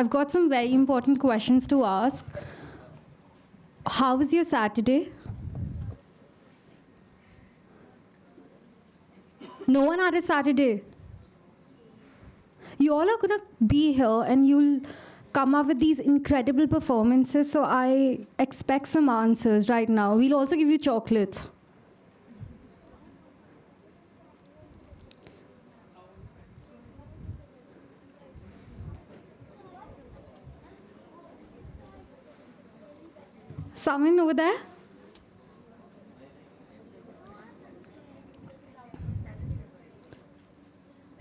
I've got some very important questions to ask. How was your Saturday? No one had a Saturday. You all are going to be here and you'll come up with these incredible performances, so I expect some answers right now. We'll also give you chocolates. Someone over there?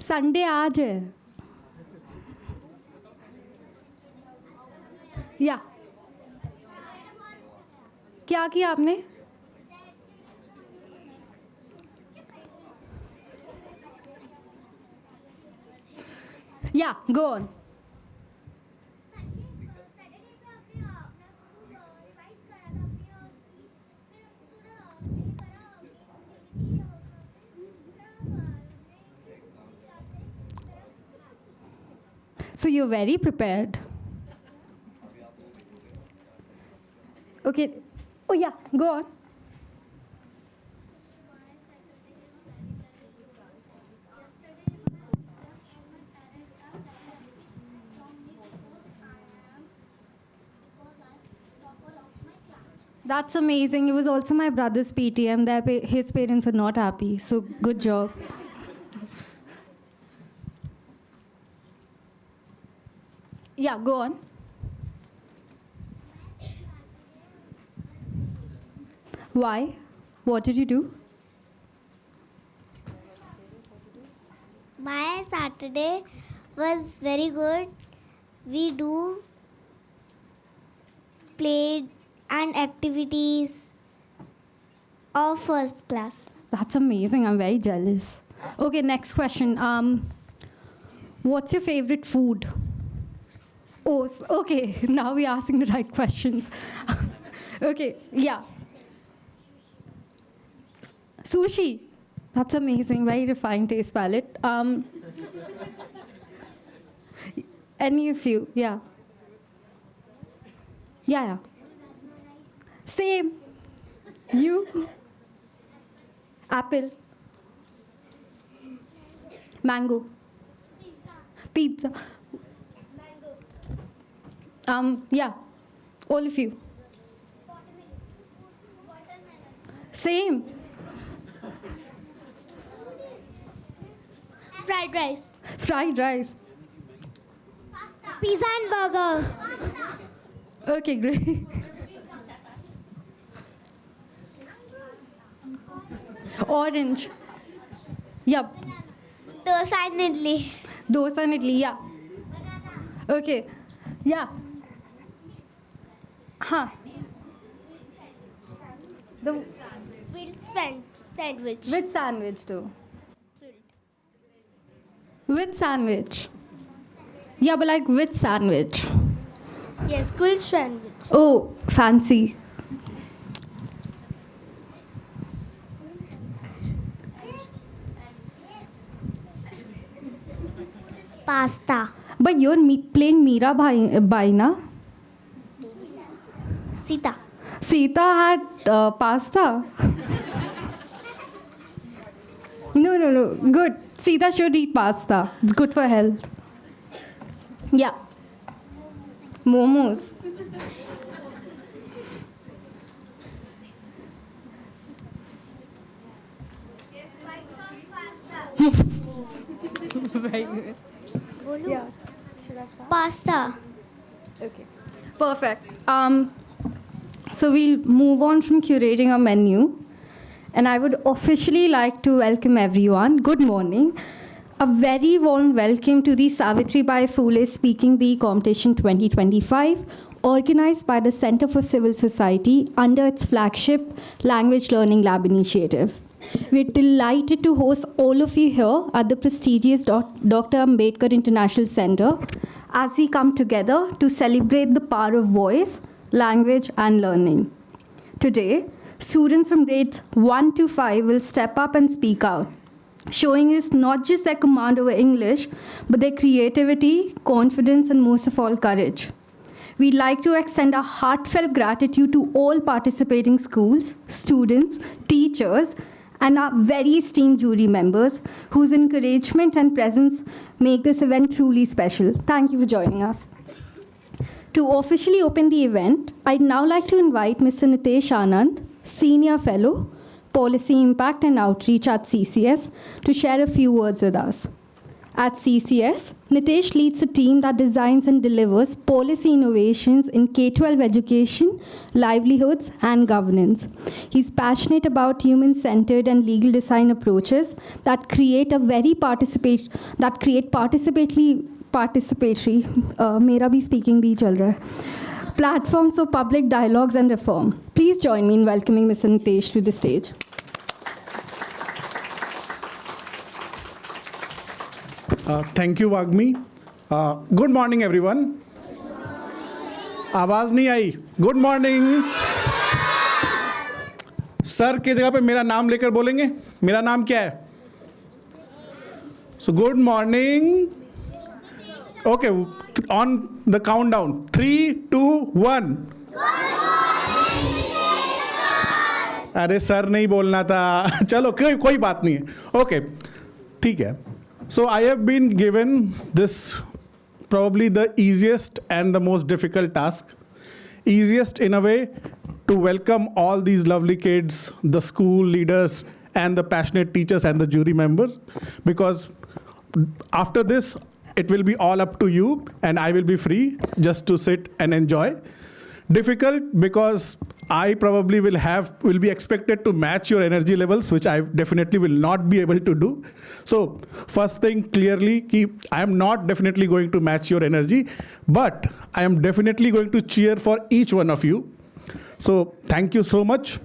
Sunday आज है. या क्या किया आपने? या go on. So you're very prepared. Okay. Oh yeah, go on. That's amazing. It was also my brother's PTM. His parents were not happy. So good job. Yeah, go on. Why? What did you do? My Saturday was very good. We do played and activities of first class. That's amazing. I'm very jealous. Okay, next question. What's your favorite food? Oh, okay. Now we're asking the right questions. Okay, yeah. Sushi. That's amazing. Very refined taste palette. Any of you? Yeah. Yeah. Same. You? Apple. Mango. Pizza. Yeah. All of you. Same. Fried rice. Fried rice. Pizza and burger. Okay, great. Orange. Yep. Dosa and idli. Dosa and idli, yeah. Okay. Yeah. Huh. The Sandwich. with sandwich too. With sandwich. Yeah, but like with sandwich. Yes, school sandwich. Oh, fancy. Pasta. But you're playing Meera Bai, na? Sita. Sita had pasta. No. Good. Sita should eat pasta. It's good for health. Yeah. Momos. Very good. Yeah. Pasta. Okay. Perfect. So we'll move on from curating our menu. And I would officially like to welcome everyone. Good morning. A very warm welcome to the Savitribai Phule Speaking Bee Competition 2025, organized by the Centre for Civil Society under its flagship Language Learning Lab initiative. We're delighted to host all of you here at the prestigious Dr. Ambedkar International Centre as we come together to celebrate the power of voice, language, and learning. Today, students from grades 1 to 5 will step up and speak out, showing us not just their command over English, but their creativity, confidence, and most of all, courage. We'd like to extend a heartfelt gratitude to all participating schools, students, teachers, and our very esteemed jury members whose encouragement and presence make this event truly special. Thank you for joining us. To officially open the event, I'd now like to invite Mr. Nitesh Anand, Senior Fellow, Policy Impact and Outreach at CCS, to share a few words with us. At CCS, Nitesh leads a team that designs and delivers policy innovations in K-12 education, livelihoods, and governance. He's passionate about human-centered and legal design approaches that create participatory मेरा भी speaking भी चल रहा है, platforms for public dialogues and reform. Please join me in welcoming Mr. Nitesh to the stage. Thank you, Vagmi. Good morning, everyone. आवाज नहीं आई. Good morning. Sir की जगह पे मेरा नाम लेकर बोलेंगे. मेरा नाम क्या है? So good morning. Okay, on the countdown. 3, 2, 1. अरे सर नहीं बोलना था. चलो कोई बात नहीं है. Okay, ठीक है. So I have been given this probably the easiest and the most difficult task. Easiest in a way to welcome all these lovely kids, the school leaders and the passionate teachers and the jury members, because after this it will be all up to you and I will be free just to sit and enjoy. Difficult because I probably will be expected to match your energy levels, which I definitely will not be able to do. So first thing clearly, I am not definitely going to match your energy, but I am definitely going to cheer for each one of you. So thank you so much.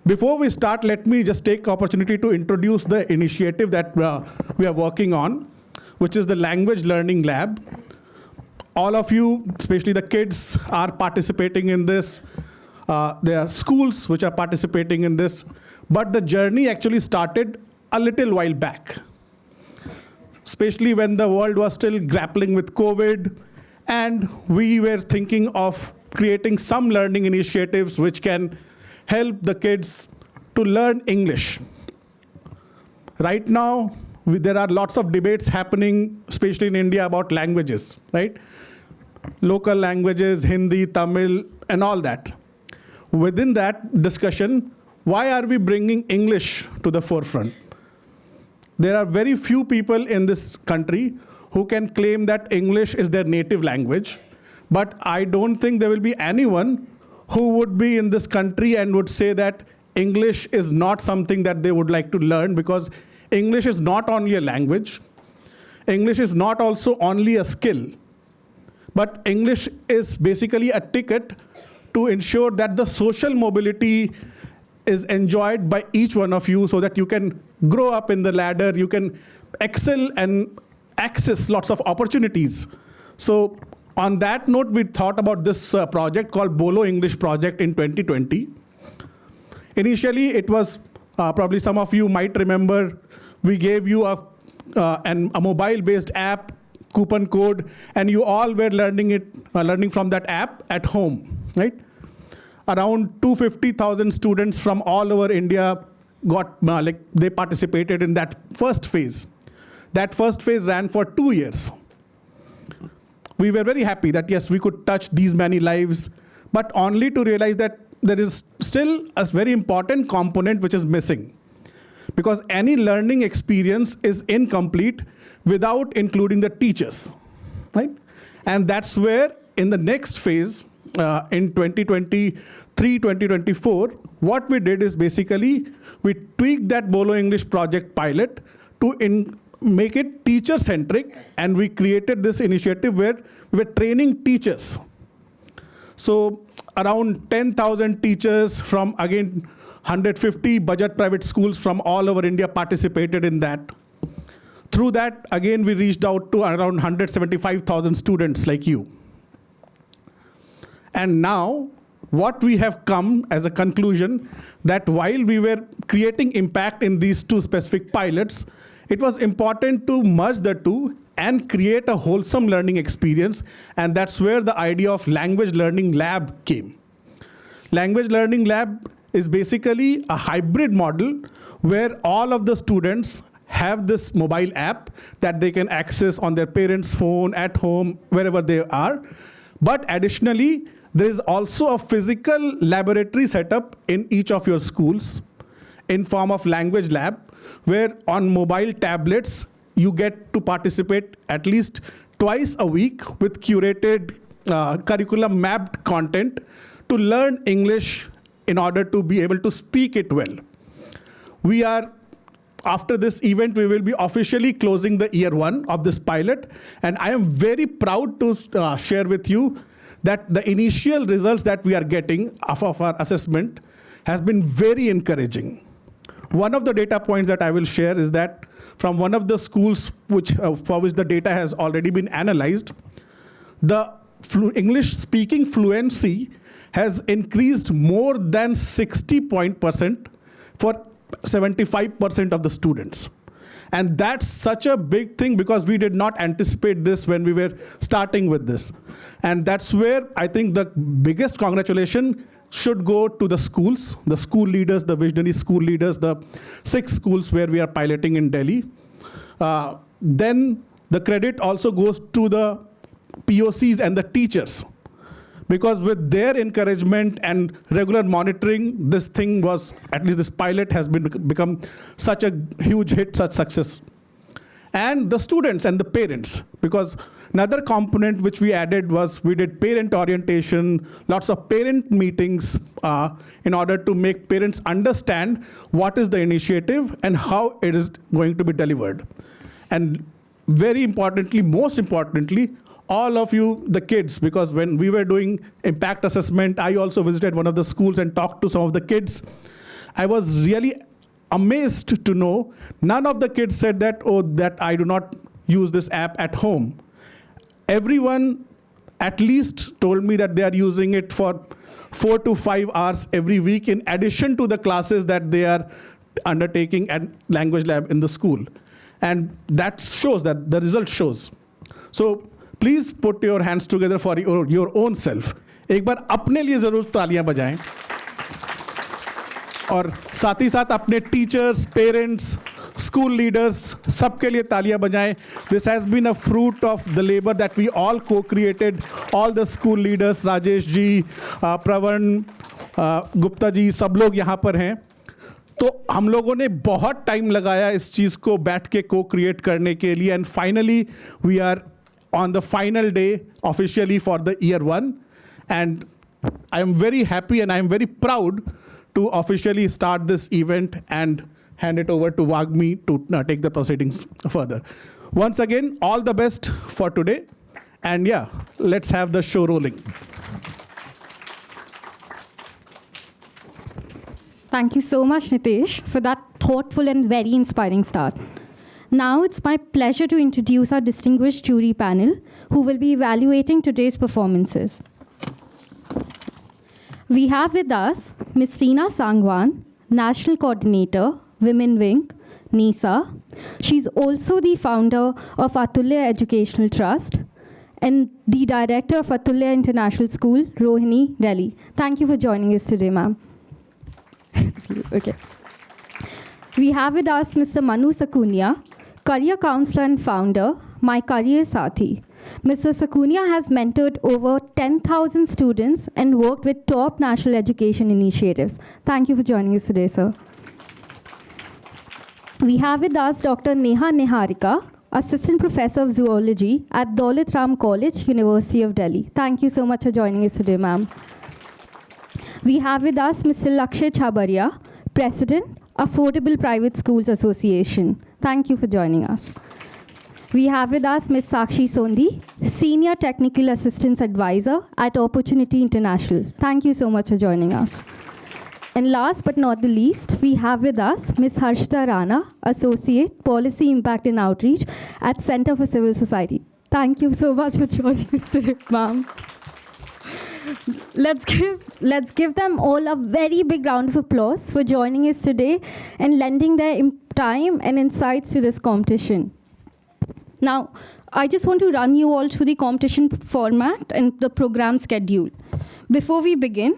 Before we start, let me just take opportunity to introduce the initiative that we are working on, which is the Language Learning Lab. All of you, especially the kids, are participating in this. There are schools which are participating in this. But the journey actually started a little while back, especially when the world was still grappling with COVID. And we were thinking of creating some learning initiatives which can help the kids to learn English. Right now, there are lots of debates happening, especially in India, about languages, right? Local languages, Hindi, Tamil, and all that. Within that discussion, why are we bringing English to the forefront? There are very few people in this country who can claim that English is their native language, but I don't think there will be anyone who would be in this country and would say that English is not something that they would like to learn, because English is not only a language. English is not also only a skill. But English is basically a ticket to ensure that the social mobility is enjoyed by each one of you, so that you can grow up in the ladder, you can excel and access lots of opportunities. So on that note, we thought about this project called Bolo English Project in 2020. Initially, it was, probably some of you might remember, we gave you a mobile-based app, coupon code, and you all were learning from that app at home, right? Around 250,000 students from all over India they participated in that first phase. That first phase ran for 2 years. We were very happy that yes, we could touch these many lives, but only to realize that there is still a very important component which is missing. Because any learning experience is incomplete without including the teachers, right? And that's where in the next phase, in 2023-2024, what we did is basically we tweaked that Bolo English project pilot to make it teacher-centric, and we created this initiative where we were training teachers. So around 10,000 teachers from, again, 150 budget private schools from all over India participated in that. Through that, again, we reached out to around 175,000 students like you. And now, what we have come as a conclusion, that while we were creating impact in these two specific pilots, it was important to merge the two and create a wholesome learning experience. And that's where the idea of Language Learning Lab came. Language Learning Lab is basically a hybrid model where all of the students have this mobile app that they can access on their parents' phone, at home, wherever they are. But additionally, there is also a physical laboratory setup in each of your schools in form of language lab, where on mobile tablets, you get to participate at least twice a week with curated curriculum mapped content to learn English in order to be able to speak it well. After this event, we will be officially closing the year 1 of this pilot. And I am very proud to share with you that the initial results that we are getting of our assessment has been very encouraging. One of the data points that I will share is that from one of the schools for which the data has already been analyzed, the English speaking fluency has increased more than 60% for 75% of the students. And that's such a big thing because we did not anticipate this when we were starting with this. And that's where I think the biggest congratulation should go to the schools, the school leaders, the visionary school leaders, the 6 schools where we are piloting in Delhi. Then the credit also goes to the POCs and the teachers. Because with their encouragement and regular monitoring, this thing was, at least this pilot has become such a huge hit, such success. And the students and the parents, because another component which we added was we did parent orientation, lots of parent meetings in order to make parents understand what is the initiative and how it is going to be delivered. And very importantly, most importantly, all of you, the kids, because when we were doing impact assessment, I also visited one of the schools and talked to some of the kids. I was really amazed to know none of the kids said that, oh, that I do not use this app at home. Everyone at least told me that they are using it for 4 to 5 hours every week in addition to the classes that they are undertaking at language lab in the school. And that shows, that the result shows. So please put your hands together for your own self. एक बार अपने लिए जरूर तालियां बजाएं और साथ ही साथ अपने टीचर्स, पेरेंट्स, स्कूल लीडर्स सबके लिए तालियां बजाएं. This has been a fruit of the labor that we all co-created. All the school leaders, Rajesh ji, प्रवण, गुप्ता जी, सब लोग यहाँ पर हैं. तो हम लोगों ने बहुत टाइम लगाया इस चीज़ को बैठ के co-create करने के लिए. And finally, we are on the final day officially for the year 1. And I am very happy and I am very proud to officially start this event and hand it over to Vagmi to take the proceedings further. Once again, all the best for today. And yeah, let's have the show rolling. Thank you so much, Nitesh, for that thoughtful and very inspiring start. Now it's my pleasure to introduce our distinguished jury panel who will be evaluating today's performances. We have with us Ms. Reena Sangwan, National Coordinator, Women Wing, NISA. She's also the founder of Atulya Educational Trust and the director of Atulya International School, Rohini, Delhi. Thank you for joining us today, ma'am. Okay. We have with us Mr. Manu Sakunia, career counselor and founder, My Career Sathi. Mr. Sakunia has mentored over 10,000 students and worked with top national education initiatives. Thank you for joining us today, sir. We have with us Dr. Neha Niharika, Assistant Professor of Zoology at Daulat Ram College, University of Delhi. Thank you so much for joining us today, ma'am. We have with us Mr. Lakshya Chhabaria, President, Affordable Private Schools Association. Thank you for joining us. We have with us Ms. Sakshi Sodhi, Senior Technical Assistance Advisor at Opportunity International. Thank you so much for joining us. And last but not the least, we have with us Ms. Harshita Rana, Associate, Policy Impact and Outreach at Center for Civil Society. Thank you so much for joining us today, ma'am. Let's give them all a very big round of applause for joining us today and lending their time and insights to this competition. Now, I just want to run you all through the competition format and the program schedule. Before we begin,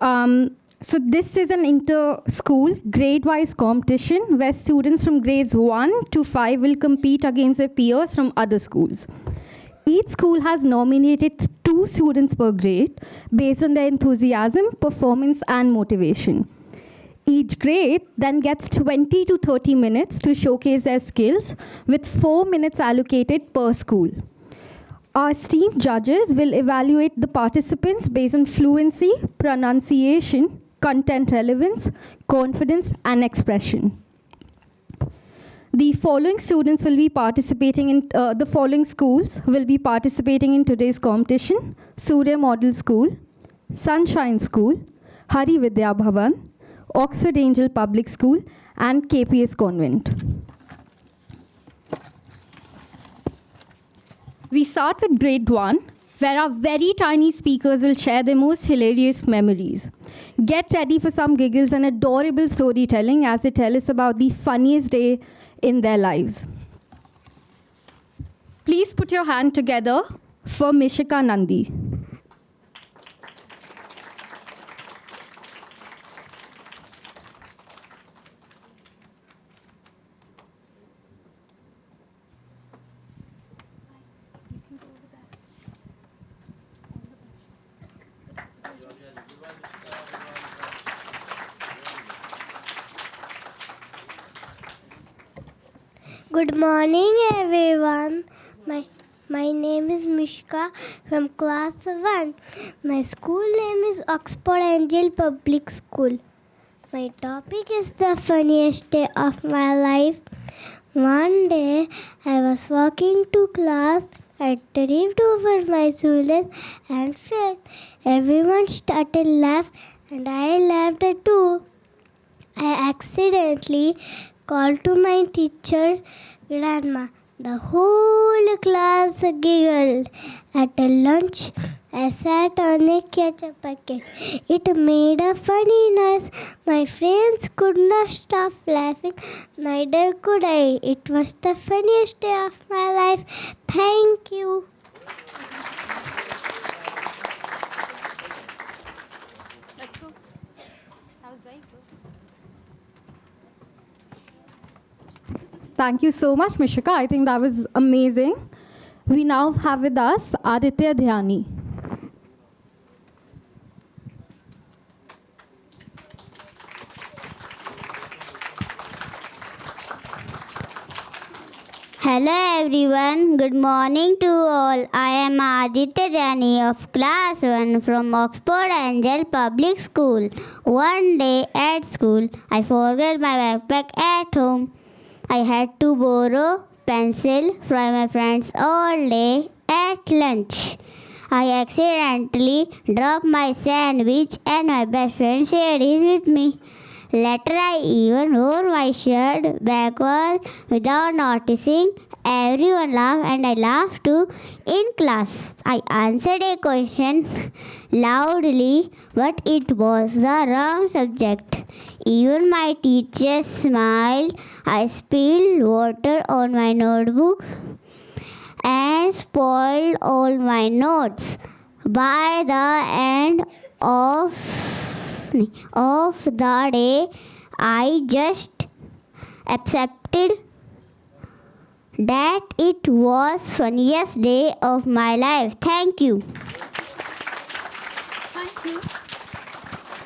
so this is an inter-school grade-wise competition where students from grades 1 to 5 will compete against their peers from other schools. Each school has nominated 2 students per grade based on their enthusiasm, performance, and motivation. Each grade then gets 20 to 30 minutes to showcase their skills, with 4 minutes allocated per school. Our esteemed judges will evaluate the participants based on fluency, pronunciation, content relevance, confidence, and expression. The following students will be participating in, the following schools will be participating in today's competition: Surya Model School, Sunshine School, Hari Vidya Bhawan, Oxford Angel Public School, and KPS Convent. We start with grade 1, where our very tiny speakers will share their most hilarious memories. Get ready for some giggles and adorable storytelling as they tell us about the funniest day in their lives. Please put your hand together for Mishika Nandi. Good morning, everyone. My name is Mishka from class 1. My school name is Oxford Angel Public School. My topic is the funniest day of my life. One day, I was walking to class. I tripped over my shoelace and fell. Everyone started laughing, and I laughed too. I accidentally called to my teacher, Grandma. The whole class giggled. At lunch, I sat on a ketchup packet. It made a funny noise. My friends could not stop laughing. Neither could I. It was the funniest day of my life. Thank you. Let's go. Thank you so much, Mishika. I think that was amazing. We now have with us Aditya Dhyani. Hello everyone, good morning to all. I am Aditya Jani of class 1 from Oxford Angel Public School. One day at school, I forgot my backpack at home. I had to borrow pencil from my friends all day at lunch. I accidentally dropped my sandwich and my best friend shared his with me. Later, I even wore my shirt backward without noticing. Everyone laughed and I laughed too in class. I answered a question loudly, but it was the wrong subject. Even my teacher smiled. I spilled water on my notebook and spoiled all my notes. By the end of the day, I just accepted that it was funniest day of my life. Thank you.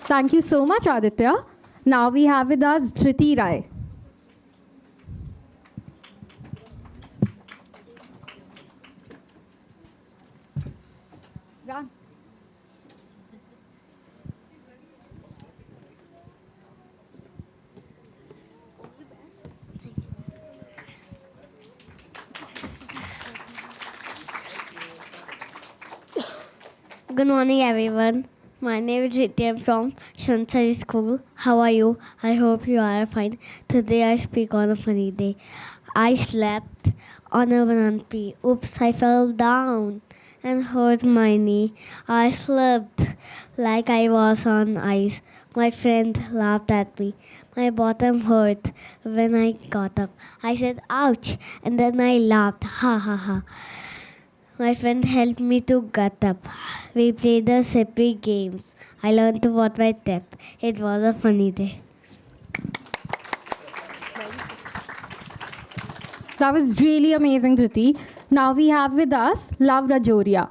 Thank you so much, Aditya. Now we have with us Dhriti Rai. Run. Good morning, everyone. My name is Riti. I'm from Sunshine School. How are you? I hope you are fine. Today I speak on a funny day. I slept on a banana pea. Oops, I fell down and hurt my knee. I slipped like I was on ice. My friend laughed at me. My bottom hurt when I got up. I said, ouch, and then I laughed. Ha ha ha. My friend helped me to get up. We played the separate games. I learned to walk by step. It was a funny day. That was really amazing, Dhriti. Now we have with us Love Rajoria.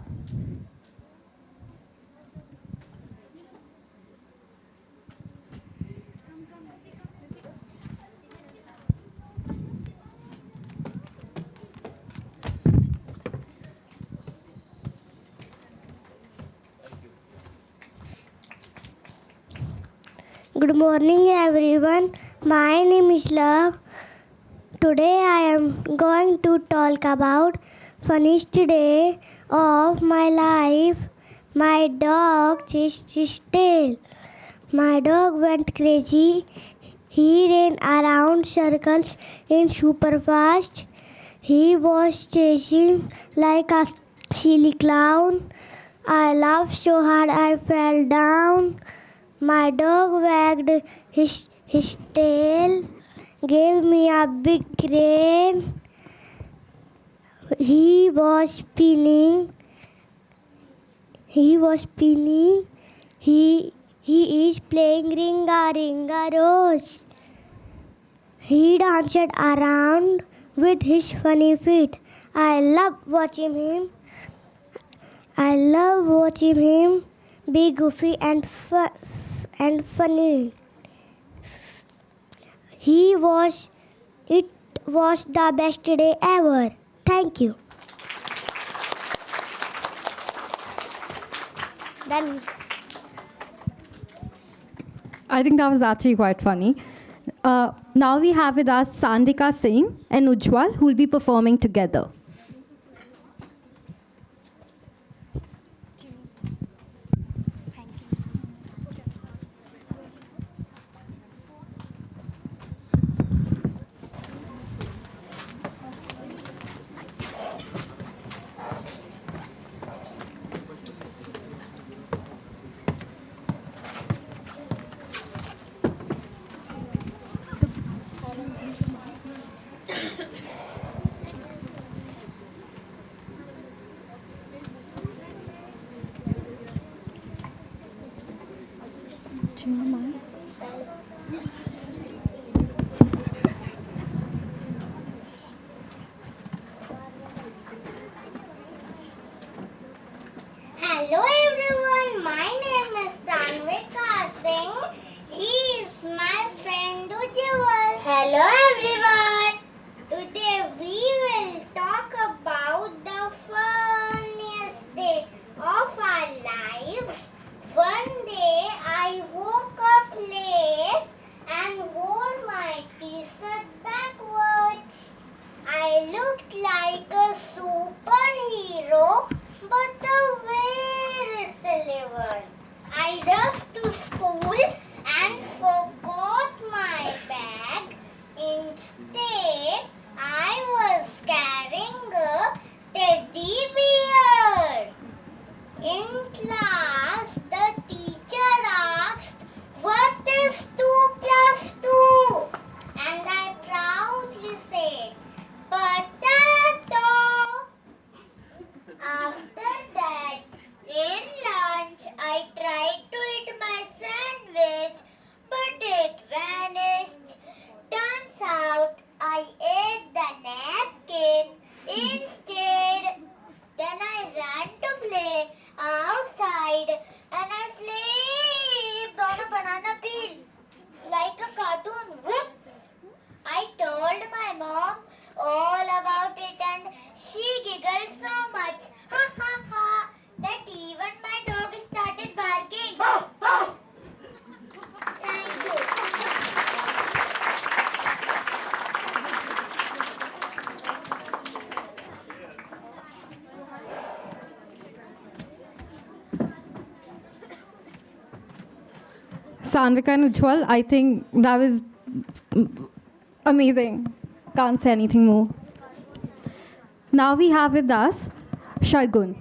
Good morning, everyone. My name is Love. Today I am going to talk about funniest day of my life. My dog chased his tail. My dog went crazy. He ran around circles in super fast. He was chasing like a silly clown. I laughed so hard I fell down. My dog wagged his tail, gave me a big grin. He was spinning. He is playing Ringa Ringa Rose. He danced around with his funny feet. I love watching him be goofy and funny. It was the best day ever. Thank you. Then I think that was actually quite funny. Now we have with us Sandika Singh and Ujjwal, who will be performing together. hello everyone, my name is Ambedkar Singh. He is my friend Ujjwal. Hello everyone. Today we will talk about the funniest day of our lives. One day I woke up late and wore my t-shirt backwards. I looked like a superhero, but the very silly one. I rushed to school and forgot my bag. Instead, I was carrying a teddy bear. In class, the teacher asked, "What is 2 plus 2?" And I proudly said, "Potato." After that, in lunch, I tried to eat my sandwich, but it vanished. Turns out I ate the napkin instead. Then I ran to play outside and I slipped on a banana peel like a cartoon. Whoops! I told my mom all about it and she giggled so much. Ha ha ha! That even my dog started barking. Thank you. Sanvika and Ujjwal, I think that was amazing. Can't say anything more. Now we have with us Shargun.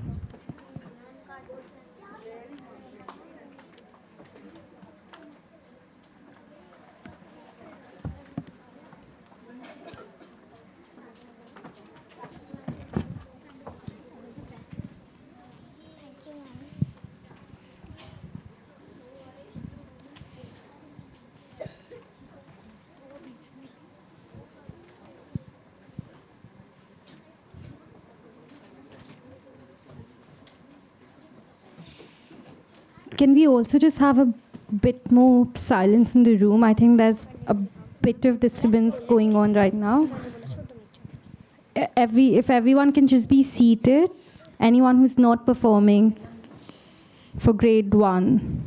Can we also just have a bit more silence in the room? I think there's a bit of disturbance going on right now. If everyone can just be seated, anyone who's not performing for grade 1.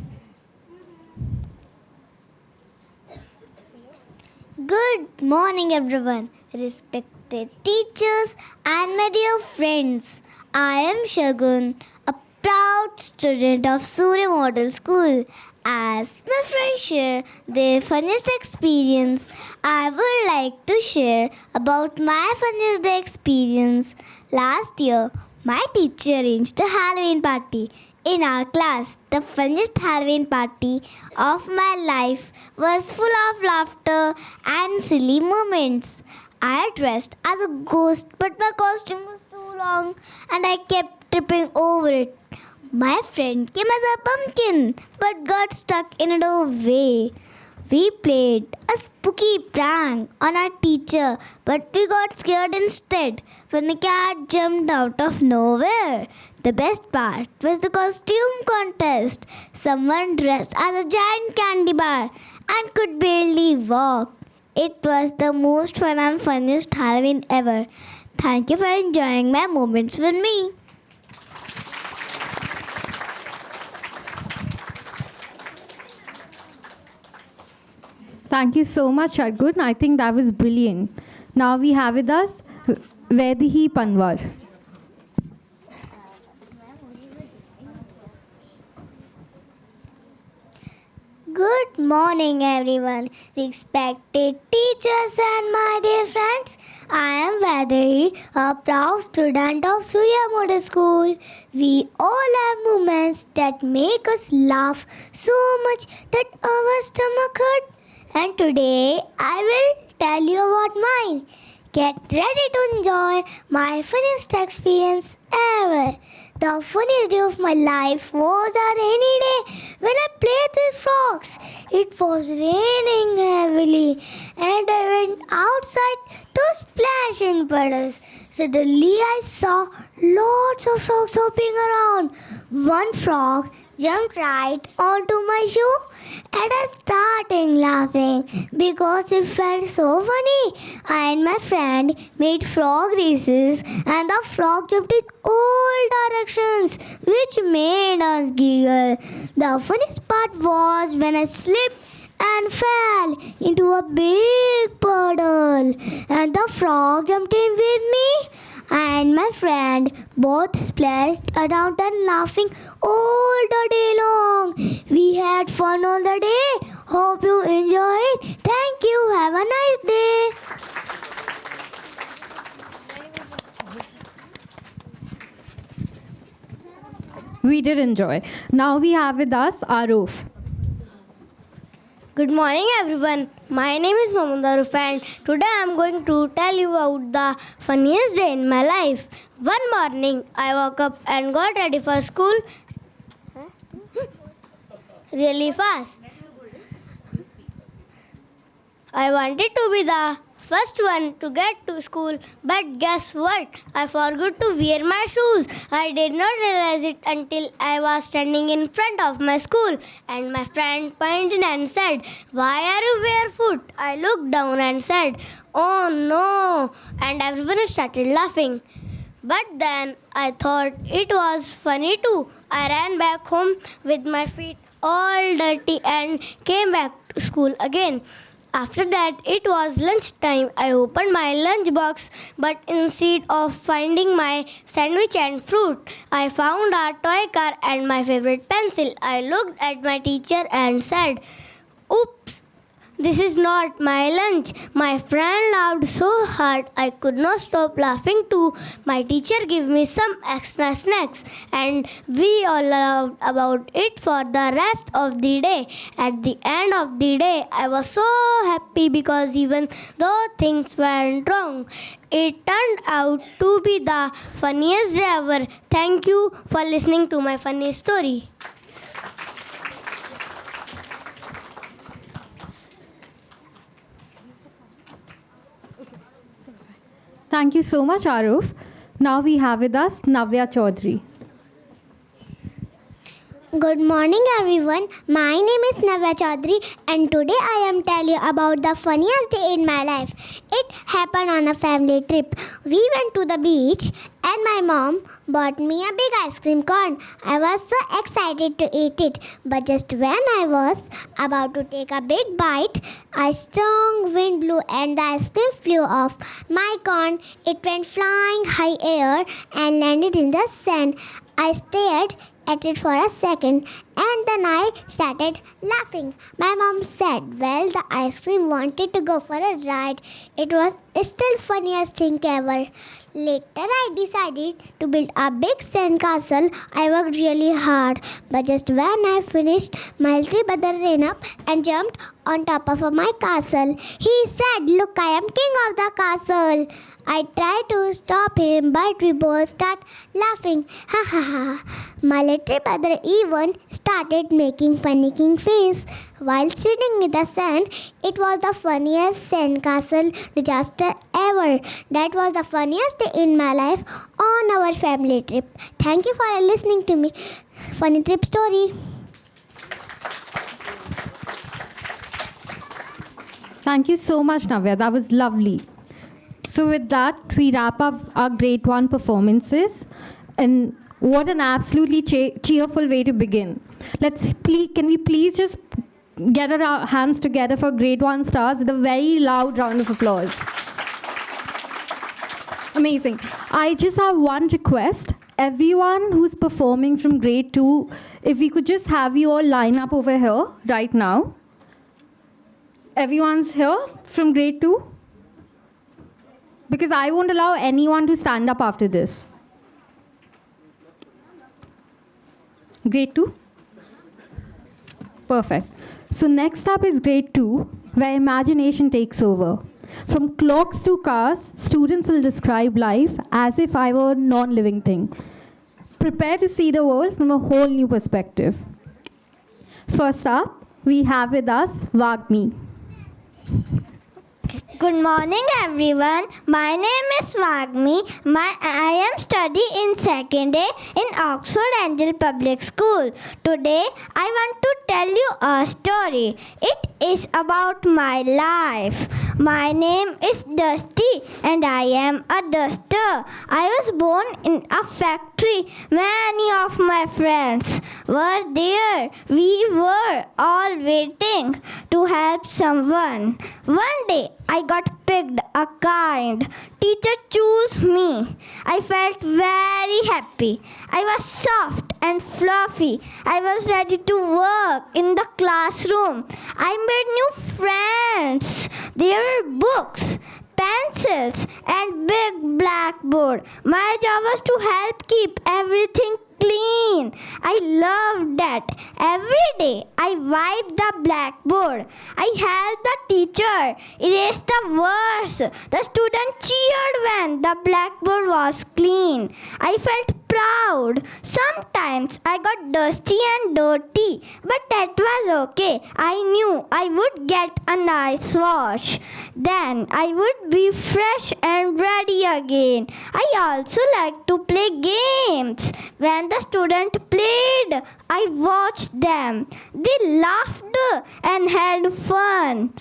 Good morning, everyone. Respected teachers and my dear friends. I am Shagun, a proud student of Surya Model School. As my friends share their funniest experience, I would like to share about my funniest day experience. Last year, my teacher arranged a Halloween party in our class. The funniest Halloween party of my life was full of laughter and silly moments. I dressed as a ghost, but my costume was too long and I kept tripping over it. My friend came as a pumpkin but got stuck in a doorway. We played a spooky prank on our teacher, but we got scared instead when a cat jumped out of nowhere. The best part was the costume contest. Someone dressed as a giant candy bar and could barely walk. It was the most fun and funniest Halloween ever. Thank you for enjoying my moments with me. Thank you so much, Argun. I think that was brilliant. Now we have with us Vaidehi Panwar. Good morning, everyone. Respected teachers and my dear friends. I am Vaidehi, a proud student of Surya Model School. We all have moments that make us laugh so much that our stomach hurts. And today I will tell you about mine. Get ready to enjoy my funniest experience ever. The funniest day of my life was a rainy day when I played with frogs. It was raining heavily and I went outside to splash in puddles. Suddenly I saw lots of frogs hopping around. One frog jumped right onto my shoe and I started laughing because it felt so funny. I and my friend made frog races and the frog jumped in all directions which made us giggle. The funniest part was when I slipped and fell into a big puddle and the frog jumped in with me and my friend both splashed around and laughing all the day long. We had fun all the day. Hope you enjoy it. Thank you. Have a nice day. We did enjoy. Now we have with us Aruf. Good morning, everyone. My name is Mohammad Aruf and today I am going to tell you about the funniest day in my life. One morning, I woke up and got ready for school really fast. I wanted to be the first one to get to school, but guess what? I forgot to wear my shoes. I did not realize it until I was standing in front of my school and my friend pointed and said, "Why are you barefoot?" I looked down and said, "Oh no," and everyone started laughing. But then I thought it was funny too. I ran back home with my feet all dirty and came back to school again. After that, it was lunchtime. I opened my lunchbox, but instead of finding my sandwich and fruit, I found a toy car and my favorite pencil. I looked at my teacher and said, "Oops, this is not my lunch." My friend laughed so hard I could not stop laughing too. My teacher gave me some extra snacks and we all laughed about it for the rest of the day. At the end of the day, I was so happy because even though things went wrong, it turned out to be the funniest day ever. Thank you for listening to my funny story. Thank you so much, Aruf. Now we have with us Navya Chaudhary. Good morning everyone. My name is Navya Chaudhary and today I am telling you about the funniest day in my life. It happened on a family trip. We went to the beach and my mom bought me a big ice cream cone. I was so excited to eat it, but just when I was about to take a big bite, a strong wind blew and the ice cream flew off my cone. It went flying high air and landed in the sand. I stared at it for a second and then I started laughing. My mom said, well, the ice cream wanted to go for a ride. It was still funniest thing ever. Later I decided to build a big sand castle. I worked really hard, but just when I finished, my little brother ran up and jumped on top of my castle. He said, look, I am king of the castle. I tried to stop him, but we both started laughing. Ha ha ha. My little brother even started making funny king face while sitting in the sand. It was the funniest sandcastle disaster ever. That was the funniest day in my life on our family trip. Thank you for listening to me funny trip story. Thank you so much, Navya. That was lovely. So with that, we wrap up our grade 1 performances. And what an absolutely cheerful way to begin. Can we please just get our hands together for grade 1 stars with a very loud round of applause. Amazing. I just have one request. Everyone who's performing from grade 2, if we could just have you all line up over here right now. Everyone's here from grade 2? Because I won't allow anyone to stand up after this. Grade 2? Perfect. So next up is grade 2, where imagination takes over. From clocks to cars, students will describe life as if I were a non-living thing. Prepare to see the world from a whole new perspective. First up, we have with us Vagmi. Good morning everyone. My name is Vagmi. I am studying in second day in Oxford Angel Public School. Today I want to tell you a story. It is about my life. My name is Dusty and I am a duster. I was born in a factory. Many of my friends were there. We were all waiting to help someone. One day I got picked. A kind teacher chose me. I felt very happy. I was soft and fluffy. I was ready to work in the classroom. I made new friends. There were books, pencils, and big blackboard. My job was to help keep everything clean. I loved that. Every day I wiped the blackboard. I helped the teacher erase the words. The student cheered when the blackboard was clean. I felt proud. Sometimes I got dusty and dirty, but that was okay. I knew I would get a nice wash. Then I would be fresh and ready again. I also like to play games. When the student played, I watched them. They laughed and had fun.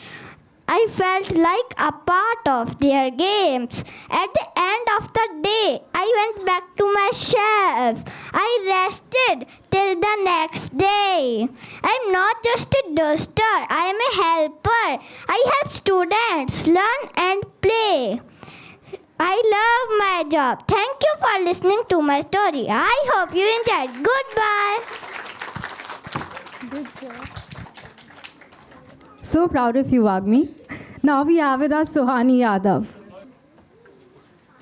I felt like a part of their games. At the end of the day, I went back to my shelf. I rested till the next day. I'm not just a duster, I am a helper. I help students learn and play. I love my job. Thank you for listening to my story. I hope you enjoyed. Goodbye. Good job. So proud of you, Vagmi. Now we have with us Suhani Yadav.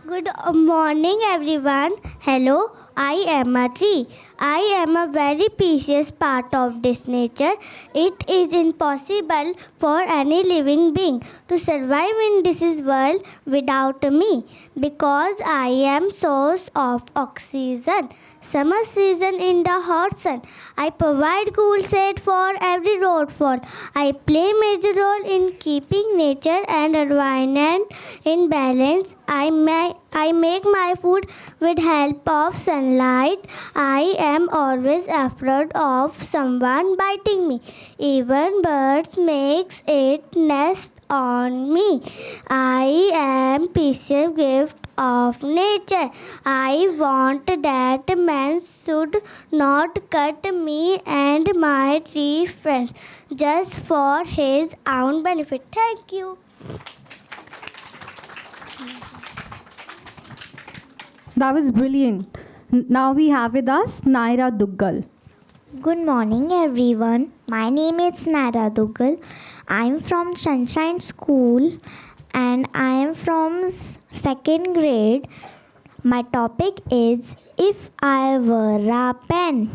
Good morning everyone. Hello, I am a tree. I am a very precious part of this nature. It is impossible for any living being to survive in this world without me because I am source of oxygen. Summer season in the hot sun. I provide cool shade for every roadfall. I play major role in keeping nature and environment in balance. I make my food with help of sunlight. sunlight, I am always afraid of someone biting me. Even birds makes it nest on me. I am precious gift of nature. I want that man should not cut me and my tree friends just for his own benefit. Thank you. That was brilliant. Now we have with us Naira Duggal. Good morning, everyone. My name is Nara Dugal. I am from Sunshine School and I am from second grade. My topic is If I Were a Pen.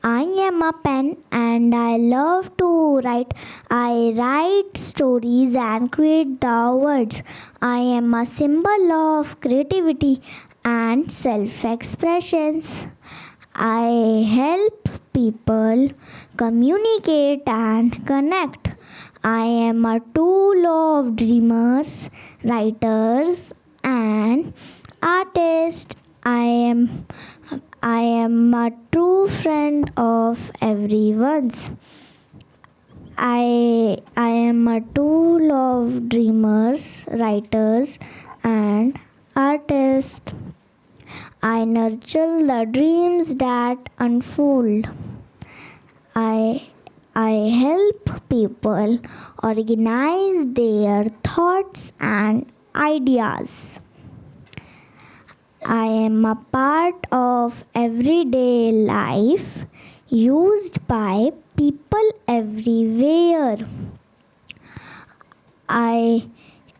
I am a pen and I love to write. I write stories and create the words. I am a symbol of creativity and self-expressions. I help people communicate and connect. I am a tool of dreamers, writers, and artists. I am a true friend of everyone's. I am a tool of dreamers, writers, and artists. I nurture the dreams that unfold. I help people organize their thoughts and ideas. I am a part of everyday life used by people everywhere. I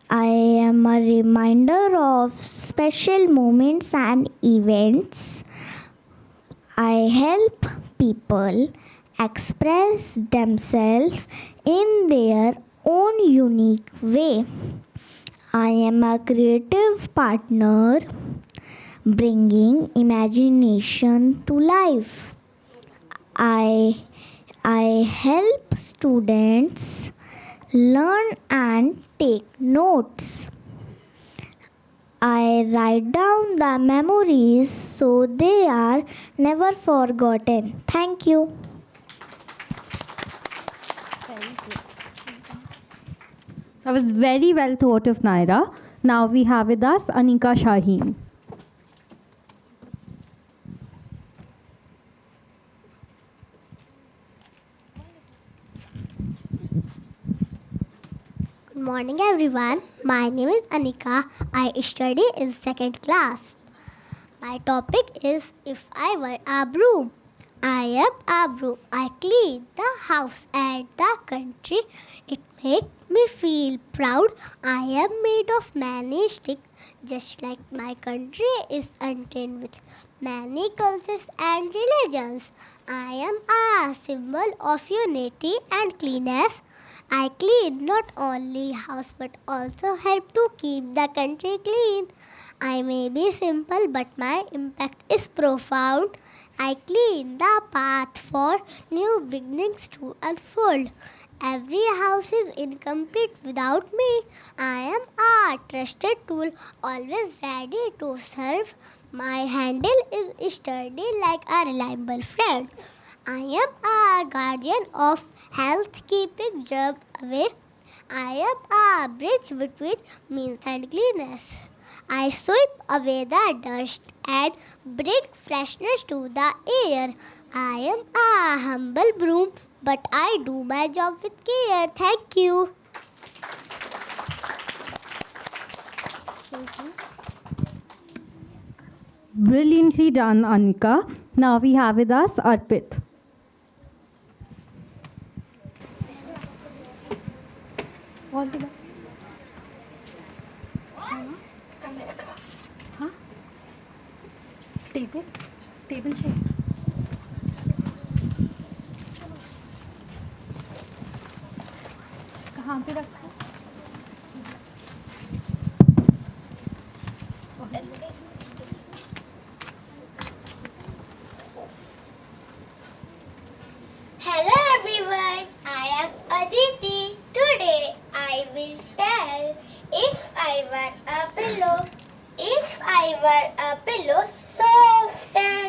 am a reminder of special moments and events. I help people express themselves in their own unique way. I am a creative partner bringing imagination to life. I help students learn and take notes. I write down the memories so they are never forgotten. Thank you. That was very well thought of, Naira. Now we have with us Anika Shaheen. Good morning, everyone. My name is Anika. I study in second class. My topic is If I Were a Broom. I am a broom. I clean the house and the country. It makes me feel proud. I am made of many sticks, just like my country is untamed with many cultures and religions. I am a symbol of unity and cleanness. I clean not only house but also help to keep the country clean. I may be simple but my impact is profound. I clean the path for new beginnings to unfold. Every house is incomplete without me. I am a trusted tool, always ready to serve. My handle is sturdy like a reliable friend. I am a guardian of health, keeping germs away. I am a bridge between means and cleanness. I sweep away the dust and bring freshness to the air. I am a humble broom, but I do my job with care. Thank you. Brilliantly done, Anika. Now we have with us Arpit. All the best. हाँ? Table चाहिए. कहाँ पे रखा? Hello everyone, I am Aditi. Today I will tell if I were a pillow. If I were a pillow soft and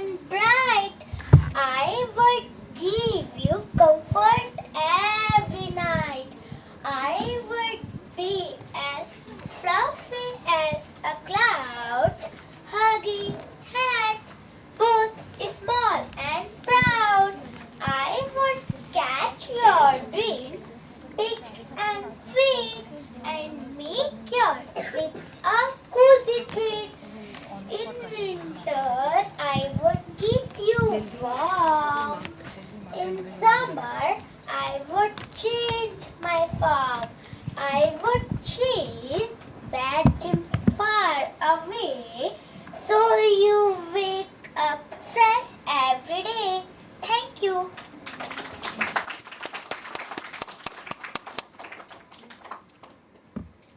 away so you wake up fresh every day. Thank you.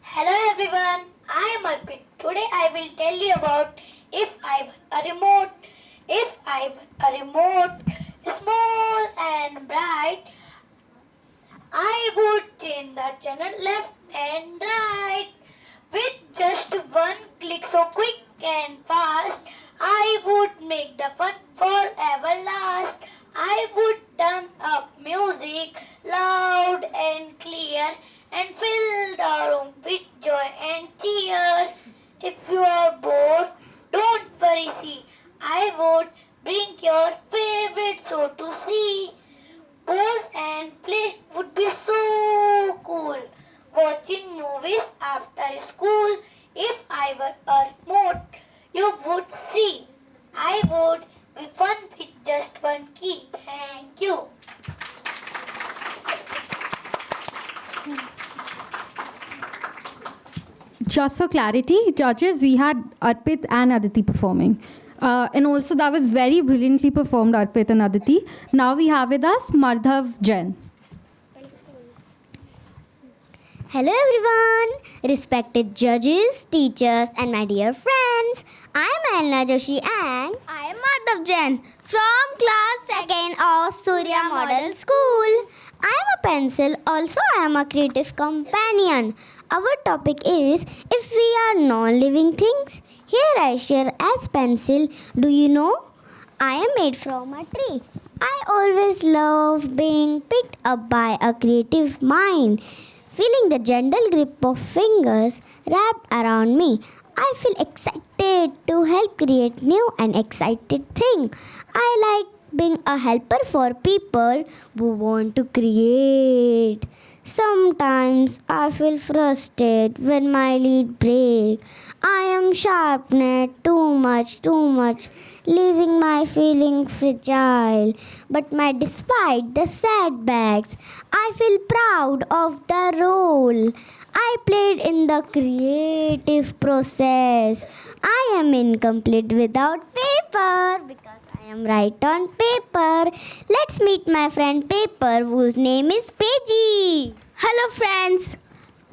Hello everyone, I am Arpit. Today I will tell you about if I were a remote. If I were a remote, small and bright, I would change the channel left and right. With just one click so quick and fast, I would make the fun forever last. I would turn up music loud and clear and fill the room with joy and cheer. If you are bored, don't worry, see, I would bring your favorite show to see. Pause and play would be so cool. Watching movies after school. If I were a remote, you would see. I would be fun with just one key. Thank you. Just for clarity, judges, we had Arpit and Aditi performing. And also that was very brilliantly performed, Arpit and Aditi. Now we have with us Madhav Jain. Hello everyone, respected judges, teachers and my dear friends. I am Elna Joshi and I am Madhav Jain from class 2nd of Surya Model School. I am a pencil, also I am a creative companion. Our topic is if we are non-living things. Here I share as pencil. Do you know? I am made from a tree. I always love being picked up by a creative mind. Feeling the gentle grip of fingers wrapped around me, I feel excited to help create new and excited things. I like being a helper for people who want to create. Sometimes I feel frustrated when my lead breaks. I am sharpened too much, leaving my feeling fragile. But despite the setbacks, I feel proud of the role I played in the creative process. I am incomplete without paper because I am right on paper. Let's meet my friend Paper, whose name is Paji. Hello friends,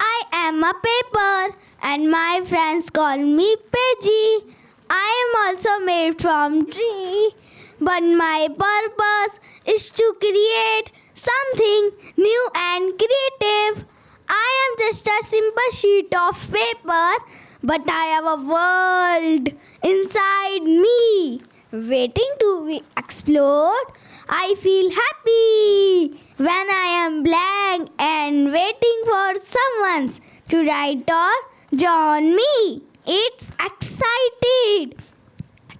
I am a paper and my friends call me Paji. I am also made from tree, but my purpose is to create something new and creative. I am just a simple sheet of paper, but I have a world inside me waiting to be explored. I feel happy when I am blank and waiting for someone to write or draw on me. It's excited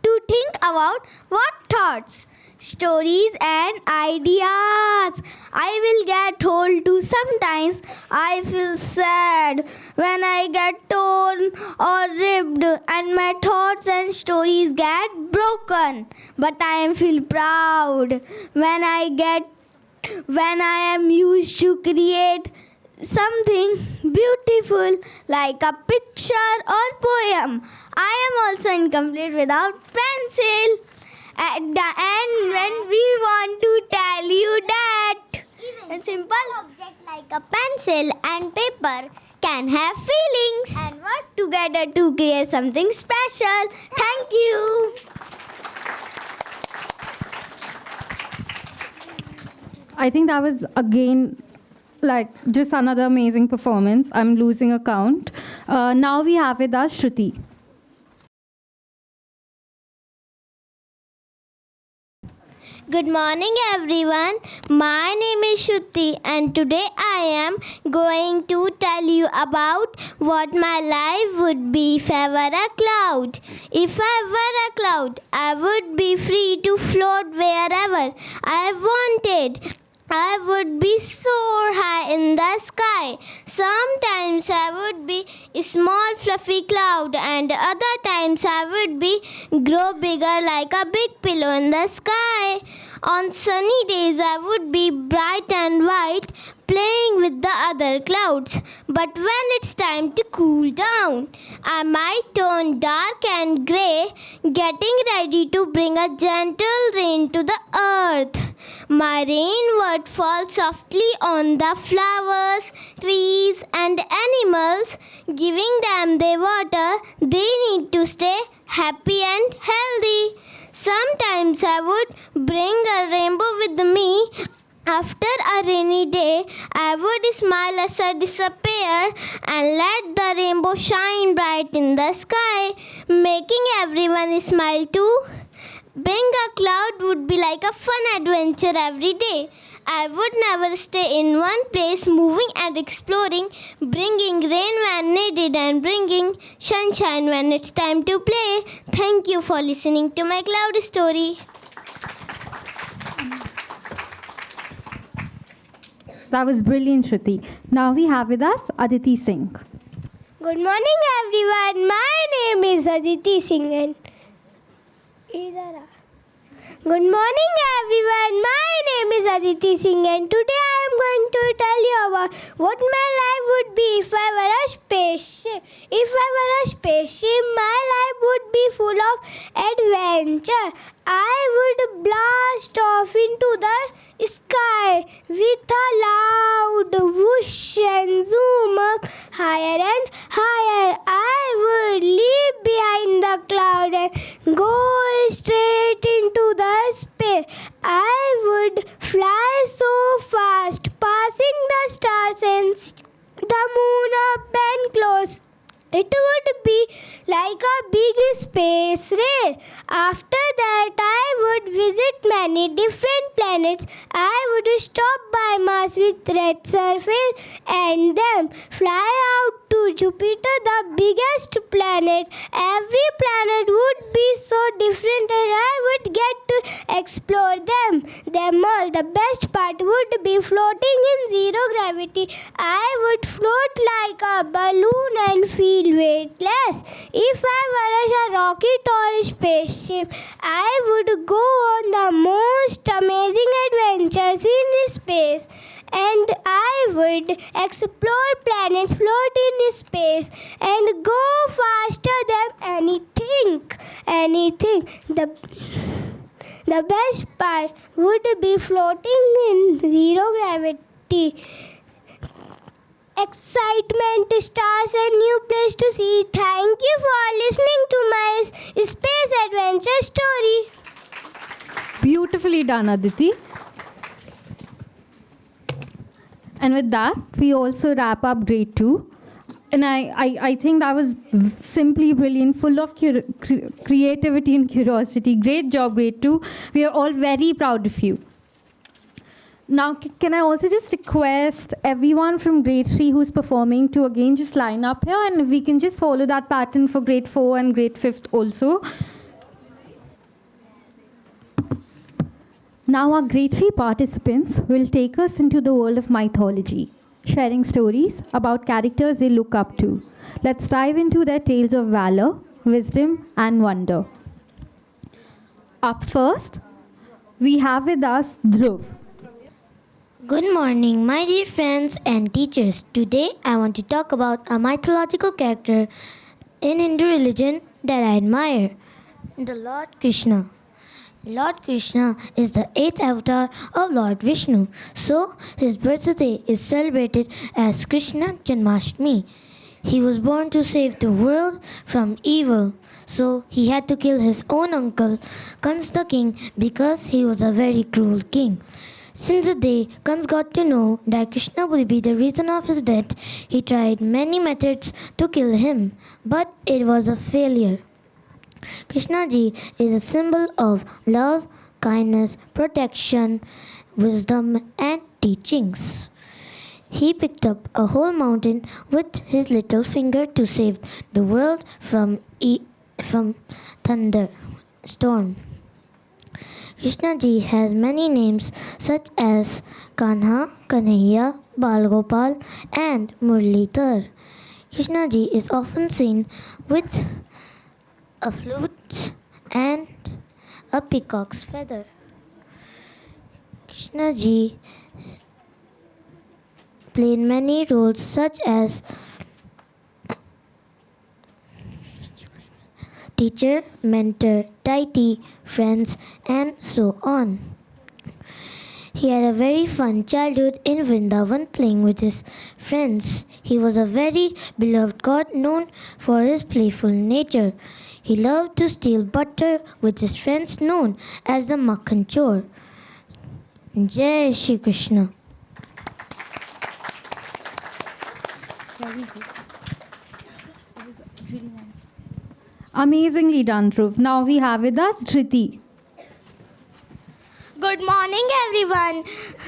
to think about what thoughts, stories and ideas I will get hold to. Sometimes I feel sad when I get torn or ripped and my thoughts and stories get broken. But I feel proud when I am used to create something beautiful like a picture or poem. I am also incomplete without pencil. At the end, when we want to tell you that Even simple object like a pencil and paper can have feelings and work together to create something special. Thank you. I think that was again like just another amazing performance. I'm losing a count. Now we have with us Shruti. Good morning everyone. My name is Shruti and today I am going to tell you about what my life would be if I were a cloud. If I were a cloud, I would be free to float wherever I wanted. I would be soar high in the sky. Sometimes I would be a small fluffy cloud and other times I would be grow bigger like a big pillow in the sky. On sunny days, I would be bright and white, playing with the other clouds. But when it's time to cool down, I might turn dark and grey, getting ready to bring a gentle rain to the earth. My rain would fall softly on the flowers, trees, and animals, giving them the water they need to stay happy and healthy. Sometimes I would bring a rainbow with me. After a rainy day, I would smile as I disappear and let the rainbow shine bright in the sky, making everyone smile too. Being a cloud would be like a fun adventure every day. I would never stay in one place, moving and exploring, bringing rain when needed and bringing sunshine when it's time to play. Thank you for listening to my cloud story. That was brilliant, Shruti. Now we have with us Aditi Singh. Good morning, everyone. My name is Aditi Singh. Good morning, everyone. My name is Aditi Singh, and today I am going to tell you about what my life would be if I were a spaceship. If I were a spaceship, my life would be full of adventure. I would blast off into the sky with a loud whoosh and zoom up higher and higher. I would leave behind the cloud and go straight into the space. I would fly so fast, passing the stars and the moon up and close. It would be like a big space race. After that, I would visit many different planets. I would stop by Mars with red surface and then fly out to Jupiter, the biggest planet. Every planet would be so different and I would get to explore them all. The best part would be floating in zero gravity. I would float like a balloon and feel weightless. If I were a rocket or a spaceship, I would go on the most amazing adventures in space, and I would explore planets, float in space, and go faster than anything. The best part would be floating in zero gravity. Excitement, stars, and new place to see. Thank you for listening to my space adventure story. Beautifully done, Aditi. And with that, we also wrap up grade 2. And I think that was simply brilliant, full of creativity and curiosity. Great job, grade 2. We are all very proud of you. Now, can I also just request everyone from grade 3 who's performing to again just line up here, and if we can just follow that pattern for grade 4 and grade 5th also. Now our grade 3 participants will take us into the world of mythology, sharing stories about characters they look up to. Let's dive into their tales of valor, wisdom, and wonder. Up first, we have with us Dhruv. Good morning, my dear friends and teachers. Today I want to talk about a mythological character in Hindu religion that I admire, the Lord Krishna. Lord Krishna is the 8th avatar of Lord Vishnu, so his birthday is celebrated as Krishna Janmashtami. He was born to save the world from evil, so he had to kill his own uncle, Kans the king, because he was a very cruel king. Since the day Kans got to know that Krishna would be the reason of his death, he tried many methods to kill him, but it was a failure. Krishna ji is a symbol of love, kindness, protection, wisdom, and teachings. He picked up a whole mountain with his little finger to save the world from thunder, storm. Krishna ji has many names such as Kanha, Kanhaiya, Balgopal, and Murlidhar. Krishna ji is often seen with a flute and a peacock's feather. Krishna ji played many roles such as teacher, mentor, deity, friends, and so on. He had a very fun childhood in Vrindavan playing with his friends. He was a very beloved god known for his playful nature. He loved to steal butter with his friends known as the Makhan Chor. Jai Shri Krishna. Amazingly done, Dhruv. Now we have with us Dhriti. Good morning, everyone.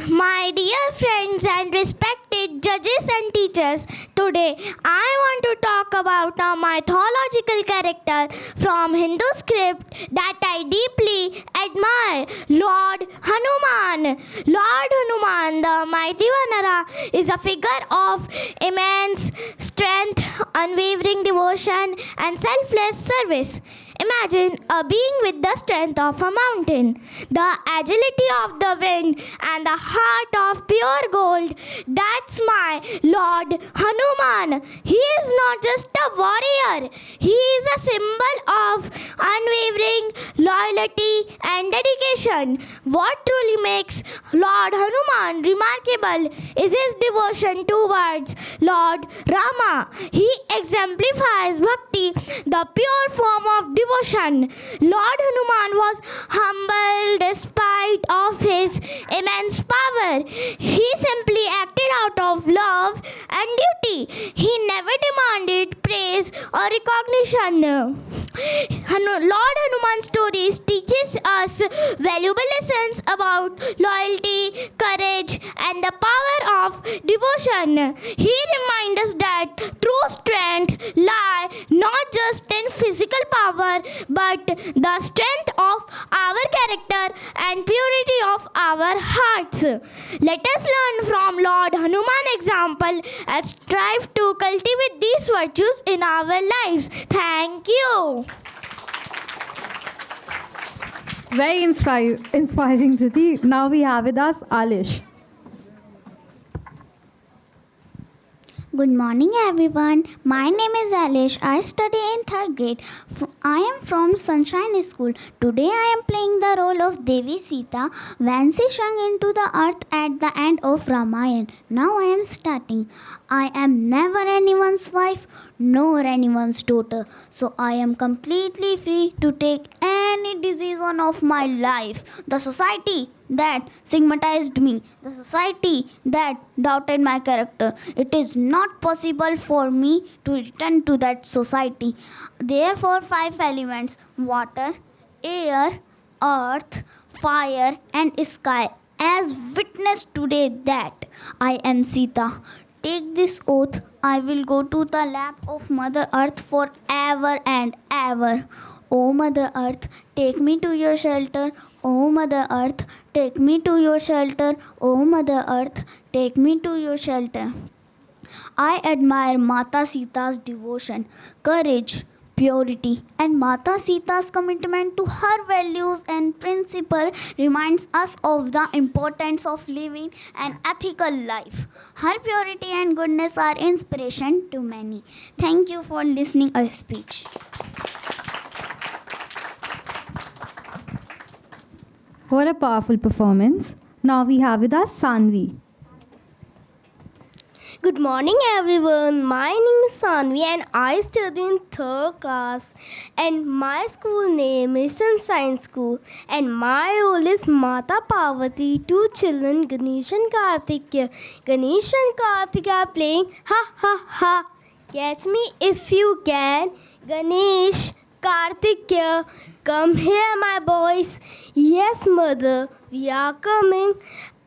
My dear friends and respected judges and teachers, today I want to talk about a mythological character from Hindu script that I deeply admire, Lord Hanuman. Lord Hanuman, the mighty Vanara, is a figure of immense strength, unwavering devotion, and selfless service. Imagine a being with the strength of a mountain, the agility of the wind, and the heart of pure gold. That's my Lord Hanuman. He is not just a warrior, he is a symbol of unwavering loyalty and dedication. What truly makes Lord Hanuman remarkable is his devotion towards Lord Rama. He exemplifies bhakti, the pure form of devotion. Lord Hanuman was humble despite of his immense power. He simply acted out of love and duty. He never demanded praise or recognition. Lord Hanuman's stories teaches us valuable lessons about loyalty, courage, and the power of devotion. He reminds us that true strength lies not just in physical power but the strength of our character and purity of our hearts. Let us learn from Lord Hanuman's example and strive to cultivate these virtues in our lives. Thank you. Very inspiring, Dhriti. Now we have with us Alish. Good morning, everyone. My name is Alish. I study in 3rd grade. I am from Sunshine School. Today I am playing the role of Devi Sita when she swung into the earth at the end of Ramayana. Now I am starting. I am never anyone's wife nor anyone's daughter. So I am completely free to take any decision of my life. The society that stigmatized me, the society that doubted my character, it is not possible for me to return to that society. Therefore, 5 elements: water, air, earth, fire, and sky, as witness today that I am Sita. Take this oath, I will go to the lap of Mother Earth forever and ever. O Mother Earth, take me to your shelter. O Mother Earth, take me to your shelter. O Mother Earth, take me to your shelter. I admire Mata Sita's devotion, courage, purity, and Mata Sita's commitment to her values and principle reminds us of the importance of living an ethical life. Her purity and goodness are inspiration to many. Thank you for listening a speech. What a powerful performance. Now we have with us Sanvi. Good morning, everyone. My name is Sanvi and I study in 3rd class. And my school name is Sunshine School. And my role is Mata Parvati. 2 children, Ganesh and Karthikeya. Ganesh and Karthikeya are playing ha ha ha. Catch me if you can. Ganesh, Karthikeya, come here, my boys. Yes, mother, we are coming.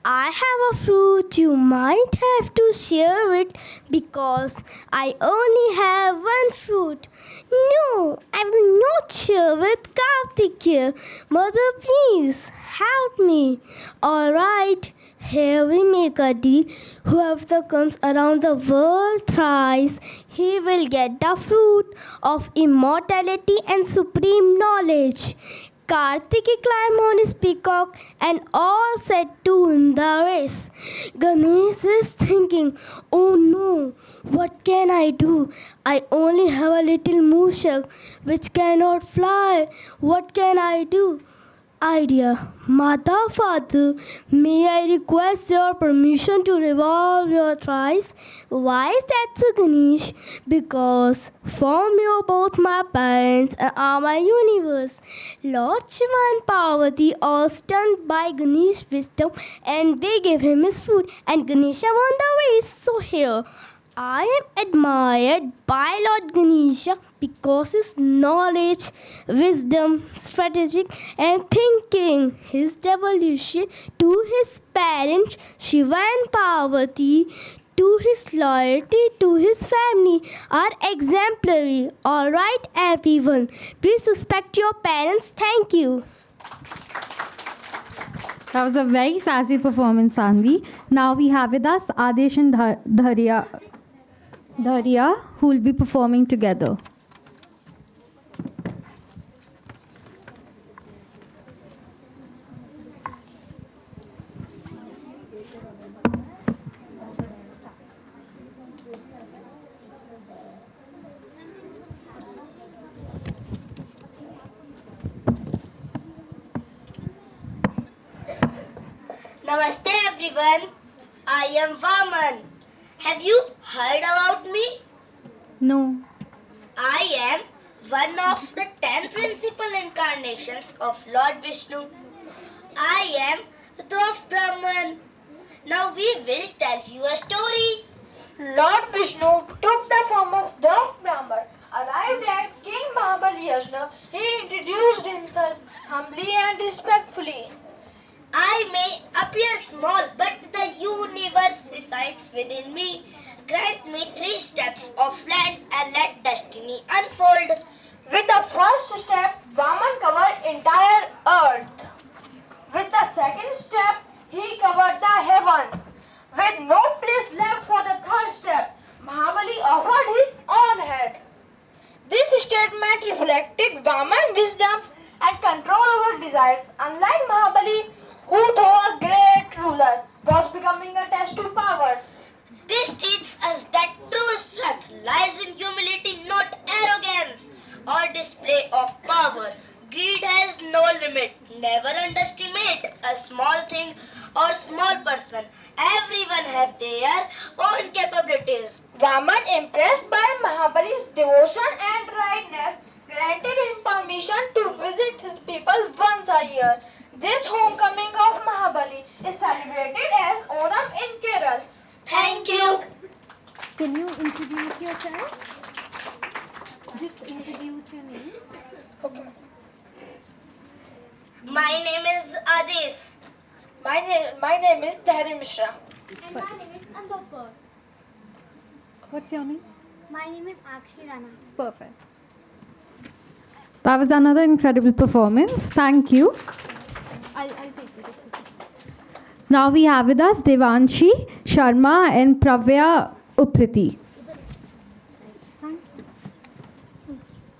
I have a fruit you might have to share it because I only have 1 fruit. No, I will not share with Karthikeya. Mother, please help me. Alright, here we make a deal. Whoever comes around the world thrice, he will get the fruit of immortality and supreme knowledge. Kartikeya climbed on his peacock and all set to win the race. Ganesh is thinking, oh no, what can I do? I only have a little mooshak which cannot fly. What can I do? Idea. Mata, father, may I request your permission to revolve your thrice? Why is that so, Ganesh? Because from you both my parents and are my universe. Lord Shiva and Parvati all stunned by Ganesh's wisdom and they gave him his fruit and Ganesha won the race. So here, I am admired by Lord Ganesha because his knowledge, wisdom, strategic and thinking, his devotion to his parents Shiva and Parvati, to his loyalty to his family are exemplary. Alright everyone, please respect your parents. Thank you. That was a very sassy performance, Anvi. Now we have with us Adesh and Dharia, who will be performing together. Namaste everyone, I am Vaman. Have you heard about me? No. I am one of the 10 principal incarnations of Lord Vishnu. I am the dwarf Brahman. Now we will tell you a story. Lord Vishnu took the form of dwarf Brahman. Arrived at King Mahabali Yajna, he introduced himself humbly and respectfully. I may appear small, but the universe resides within me. Grant me 3 steps of land and let destiny unfold. With the first step, Vaman covered entire earth. With the second step, he covered the heaven. With no place left for the third step, Mahabali offered his own head. This statement reflected Vaman's wisdom and control over desires. Unlike Mahabali, who though a great ruler, was becoming a test to power. This teaches us that true strength lies in humility, not arrogance or display of power. Greed has no limit. Never underestimate a small thing or small person. Everyone have their own capabilities. Vaman, impressed by Mahabali's devotion and rightness, granted him permission to visit his people once a year. This homecoming of Mahabali is celebrated as Onam in Kerala. Thank you. Can you introduce yourself? Just introduce your name. Okay. My name is Adesh. My name is Dhari Mishra. And my name is Ambedkar. What's your name? My name is Sakshi Rana. Perfect. That was another incredible performance. Thank you. I'll take it. Now we have with us Devanshi Sharma and Pravya Upriti.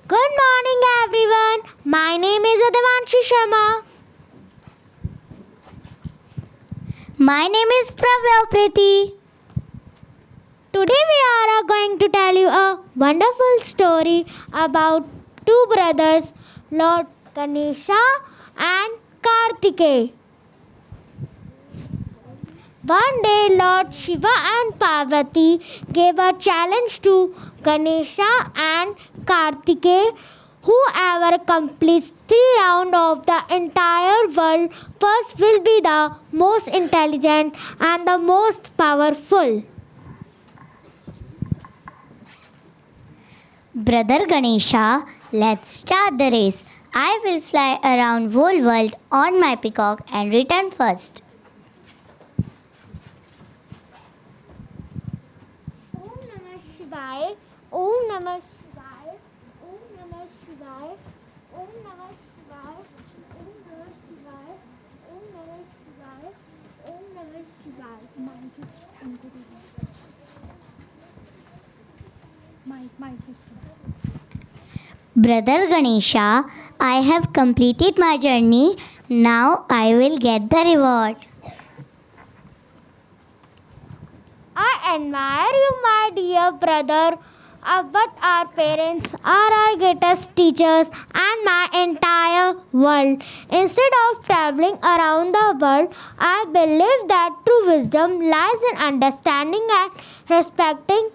Good morning, everyone. My name is Devanshi Sharma. My name is Pravya Priti. Today we are going to tell you a wonderful story about 2 brothers, Lord Ganesha and Kartikeya. One day, Lord Shiva and Parvati gave a challenge to Ganesha and Kartikeya. Whoever completes 3 rounds of the entire world first will be the most intelligent and the most powerful. Brother Ganesha, let's start the race. I will fly around whole world on my peacock and return first. Om Namah Shivaya, Om Namah Shivaya, Om Namah Shivaya, Om Namah Shivaya, Om Namah Shivaya, Om Namah Shivaya, Om Namah Shivaya. Brother Ganesha, I have completed my journey. Now I will get the reward. I admire you, my dear brother. But our parents are our greatest teachers and my entire world. Instead of traveling around the world, I believe that true wisdom lies in understanding and respecting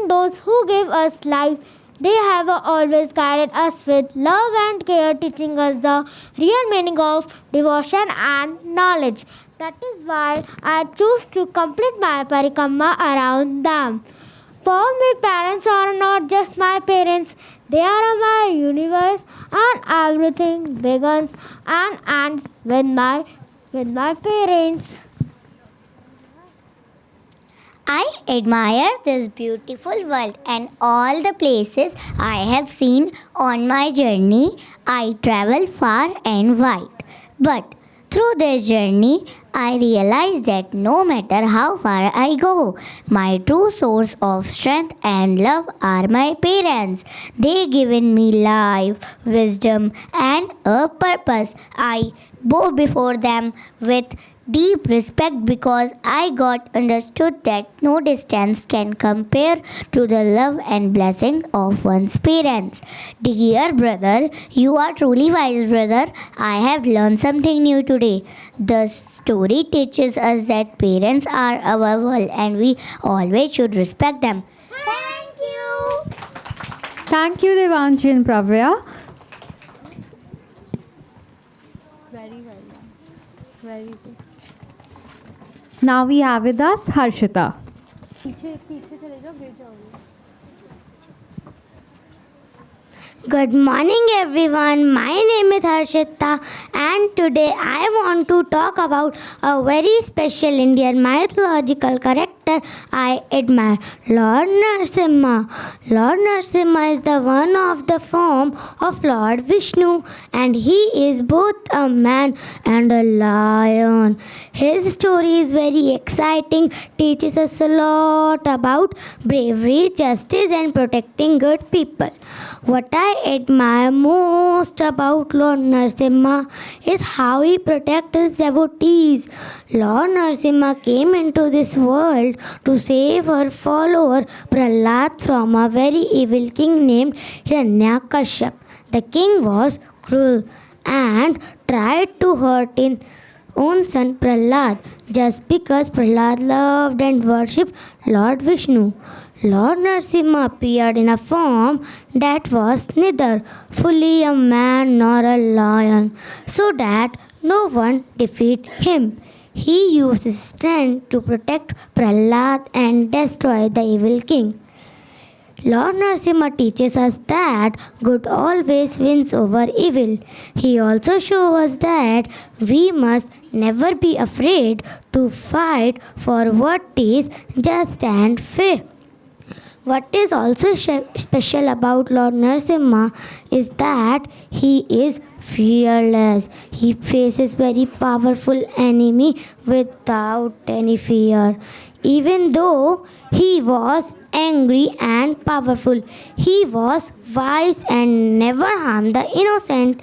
those who give us life. They have always guided us with love and care, teaching us the real meaning of devotion and knowledge. That is why I choose to complete my parikrama around them. For me, parents are not just my parents, they are my universe, and everything begins and ends with my parents. I admire this beautiful world and all the places I have seen on my journey. I travel far and wide. But through this journey, I realize that no matter how far I go, my true source of strength and love are my parents. They given me life, wisdom, and a purpose. I bow before them with deep respect because I got understood that no distance can compare to the love and blessing of one's parents. Dear brother, you are truly wise, brother. I have learned something new today. The story teaches us that parents are our world and we always should respect them. Thank you. Thank you, Devanshi and Pravya. Very good. Now we have with us Harshita. Good morning everyone, my name is Harshita and today I want to talk about a very special Indian mythological character I admire, Lord Narasimha. Lord Narasimha is the one of the form of Lord Vishnu and he is both a man and a lion. His story is very exciting, teaches us a lot about bravery, justice and protecting good people. What I admire most about Lord Narasimha is how he protects his devotees. Lord Narasimha came into this world to save her follower Prahlad from a very evil king named Hiranyakashipu. The king was cruel and tried to hurt his own son Prahlad just because Prahlad loved and worshipped Lord Vishnu. Lord Narasimha appeared in a form that was neither fully a man nor a lion, so that no one defeated him. He used his strength to protect Prahlad and destroy the evil king. Lord Narasimha teaches us that good always wins over evil. He also shows us that we must never be afraid to fight for what is just and fair. What is also special about Lord Narasimha is that he is fearless. He faces very powerful enemy without any fear. Even though he was angry and powerful, he was wise and never harmed the innocent.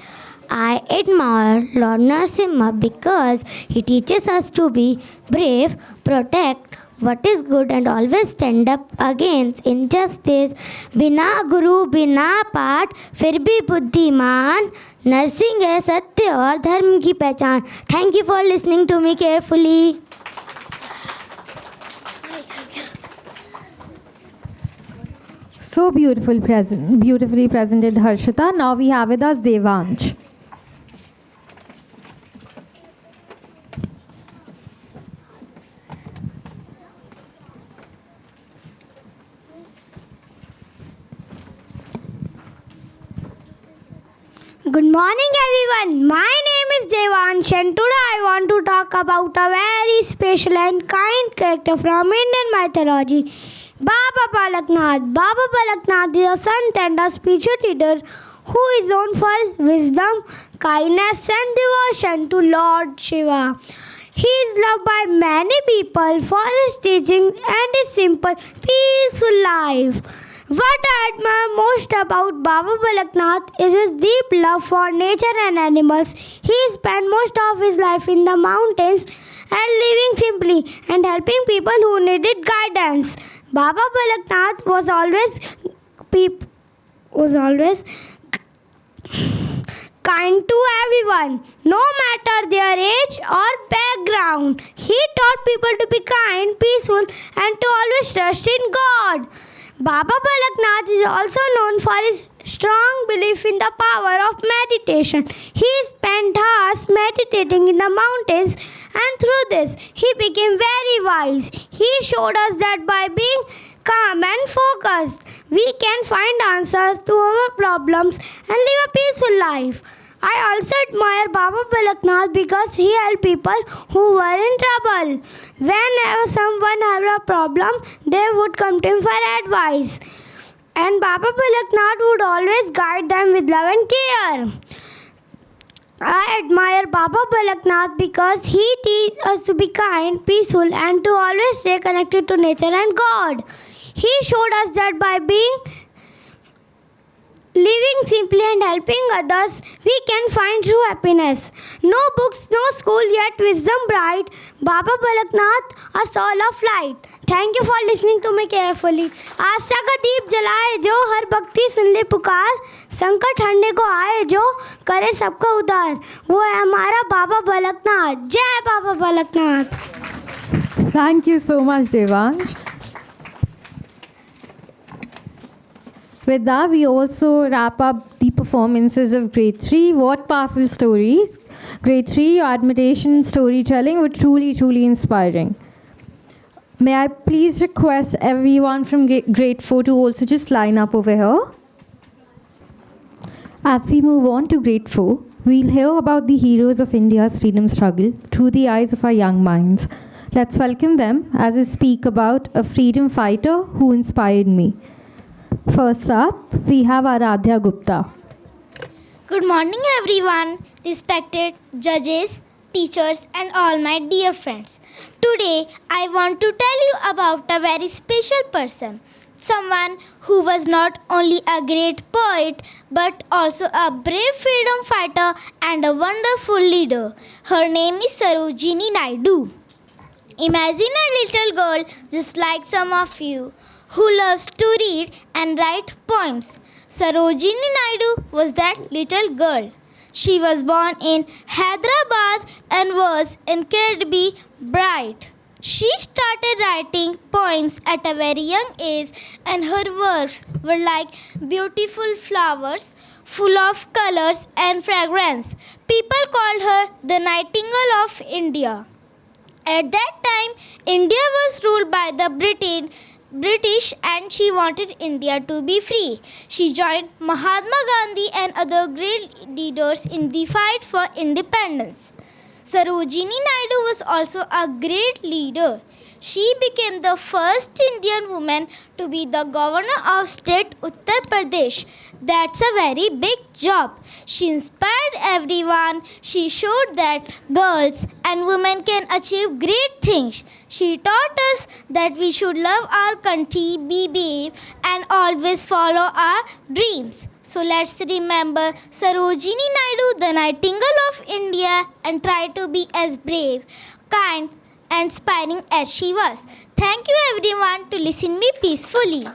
I admire Lord Narasimha because he teaches us to be brave, protect what is good and always stand up against injustice. बिना गुरु बिना पाठ फिर भी बुद्धिमान, नरसिंह है सत्य और धर्म की पहचान. Thank you for listening to me carefully. So beautifully presented, Harshita. Now we have with us Devansh. Good morning everyone. My name is Devansh and today I want to talk about a very special and kind character from Indian mythology, Baba Balaknath. Baba Balaknath is a sant and a spiritual leader who is known for his wisdom, kindness and devotion to Lord Shiva. He is loved by many people for his teaching and his simple, peaceful life. What I admire most about Baba Balaknath is his deep love for nature and animals. He spent most of his life in the mountains and living simply and helping people who needed guidance. Baba Balaknath was always kind to everyone, no matter their age or background. He taught people to be kind, peaceful, and to always trust in God. Baba Balaknath is also known for his strong belief in the power of meditation. He spent hours meditating in the mountains, and through this, he became very wise. He showed us that by being calm and focused, we can find answers to our problems and live a peaceful life. I also admire Baba Balaknath because he helped people who were in trouble. Whenever someone had a problem, they would come to him for advice. And Baba Balaknath would always guide them with love and care. I admire Baba Balaknath because he teaches us to be kind, peaceful, and to always stay connected to nature and God. He showed us that by living simply and helping others, we can find true happiness. No books, no school, yet wisdom bright. Baba Balaknath, a soul of light. Thank you for listening to me carefully. आशा का दीप जलाए जो हर भक्ति सुन ले पुकार, संकट हरने को आए जो करे सबको उद्धार, वो है हमारा बाबा बलकनाथ. जय बाबा बलकनाथ. Thank you so much, Devansh. With that, we also wrap up the performances of Grade 3. What powerful stories. Grade 3, your admiration and storytelling were truly, truly inspiring. May I please request everyone from Grade 4 to also just line up over here. As we move on to Grade 4, we'll hear about the heroes of India's freedom struggle through the eyes of our young minds. Let's welcome them as they speak about a freedom fighter who inspired me. First up, we have Aradhya Gupta. Good morning, everyone, respected judges, teachers, and all my dear friends. Today, I want to tell you about a very special person. Someone who was not only a great poet, but also a brave freedom fighter and a wonderful leader. Her name is Sarojini Naidu. Imagine a little girl just like some of you, who loves to read and write poems. Sarojini Naidu was that little girl. She was born in Hyderabad and was incredibly bright. She started writing poems at a very young age, and her works were like beautiful flowers, full of colors and fragrance. People called her the Nightingale of India. At that time, India was ruled by the British, and she wanted India to be free. She joined Mahatma Gandhi and other great leaders in the fight for independence. Sarojini Naidu was also a great leader. She became the first Indian woman to be the governor of state Uttar Pradesh. That's a very big job. She inspired everyone. She showed that girls and women can achieve great things. She taught us that we should love our country, be brave, and always follow our dreams. So let's remember Sarojini Naidu, the Nightingale of India, and try to be as brave, kind, and inspiring as she was. Thank you everyone to listen me peacefully.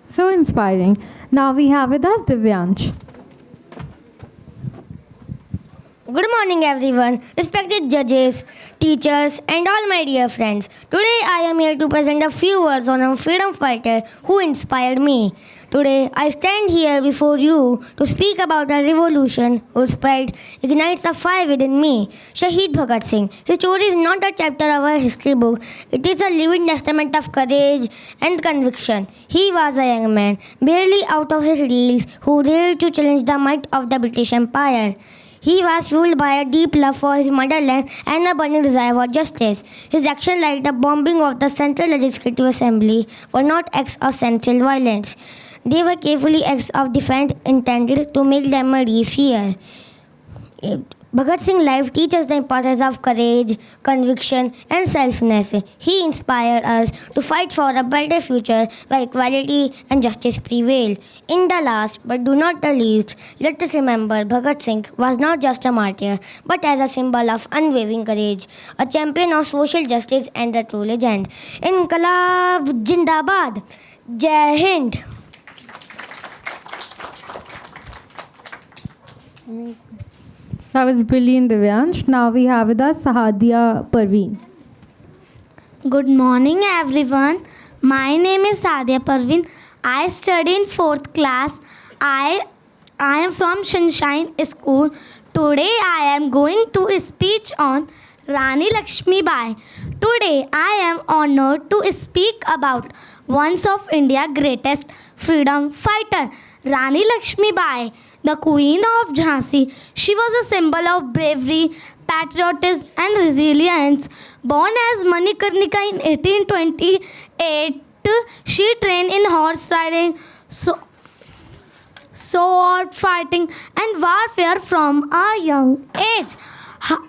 So inspiring. Now we have with us Divyansh. Good morning, everyone, respected judges, teachers, and all my dear friends. Today, I am here to present a few words on a freedom fighter who inspired me. Today, I stand here before you to speak about a revolution whose pride ignites a fire within me, Shahid Bhagat Singh. His story is not a chapter of a history book. It is a living testament of courage and conviction. He was a young man, barely out of his reels, who dared to challenge the might of the British Empire. He was fueled by a deep love for his motherland and a burning desire for justice. His action, like the bombing of the Central Legislative Assembly, were not acts of senseless violence. They were carefully acts of defense intended to make them relieve fear. Bhagat Singh's life teaches the importance of courage, conviction, and selflessness. He inspired us to fight for a better future where equality and justice prevail. In the last, but do not the least, let us remember Bhagat Singh was not just a martyr, but as a symbol of unwavering courage, a champion of social justice and a true legend. Inqilab Jindabad. Jai Hind. That was brilliant, Divyansh. Now we have with us Sahadia Parveen. Good morning, everyone. My name is Sadia Parveen. I study in 4th class. I am from Sunshine School. Today I am going to speech on Rani Lakshmi Bai. Today I am honored to speak about one of India's greatest freedom fighter, Rani Lakshmi Bai, the Queen of Jhansi. She was a symbol of bravery, patriotism and resilience. Born as Manikarnika in 1828, she trained in horse riding, sword fighting and warfare from a young age.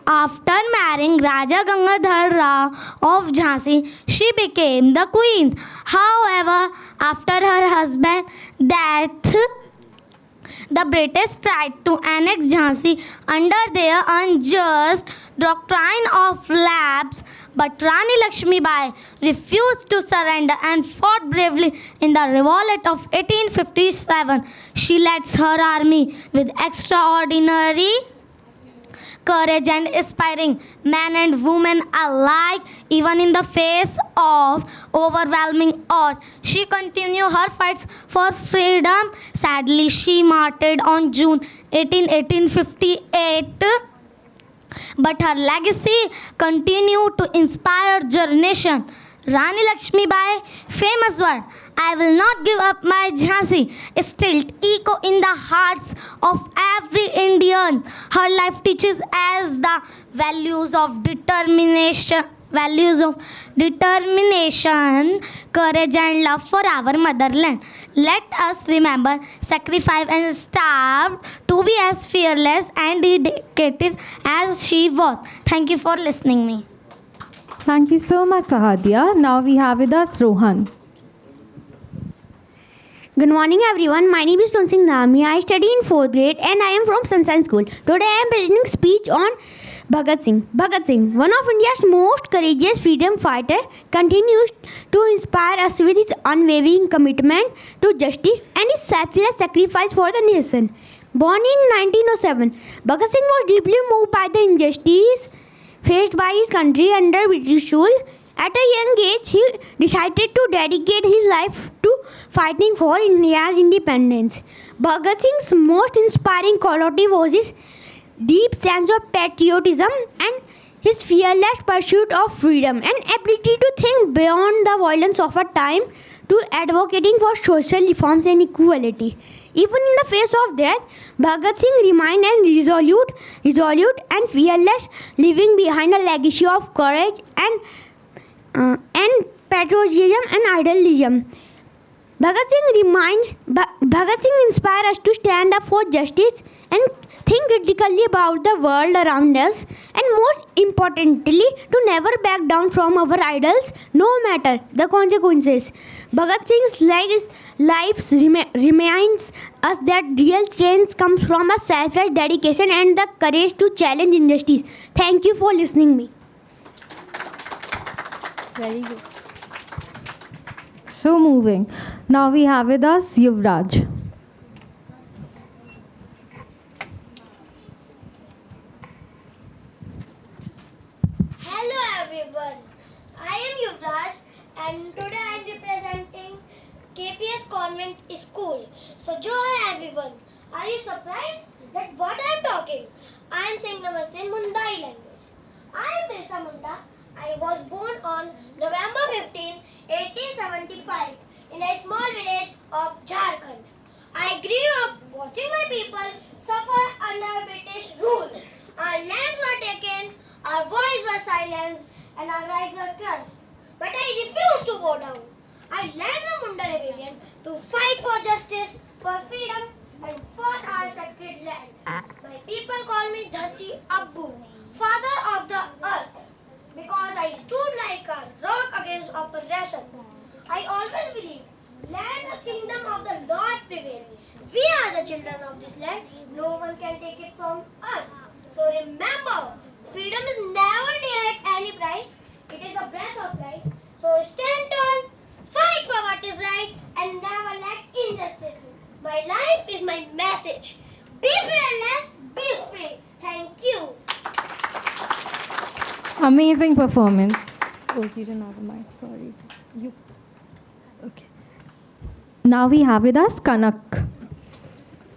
After marrying Raja Gangadhar Rao of Jhansi, she became the queen. However, after her husband's death, the British tried to annex Jhansi under their unjust doctrine of lapse, but Rani Lakshmi Bai refused to surrender and fought bravely in the revolt of 1857. She led her army with extraordinary courage and inspiring men and women alike, even in the face of overwhelming odds. She continued her fights for freedom. Sadly, she martyred on June 18, 1858. But her legacy continued to inspire generation. Rani Lakshmi Bai, famous word, I will not give up my Jhansi, still echo in the hearts of every Indian. Her life teaches us the values of determination, courage and love for our motherland. Let us remember, sacrifice and strive to be as fearless and dedicated as she was. Thank you for listening me. Thank you so much, Sahadia. Now we have with us Rohan. Good morning, everyone. My name is Tonsing Nami. I study in 4th grade and I am from Sunshine School. Today I am presenting speech on Bhagat Singh. Bhagat Singh, one of India's most courageous freedom fighters, continues to inspire us with his unwavering commitment to justice and his selfless sacrifice for the nation. Born in 1907, Bhagat Singh was deeply moved by the injustice faced by his country under British rule. At a young age, he decided to dedicate his life to fighting for India's independence. Bhagat Singh's most inspiring quality was his deep sense of patriotism and his fearless pursuit of freedom and ability to think beyond the violence of a time to advocating for social reforms and equality. Even in the face of death, Bhagat Singh remained resolute and fearless, leaving behind a legacy of courage and patriotism and idealism. Bhagat Singh inspires us to stand up for justice and think critically about the world around us, and most importantly, to never back down from our idols, no matter the consequences. Bhagat Singh's life reminds us that real change comes from a selfless dedication and the courage to challenge injustice. Thank you for listening me. Very good. So moving. Now we have with us Yuvraj. Hello everyone, I am Yuvraj and today I am representing KPS Convent School. So hi everyone, are you surprised that what I am talking? I am saying Namaste in Mundai language. I am Birsa Munda. I was born on November 15, 1875 in a small village of Jharkhand. I grew up watching my people suffer under British rule. Our lands were taken, our voices were silenced and our rights were crushed. But I refused to go down. I led the Munda rebellion to fight for justice, for freedom and fought our sacred land. My people call me Dharti Abbu, father of the earth, because I stood like a rock against oppressions. I always believed, let the kingdom of the Lord prevail. We are the children of this land. No one can take it from us. So remember, freedom is never near at any price. It is a breath of life. So stand tall, fight for what is right, and never let injustice win. My life is my message. Be fearless, be free. Thank you. Amazing performance. Oh, you didn't have a mic, sorry. You. Okay. Now we have with us Kanak.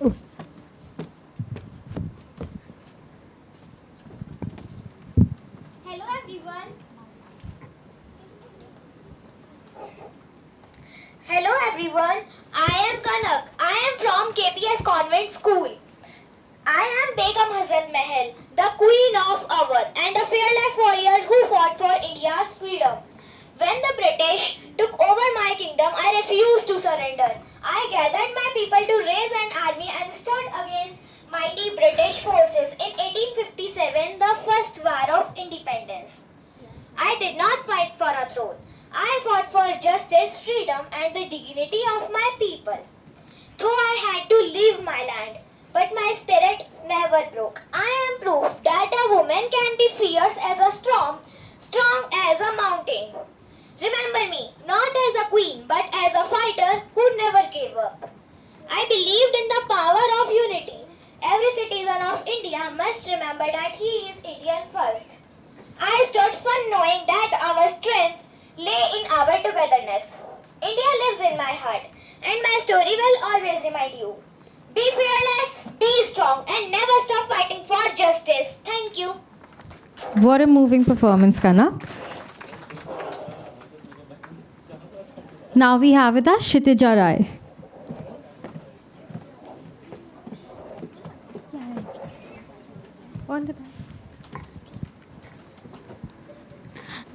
Oh. Hello everyone. Hello everyone. I am Kanak. I am from KPS Convent School. I am Begum Hazrat Mahal, the Queen of Awadh and a fearless warrior who fought for India's freedom. When the British took over my kingdom, I refused to surrender. I gathered my people to raise an army and stood against mighty British forces in 1857, the first war of independence. I did not fight for a throne. I fought for justice, freedom and the dignity of my people. Though I had to leave my land, but my spirit never broke. I am proof that a woman can be fierce as a storm, strong as a mountain. Remember me, not as a queen, but as a fighter who never gave up. I believed in the power of unity. Every citizen of India must remember that he is Indian first. I stood firm knowing that our strength lay in our togetherness. India lives in my heart, and my story will always remind you. Be fearless, be strong, and never stop fighting for justice. Thank you. What a moving performance, Kanak. Now we have with us Kshitija Rai. All the best.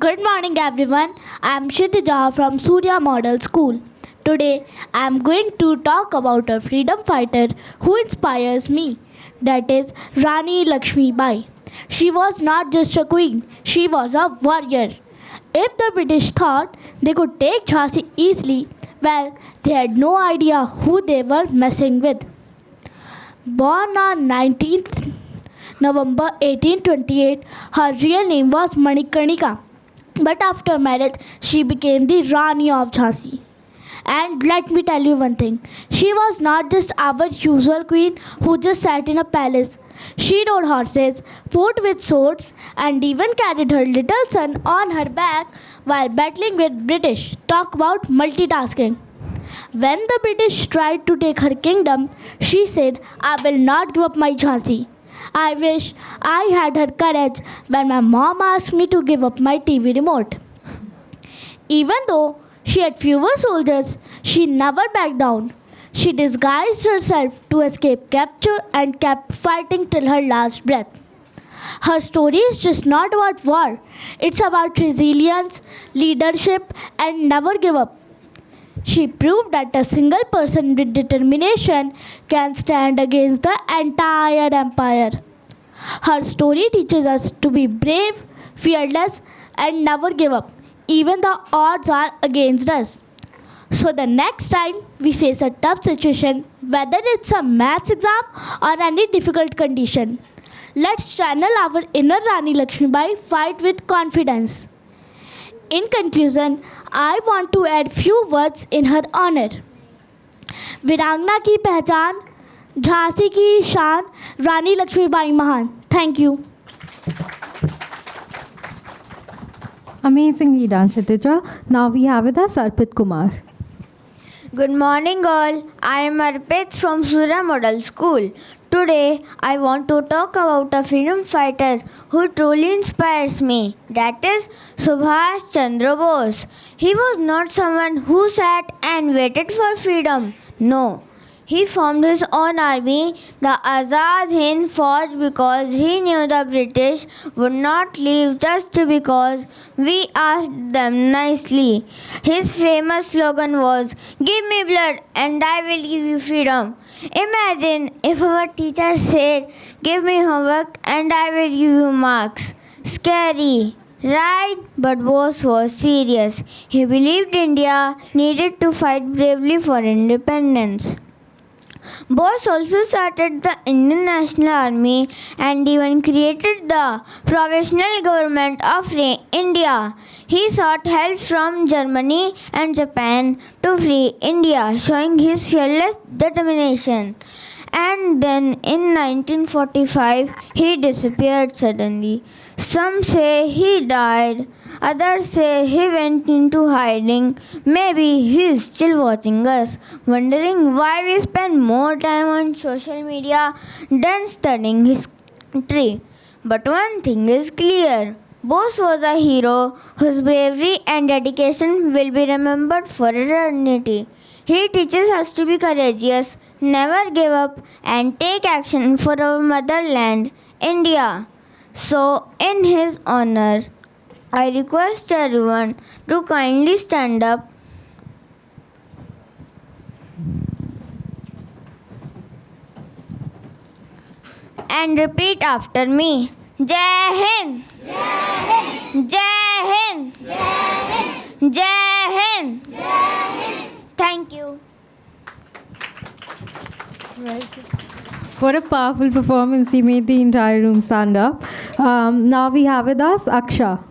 Good morning everyone. I am Kshitija from Surya Model School. Today I am going to talk about a freedom fighter who inspires me. That is Rani Lakshmibai. She was not just a queen, she was a warrior. If the British thought they could take Jhansi easily, well, they had no idea who they were messing with. Born on 19th November 1828, her real name was Manikarnika. But after marriage, she became the Rani of Jhansi. And let me tell you one thing, she was not just our usual queen who just sat in a palace. She rode horses, fought with swords, and even carried her little son on her back while battling with British. Talk about multitasking. When the British tried to take her kingdom, she said, I will not give up my Jhansi. I wish I had her courage when my mom asked me to give up my TV remote. Even though she had fewer soldiers, she never backed down. She disguised herself to escape capture and kept fighting till her last breath. Her story is just not about war. It's about resilience, leadership, and never give up. She proved that a single person with determination can stand against the entire empire. Her story teaches us to be brave, fearless, and never give up, even the odds are against us. So the next time we face a tough situation, whether it's a maths exam or any difficult condition, let's channel our inner Rani Lakshmibai, fight with confidence. In conclusion, I want to add few words in her honor. वीरांगना की पहचान, झांसी की शान, रानी लक्ष्मीबाई महान. Thank you. Amazingly done, Kshitija. Now we have with us Arpit Kumar. Good morning all. I am Arpit from Surya Model School. Today I want to talk about a freedom fighter who truly inspires me. That is Subhash Chandra Bose. He was not someone who sat and waited for freedom. No. He formed his own army, the Azad Hind Fauj, because he knew the British would not leave just because we asked them nicely. His famous slogan was, "Give me blood and I will give you freedom." Imagine if our teacher said, "Give me homework and I will give you marks." Scary, right? But Bose was serious. He believed India needed to fight bravely for independence. Bose also started the Indian National Army and even created the Provisional Government of India. He sought help from Germany and Japan to free India, showing his fearless determination. And then in 1945, he disappeared suddenly. Some say he died, others say he went into hiding. Maybe he is still watching us, wondering why we spend more time on social media than studying history. But one thing is clear. Bose was a hero whose bravery and dedication will be remembered for eternity. He teaches us to be courageous, never give up, and take action for our motherland, India. So, in his honor, I request everyone to kindly stand up and repeat after me. Jai Hind! Jai Hind! Jai Hind! Jai Hind! Jai Hind! Thank you. What a powerful performance. He made the entire room stand up. Now we have with us Aksha.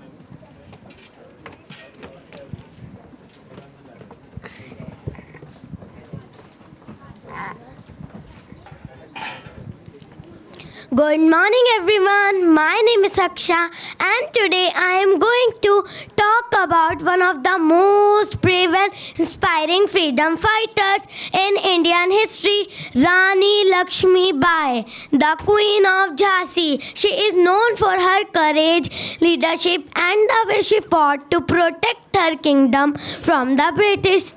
Good morning everyone, my name is Aksha and today I am going to talk about one of the most brave and inspiring freedom fighters in Indian history, Rani Lakshmi Bai, the Queen of Jhansi. She is known for her courage, leadership and the way she fought to protect her kingdom from the British.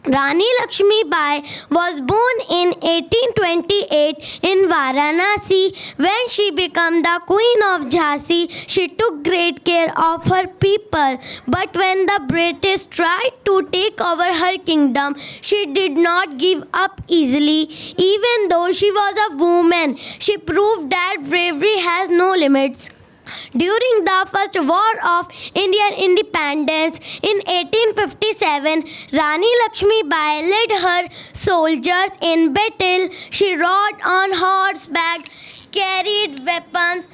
Rani Lakshmi Bai was born in 1828 in Varanasi. When she became the Queen of Jhansi, she took great care of her people. But when the British tried to take over her kingdom, she did not give up easily. Even though she was a woman, she proved that bravery has no limits. During the First War of Indian Independence in 1857, Rani Lakshmi Bai led her soldiers in battle. She rode on horseback, carried weapons,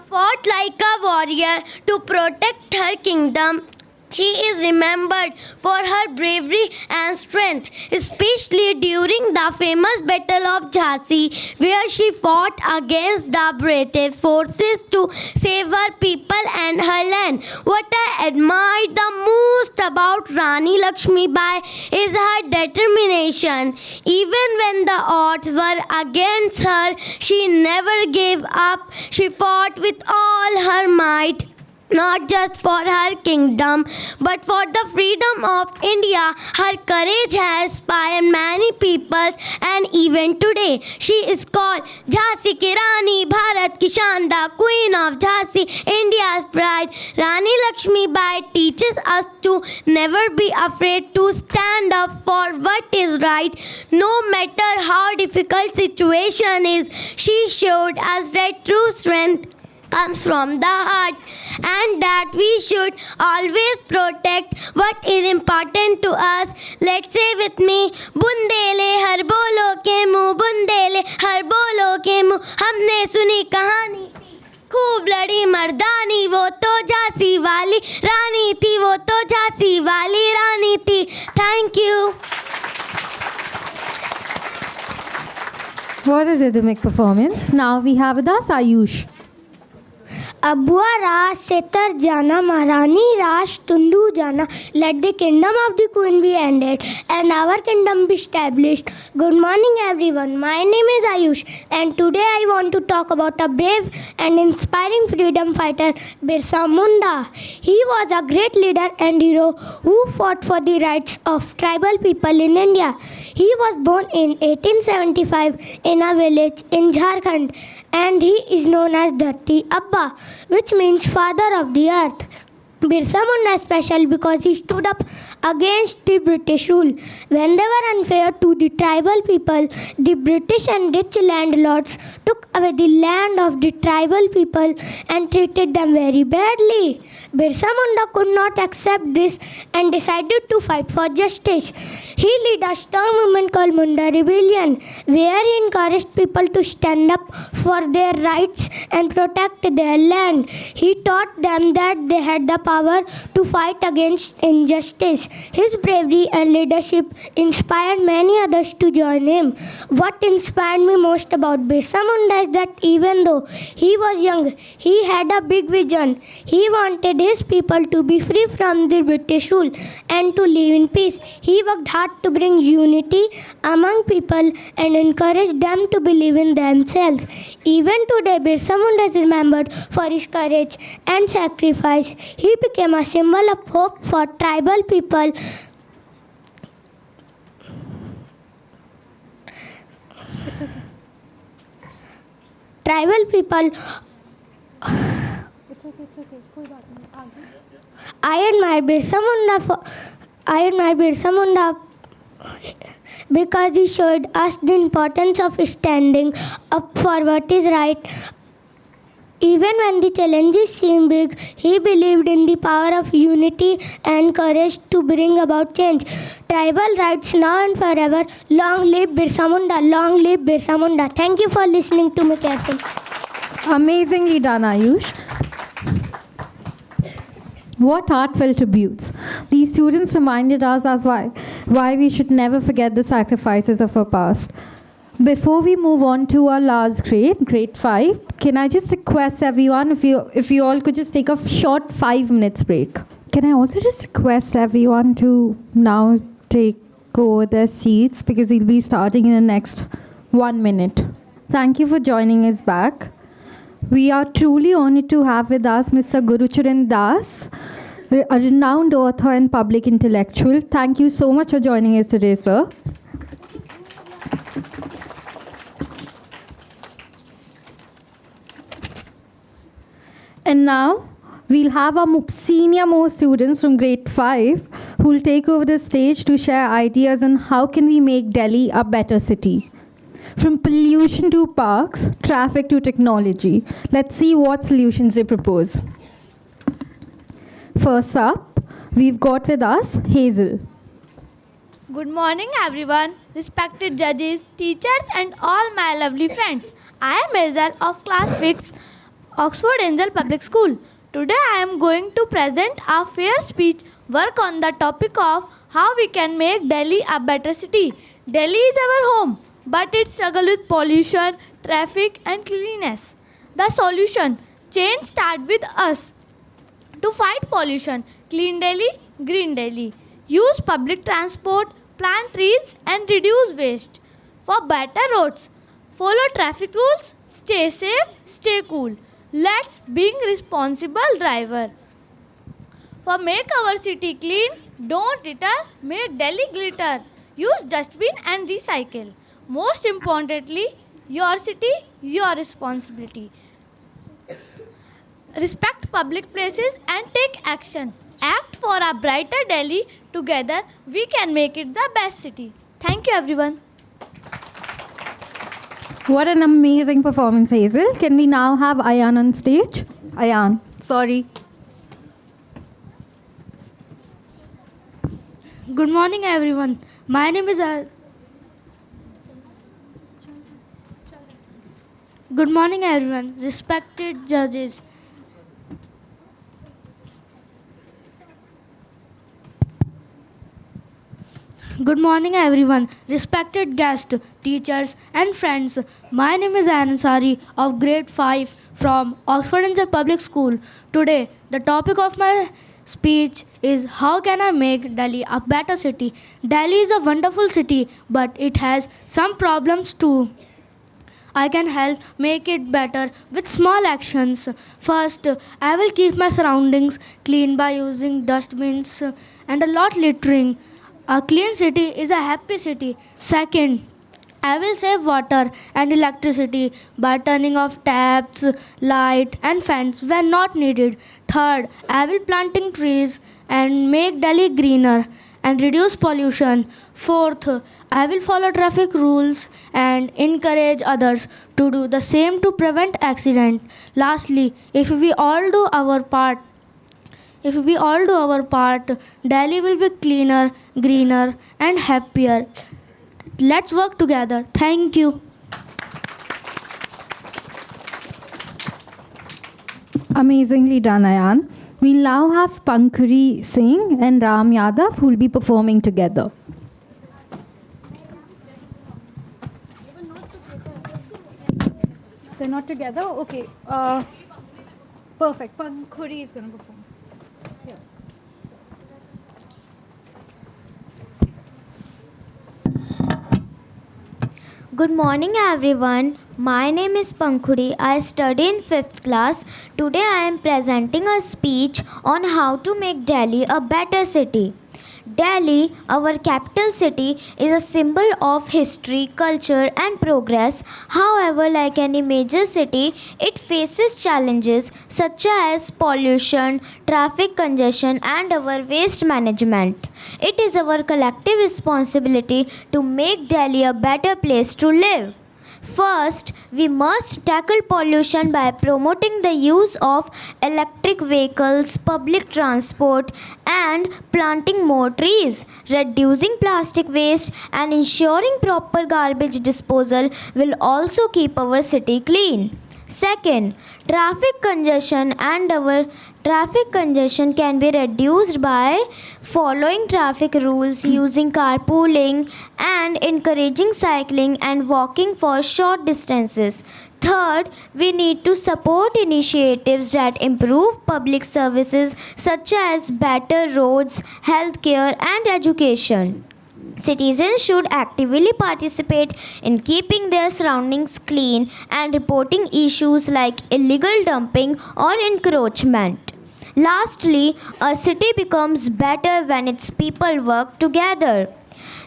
fought like a warrior to protect her kingdom. She is remembered for her bravery and strength, especially during the famous Battle of Jhansi, where she fought against the British forces to save her people and her land. What I admire the most about Rani Lakshmi Bai is her determination. Even when the odds were against her, she never gave up. She fought with all her might, not just for her kingdom, but for the freedom of India. Her courage has inspired many people, and even today, she is called Jhansi ki Rani, Bharat ki Shan, the Queen of Jhansi, India's pride. Rani Lakshmi Bai teaches us to never be afraid to stand up for what is right, no matter how difficult situation is. She showed us that true strength comes from the heart, and that we should always protect what is important to us. Let's say with me, Bundele हर बोलो के मुँह, बुंदेले हर बोलो के मुँह, हमने सुनी कहानी सी, खूब लड़ी मर्दानी, वो तो झांसी वाली रानी थी, वो तो झांसी वाली रानी थी. Thank you. What a rhythmic performance. Now we have with us Ayush. Abua Raj Setar Jana Maharani Raj Tundu Jana. Let the kingdom of the queen be ended and our kingdom be established. Good morning everyone. My name is Ayush and today I want to talk about a brave and inspiring freedom fighter, Birsa Munda. He was a great leader and hero who fought for the rights of tribal people in India. He was born in 1875 in a village in Jharkhand and he is known as Dharti Abba, which means father of the earth. Birsa Munda is special because he stood up against the British rule. When they were unfair to the tribal people, the British and rich landlords took away the land of the tribal people and treated them very badly. Birsa Munda could not accept this and decided to fight for justice. He led a strong movement called Munda Rebellion, where he encouraged people to stand up for their rights and protect their land. He taught them that they had the power to fight against injustice. His bravery and leadership inspired many others to join him. What inspired me most about Birsa Munda is that even though he was young, he had a big vision. He wanted his people to be free from the British rule and to live in peace. He worked hard to bring unity among people and encourage them to believe in themselves. Even today, Birsa Munda is remembered for his courage and sacrifice. He became a symbol of hope for tribal people. It's okay. Tribal people. It's okay. कोई बात नहीं. आगे. I admire Birsa Munda because he showed us the importance of standing up for what is right. Even when the challenges seemed big, he believed in the power of unity and courage to bring about change. Tribal rights now and forever. Long live Birsa Munda. Long live Birsa Munda. Thank you for listening to me carefully. Amazingly done, Ayush. What heartfelt tributes. These students reminded us as why we should never forget the sacrifices of our past. Before we move on to our last grade 5, can I just request everyone, if you all could just take a short 5 minutes break. Can I also just request everyone to now take over their seats because we'll be starting in the next 1 minute. Thank you for joining us back. We are truly honored to have with us Mr. Gurcharan Das, a renowned author and public intellectual. Thank you so much for joining us today, sir. And now, we'll have our senior most students from grade 5 who will take over the stage to share ideas on how can we make Delhi a better city. From pollution to parks, traffic to technology. Let's see what solutions they propose. First up, we've got with us Hazel. Good morning, everyone, respected judges, teachers, and all my lovely friends. I am Hazel of Class 6, Oxford Angel Public School. Today I am going to present a fair speech work on the topic of how we can make Delhi a better city. Delhi is our home, but it struggles with pollution, traffic, and cleanliness. The solution: change starts with us. To fight pollution, clean Delhi, green Delhi. Use public transport, plant trees, and reduce waste. For better roads, follow traffic rules, stay safe, stay cool. Let's be responsible driver. For make our city clean, don't litter, make Delhi glitter. Use dustbin and recycle. Most importantly, your city, your responsibility. Respect public places and take action. Act for a brighter Delhi. Together, we can make it the best city. Thank you, everyone. What an amazing performance, Hazel. Can we now have Ayan on stage? Ayan, sorry. Good morning, everyone. My name is Good morning, everyone. Respected judges. Good morning, everyone. Respected guests, teachers, and friends. My name is Ansari of grade 5 from Oxford Angel Public School. Today, the topic of my speech is how can I make Delhi a better city. Delhi is a wonderful city, but it has some problems too. I can help make it better with small actions. First, I will keep my surroundings clean by using dustbins and a lot littering. A clean city is a happy city. Second, I will save water and electricity by turning off taps, light and fans when not needed. Third, I will planting trees and make Delhi greener and reduce pollution. Fourth, I will follow traffic rules and encourage others to do the same to prevent accident. Lastly, if we all do our part, Delhi will be cleaner, greener and happier. Let's work together. Thank you. Amazingly done, Ayan. We'll now have Pankuri Singh and Ram Yadav who will be performing together. They're not together? Okay. Perfect. Pankuri is going to perform. Yeah. Good morning everyone. My name is Pankhuri. I study in 5th class. Today I am presenting a speech on how to make Delhi a better city. Delhi, our capital city, is a symbol of history, culture and progress. However, like any major city, it faces challenges such as pollution, traffic congestion and our waste management. It is our collective responsibility to make Delhi a better place to live. First, we must tackle pollution by promoting the use of electric vehicles, public transport, and planting more trees. Reducing plastic waste and ensuring proper garbage disposal will also keep our city clean. Second, traffic congestion can be reduced by following traffic rules, using carpooling and encouraging cycling and walking for short distances. Third, we need to support initiatives that improve public services such as better roads, healthcare and education. Citizens should actively participate in keeping their surroundings clean and reporting issues like illegal dumping or encroachment. Lastly, a city becomes better when its people work together.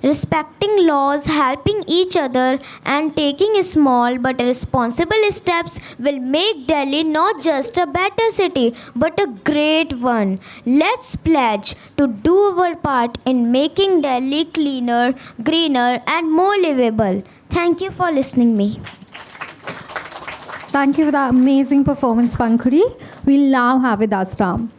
Respecting laws, helping each other, and taking small but responsible steps will make Delhi not just a better city but a great one. Let's pledge to do our part in making Delhi cleaner, greener, and more livable. Thank you for listening me. Thank you for that amazing performance, Pankuri. We'll now have with us Ram.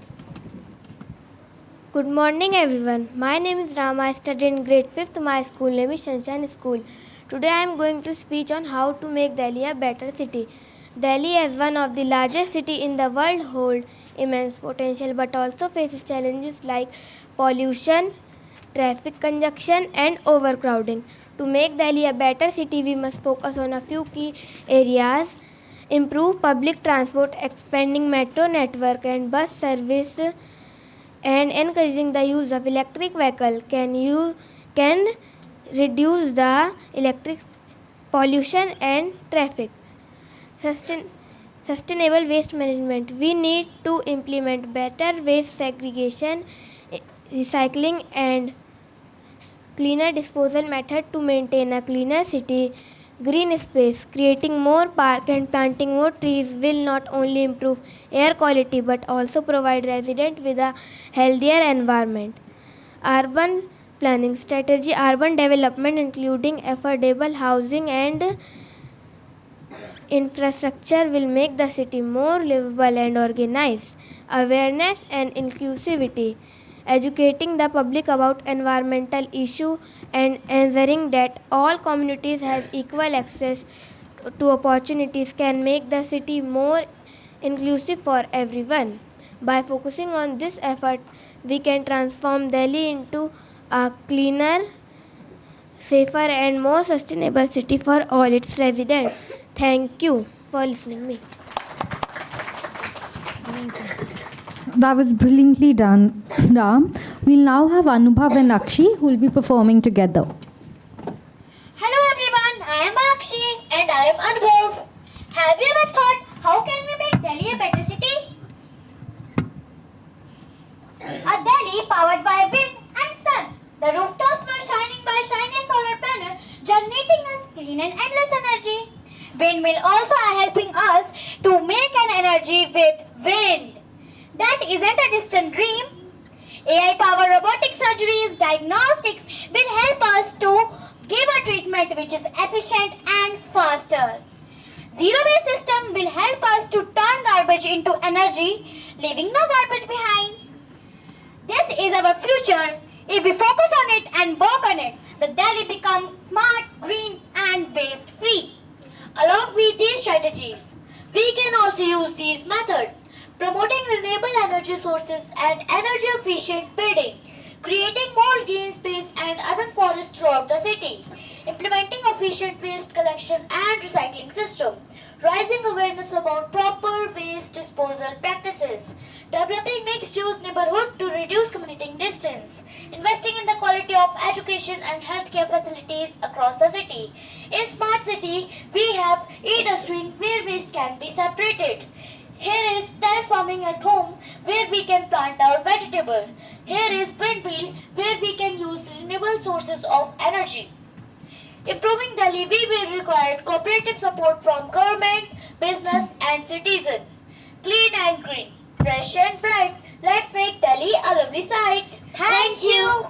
Good morning everyone. My name is Ram. I study in grade 5th. My school name is Sunshine School. Today I am going to speak on how to make Delhi a better city. Delhi as one of the largest cities in the world holds immense potential but also faces challenges like pollution, traffic congestion and overcrowding. To make Delhi a better city, we must focus on a few key areas. Improve public transport, expanding metro network and bus service and encouraging the use of electric vehicle can reduce the electric pollution and traffic. Sustainable waste management. We need to implement better waste segregation, recycling and cleaner disposal method to maintain a cleaner city. Green space. Creating more park and planting more trees will not only improve air quality but also provide residents with a healthier environment. Urban planning strategy. Urban development including affordable housing and infrastructure will make the city more livable and organized. Awareness and inclusivity. Educating the public about environmental issues and ensuring that all communities have equal access to opportunities can make the city more inclusive for everyone. By focusing on this effort, we can transform Delhi into a cleaner, safer and more sustainable city for all its residents. Thank you for listening to me. That was brilliantly done, Ram. We'll now have Anubhav and Akshi who will be performing together. Hello everyone, I am Akshi and I am Anubhav. Have you ever thought, how can we make Delhi a better city? A Delhi powered by wind and sun. The rooftops were shining by shiny solar panel, generating us clean and endless energy. Windmill also are helping us to make an energy with wind. That isn't a distant dream. AI-powered robotic surgeries, diagnostics will help us to give a treatment which is efficient and faster. Zero-waste system will help us to turn garbage into energy, leaving no garbage behind. This is our future. If we focus on it and work on it, the Delhi becomes smart, green and waste-free. Along with these strategies, we can also use these methods, promoting renewable energy sources and energy-efficient building, creating more green space and urban forests throughout the city, implementing efficient waste collection and recycling system, raising awareness about proper waste disposal practices, developing mixed-use neighborhood to reduce commuting distance, investing in the quality of education and healthcare facilities across the city. In Smart City, we have e-dustbin where waste can be separated. Here is terrace farming at home where we can plant our vegetable. Here is windmill where we can use renewable sources of energy. Improving Delhi, we will require cooperative support from government, business and citizen. Clean and green, fresh and bright. Let's make Delhi a lovely sight. Thank you.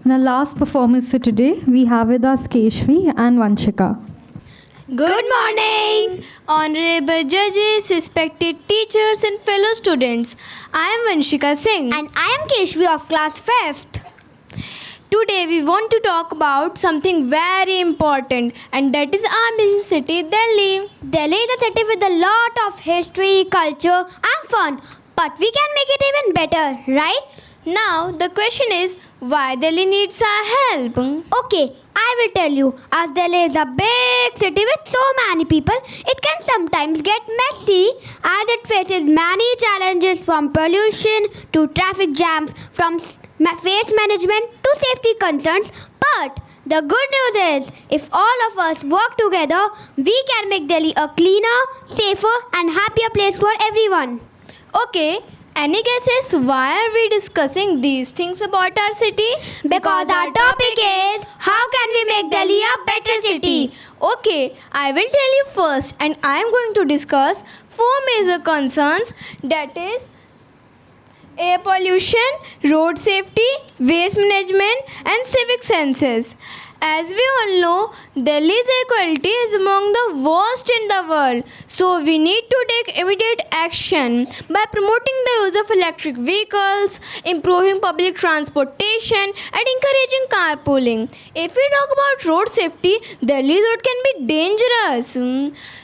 And our last performers for today, we have with us Keshvi and Vanshika. Good morning, honorable judges, respected teachers and fellow students. I am Vanshika Singh. And I am Keshvi of class 5th. Today we want to talk about something very important, and that is our amazing city, Delhi. Delhi is a city with a lot of history, culture and fun. But we can make it even better, right? Now the question is, why Delhi needs our help? Okay, I will tell you. As Delhi is a big city with so many people, it can sometimes get messy as it faces many challenges from pollution to traffic jams, from waste management to safety concerns. But the good news is, if all of us work together, we can make Delhi a cleaner, safer and happier place for everyone. Okay, any guesses why are we discussing these things about our city? Because our topic is, how can we make Delhi a better city? Okay, I will tell you first, and I am going to discuss 4 major concerns, that is air pollution, road safety, waste management and civic senses. As we all know, Delhi's air quality is among the worst in the world. So we need to take immediate action by promoting the use of electric vehicles, improving public transportation and encouraging carpooling. If we talk about road safety, Delhi's road can be dangerous.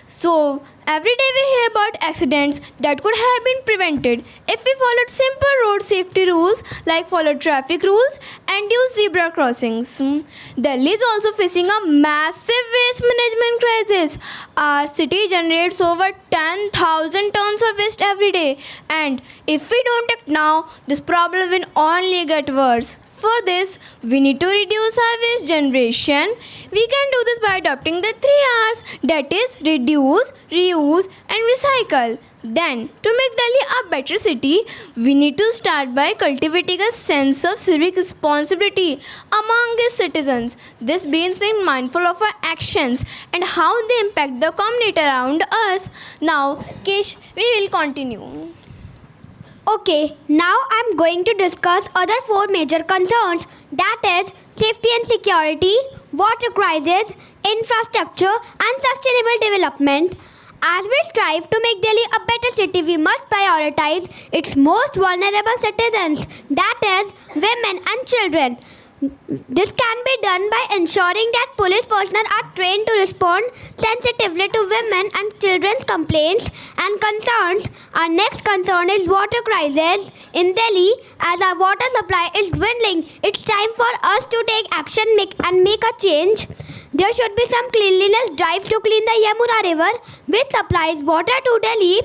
So every day we hear about accidents that could have been prevented if we followed simple road safety rules like follow traffic rules and use zebra crossings. Delhi is also facing a massive waste management crisis. Our city generates over 10,000 tons of waste every day, and if we don't act now, this problem will only get worse. For this, we need to reduce our waste generation. We can do this by adopting the 3 R's, that is reduce, reuse and recycle. Then, to make Delhi a better city, we need to start by cultivating a sense of civic responsibility among its citizens. This means being mindful of our actions and how they impact the community around us. Now, Kesh, we will continue. Okay, now I'm going to discuss other 4 major concerns, that is safety and security, water crisis, infrastructure and sustainable development. As we strive to make Delhi a better city, we must prioritize its most vulnerable citizens, that is women and children. This can be done by ensuring that police personnel are trained to respond sensitively to women and children's complaints and concerns. Our next concern is water crisis in Delhi. As our water supply is dwindling, it's time for us to take action and make a change. There should be some cleanliness drive to clean the Yamuna River, which supplies water to Delhi.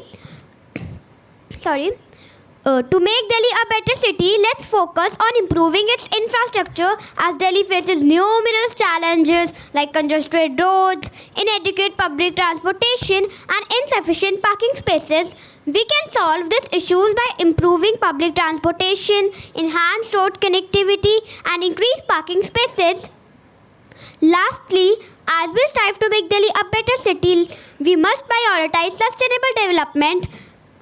To make Delhi a better city, let's focus on improving its infrastructure as Delhi faces numerous challenges like congested roads, inadequate public transportation and insufficient parking spaces. We can solve these issues by improving public transportation, enhanced road connectivity and increased parking spaces. Lastly, as we strive to make Delhi a better city, we must prioritize sustainable development.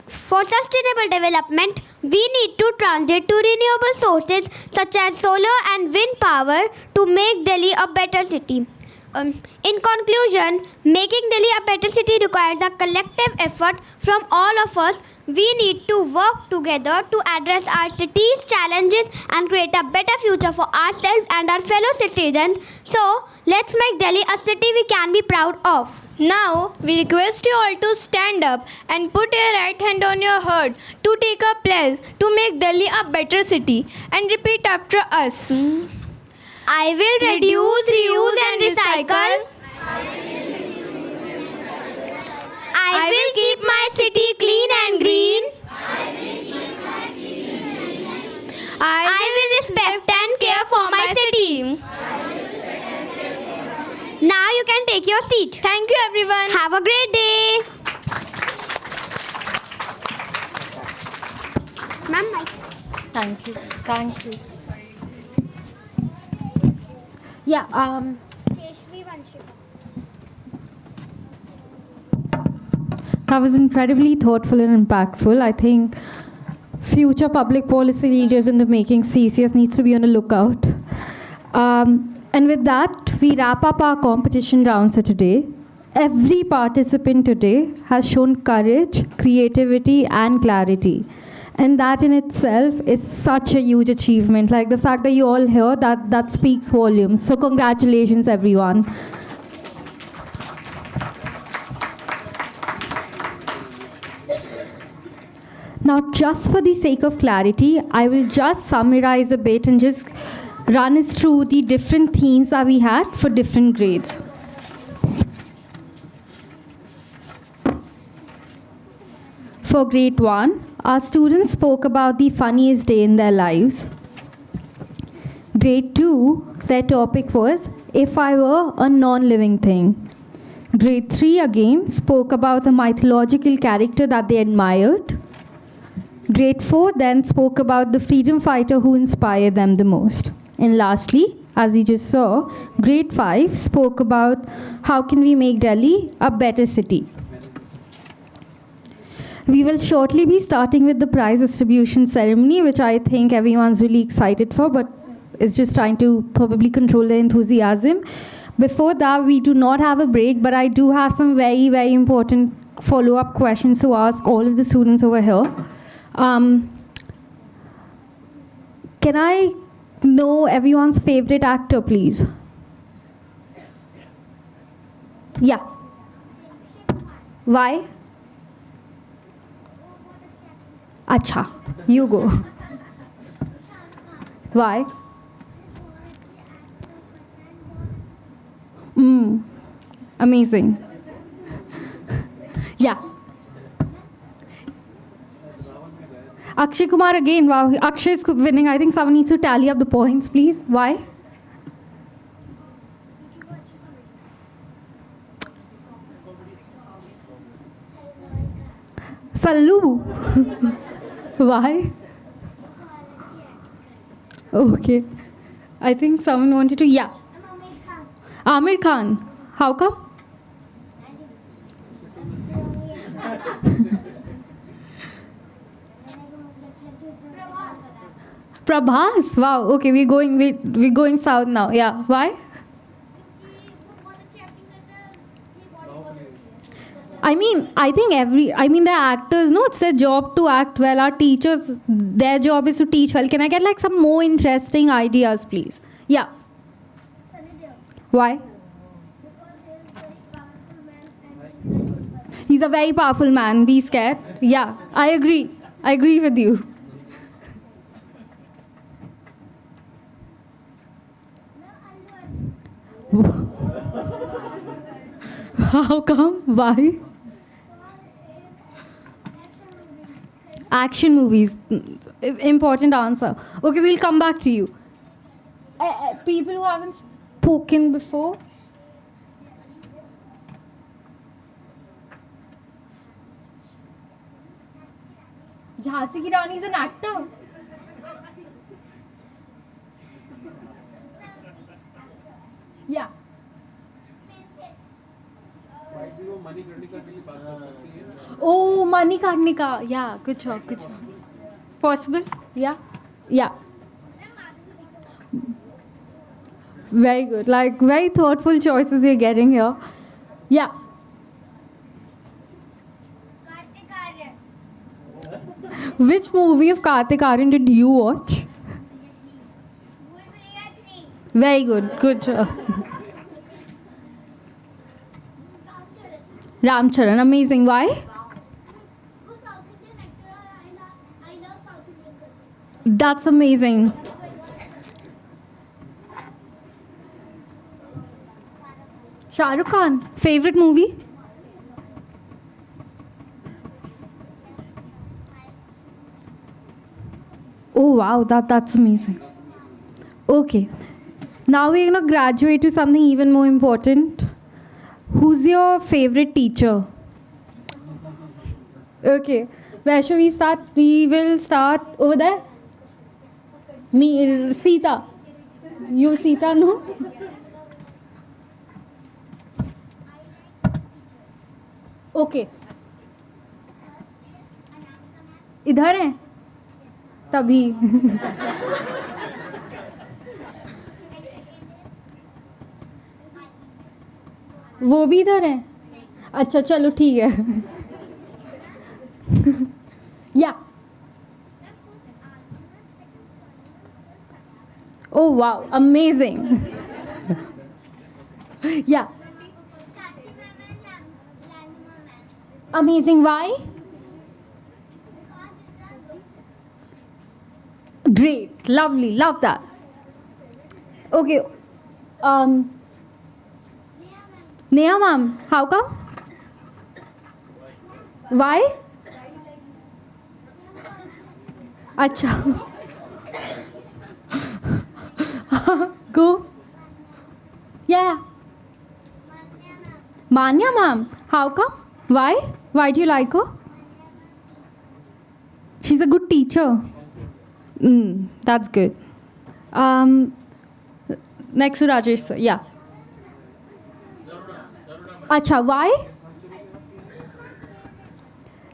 For sustainable development, we need to transit to renewable sources such as solar and wind power to make Delhi a better city. In conclusion, making Delhi a better city requires a collective effort from all of us. We need to work together to address our city's challenges and create a better future for ourselves and our fellow citizens. So, let's make Delhi a city we can be proud of. Now, we request you all to stand up and put your right hand on your heart to take a pledge to make Delhi a better city and repeat after us. I will reduce, reuse and recycle. I will keep my city clean and green. I will respect and care for my city. Now you can take your seat. Thank you everyone. Have a great day. Ma'am, mic. Thank you. Thank you. Yeah, that was incredibly thoughtful and impactful. I think future public policy leaders in the making, CCS needs to be on the lookout. And with that, we wrap up our competition rounds for today. Every participant today has shown courage, creativity, and clarity. And that in itself is such a huge achievement. Like the fact that you all here, that speaks volumes. So congratulations, everyone. Now, just for the sake of clarity, I will just summarize a bit and just run us through the different themes that we had for different grades. For grade 1, our students spoke about the funniest day in their lives. Grade 2, their topic was, if I were a non-living thing. Grade 3 again spoke about a mythological character that they admired. Grade 4 then spoke about the freedom fighter who inspired them the most. And lastly, as you just saw, grade 5 spoke about how can we make Delhi a better city. We will shortly be starting with the prize distribution ceremony, which I think everyone's really excited for, but is just trying to probably control their enthusiasm. Before that, we do not have a break, but I do have some very, very important follow-up questions to ask all of the students over here. Can I know everyone's favorite actor, please? Yeah. Why? Acha, you go. Why? Amazing. Yeah. Akshay Kumar again. Wow, Akshay is winning. I think someone needs to tally up the points, please. Why? Sallu. Why? Okay. I think someone wanted to, yeah. Amir Khan. How come? Prabhas. Wow. Okay, we're going south now. Yeah. Why? I think the actors, no, it's their job to act well. Our teachers, their job is to teach well. Can I get like some more interesting ideas, please? Yeah. Why? He's a very powerful man. Be scared. Yeah, I agree. I agree with you. How come? Why? Action movies. Important answer. Okay, we'll come back to you. People who haven't spoken before. Jhansi Ki Rani is an actor. Yeah. Oh, money काटने का. Yeah, good job, good job. Possible? Yeah, yeah. Very good. Like very thoughtful choices you're getting here. Yeah. Which movie of Kartik Aaryan did you watch? Very good. Good job. Ramcharan. Amazing. Why? That's amazing. Shah Rukh Khan. Favorite movie? Oh wow, that's amazing. Okay. Now we're gonna graduate to something even more important. Who's your favorite teacher? Okay. Where shall we start? We will start over there. Me, Sita. You, Sita, no? Okay. इधर हैं तभी वो भी इधर हैं अच्छा चलो ठीक है या oh wow amazing yeah amazing why great lovely love that okay Neha ma'am how come why अच्छा go yeah Manya ma'am how come why do you like her she's a good teacher that's good next to Rajesh sir yeah acha why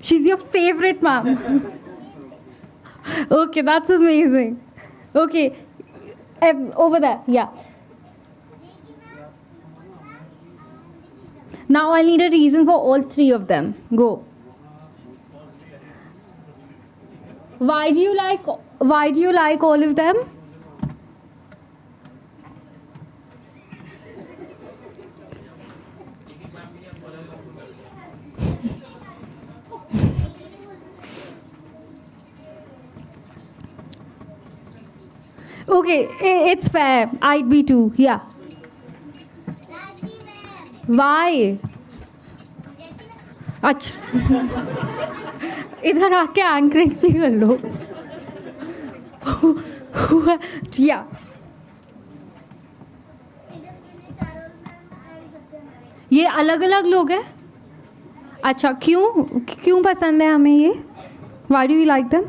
she's your favorite ma'am okay that's amazing okay over there yeah now I need a reason for all three of them go why do you like all of them okay it's fair I'd be too yeah why अच्छा इधर आके anchoring भी कर लो या ये अलग अलग लोग हैं अच्छा क्यों पसंद है हमें ये why do you like them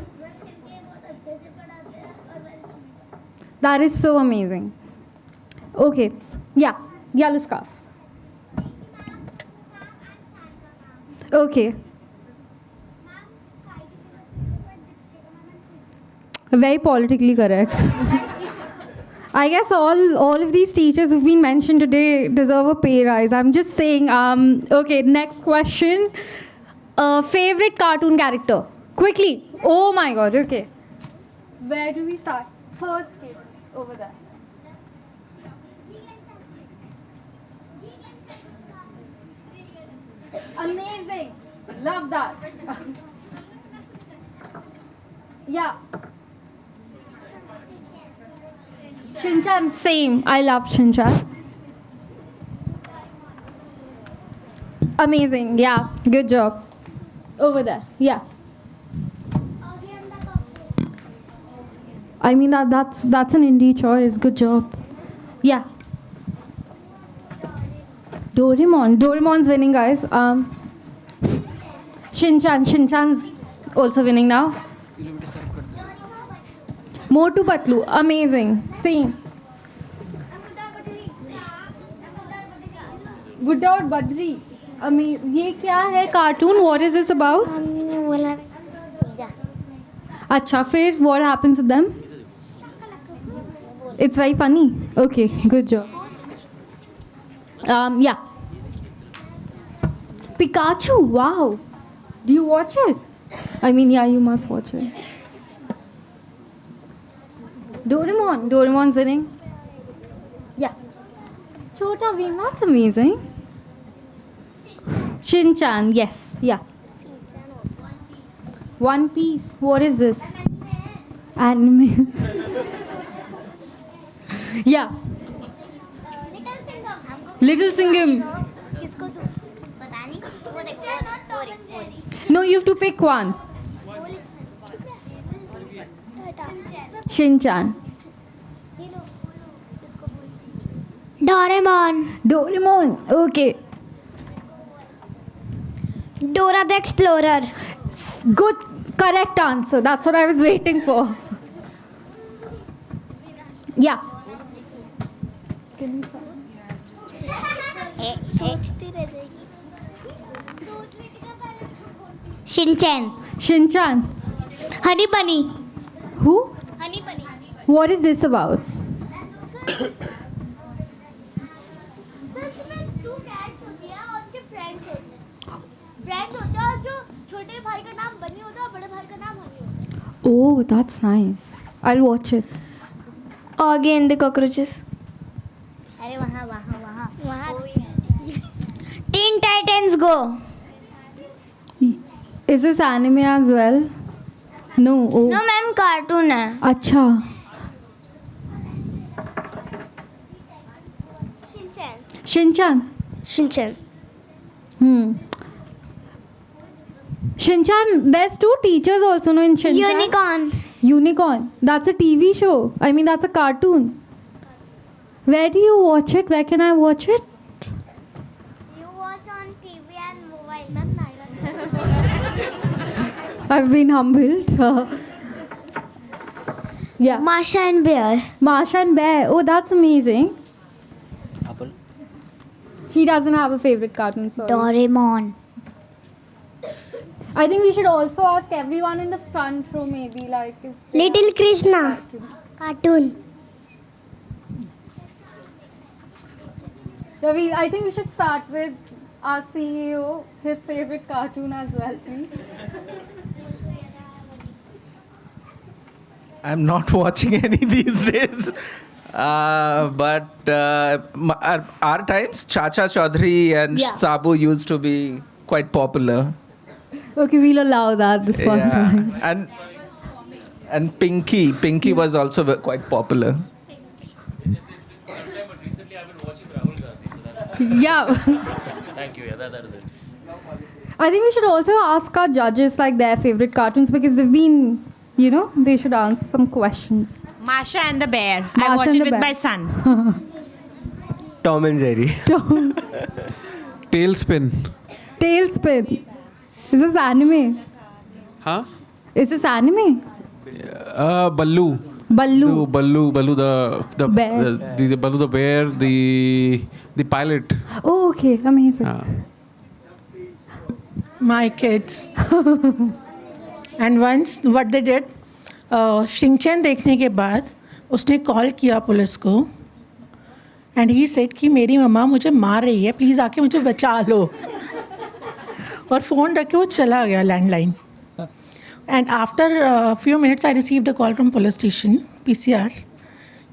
that is so amazing okay yeah yellow scarf okay very politically correct I guess all of these teachers who've been mentioned today deserve a pay rise I'm just saying okay next question favorite cartoon character quickly oh my god okay where do we start first over there Amazing. Love that. Yeah. Shinchan, same. I love Shinchan. Amazing. Yeah. Good job. Over there. Yeah. I mean that's an indie choice. Good job. Yeah. Doraemon's winning, guys. Shinchan's also winning now. Motu Patlu, amazing. Same. Buddha और बद्री. ये क्या है cartoon? What is this about? अच्छा फिर what happens with them? It's very funny. Okay, good job. Yeah. Pikachu, wow. Do you watch it? I mean, yeah, you must watch it. Doraemon's winning. Yeah. Chota Bheem, that's amazing. Shinchan, yes, yeah. One Piece, what is this? Anime. Yeah. Little Singham. No, you have to pick one. Shinchan. Doraemon. Okay. Dora the Explorer. Good, correct answer. That's what I was waiting for. Yeah. Shinchan. Honey Bunny. Who? Honey Bunny. What is this about? Oh, that's nice. I'll watch it. Augie and the Cockroaches. Teen Titans Go. Is this anime as well? No. Oh. No, ma'am, cartoon है. अच्छा. Shinchan. Shinchan, there's two teachers also, no, in Shinchan. Unicorn. That's a TV show. I mean, that's a cartoon. Where do you watch it? Where can I watch it? You watch on TV and mobile. I've been humbled. Yeah. Masha and Bear. Oh, that's amazing. She doesn't have a favorite cartoon, sorry. Doraemon. I think we should also ask everyone in the front row, maybe, like... if Little Krishna. Cartoon. I think we should start with our CEO, his favorite cartoon as well, please. I'm not watching any these days. But our times, Chacha Chaudhary and Sabu used to be quite popular. Okay, we'll allow that this one time. And Pinky was also quite popular. Yeah. Thank you. Yeah, that is it. I think we should also ask our judges like their favorite cartoons because they've been, they should answer some questions. Masha and the Bear. I watch it with my son. Tom and Jerry. Tailspin. Is this anime? Huh? Is this anime? Baloo. Baloo the bear. The Baloo the bear, the pilot. Oh, okay, amazing. My kids. And once what they did, शिंचैन देखने के बाद उसने call किया police को and he said कि मेरी मम्मा मुझे मार रही है, प्लीज़ आके मुझे बचा लो. और फ़ोन रख के वो चला गया landline. And after few minutes I received a call from police station PCR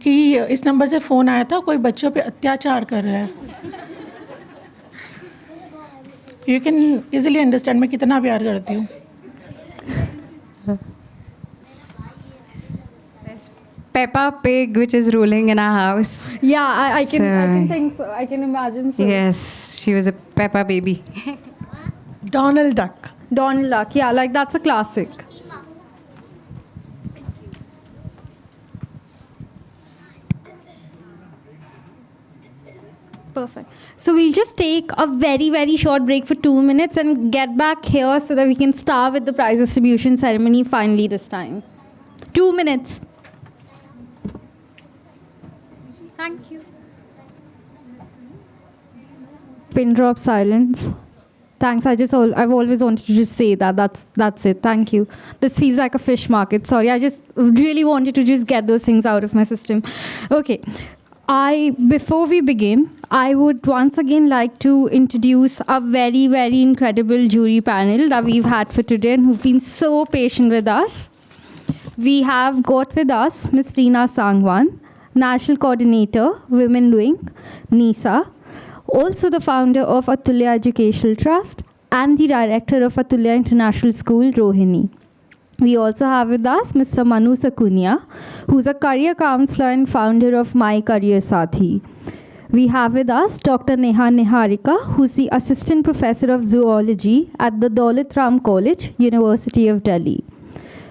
कि इस नंबर से फ़ोन आया था, कोई बच्चों पे अत्याचार कर रहा है. You can easily understand मैं कितना प्यार करती हूँ. Peppa Pig, which is ruling in our house. Yeah, I can think so. I can imagine so. Yes, she was a Peppa baby. Donald Duck. Donald Duck, yeah, like that's a classic. Perfect. So we'll just take a very, very short break for 2 minutes and get back here so that we can start with the prize distribution ceremony finally this time. 2 minutes. Thank you. Pin drop silence. Thanks. I've always wanted to just say that. That's it. Thank you. This feels like a fish market. Sorry, I just really wanted to just get those things out of my system. Okay. Before we begin, I would once again like to introduce a very, very incredible jury panel that we've had for today and who've been so patient with us. We have got with us Ms. Reena Sangwan, National Coordinator, Women Wing, NISA, also the founder of Atulya Educational Trust and the director of Atulya International School, Rohini. We also have with us Mr. Manu Sakunia, who's a career counselor and founder of My Career Sathi. We have with us Dr. Neha Niharika, who's the Assistant Professor of Zoology at the Daulat Ram College, University of Delhi.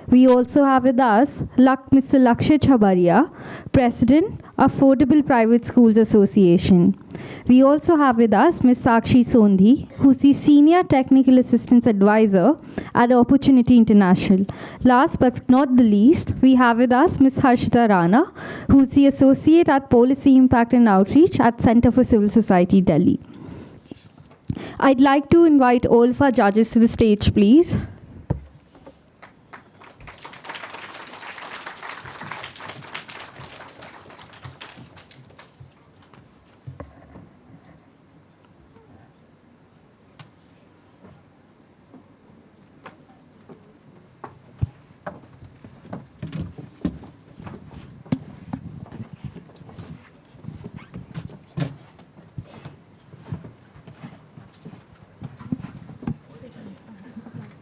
We also have with us Mr. Lakshya Chhabaria, President, Affordable Private Schools Association. We also have with us Ms. Sakshi Sodhi, who's the Senior Technical Assistance Advisor at Opportunity International. Last but not the least, we have with us Ms. Harshita Rana, who's the Associate at Policy Impact and Outreach at Centre for Civil Society, Delhi. I'd like to invite all of our judges to the stage, please.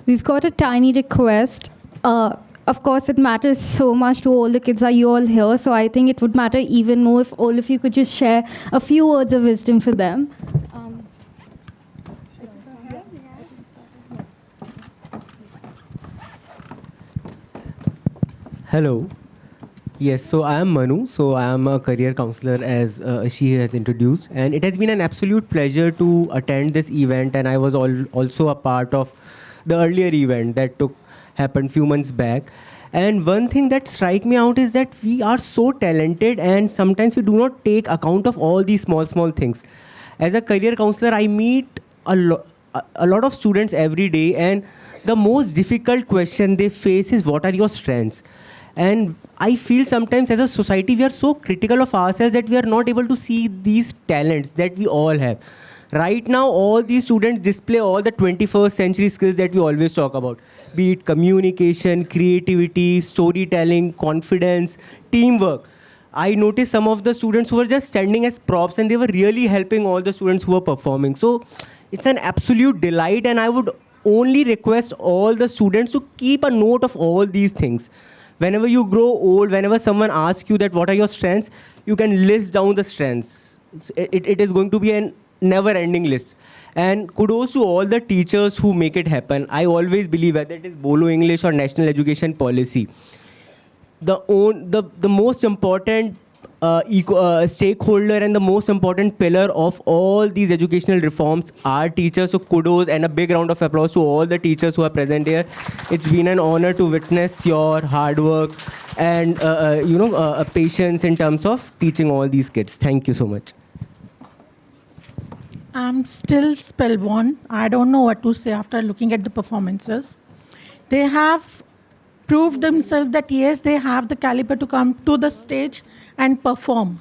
We've got a tiny request. Of course, it matters so much to all the kids. Are you all here? So I think it would matter even more if all of you could just share a few words of wisdom for them. Hello. Yes, so I am Manu. So I am a career counselor, as she has introduced. And it has been an absolute pleasure to attend this event. And I was also a part of the earlier event that happened few months back. And one thing that strikes me out is that we are so talented and sometimes we do not take account of all these small things. As a career counselor, I meet a lot of students every day, and the most difficult question they face is, what are your strengths? And I feel sometimes as a society, we are so critical of ourselves that we are not able to see these talents that we all have. Right now, all these students display all the 21st century skills that we always talk about, be it communication, creativity, storytelling, confidence, teamwork. I noticed some of the students who were just standing as props and they were really helping all the students who were performing. So it's an absolute delight, and I would only request all the students to keep a note of all these things. Whenever you grow old, whenever someone asks you that what are your strengths, you can list down the strengths. It is going to be a never-ending list. And kudos to all the teachers who make it happen. I always believe, whether it is Bolo English or National Education Policy, the most important stakeholder and the most important pillar of all these educational reforms are teachers. So kudos and a big round of applause to all the teachers who are present here. It's been an honor to witness your hard work and patience in terms of teaching all these kids. Thank you so much. I'm still spellbound. I don't know what to say after looking at the performances. They have proved themselves that yes, they have the caliber to come to the stage and perform.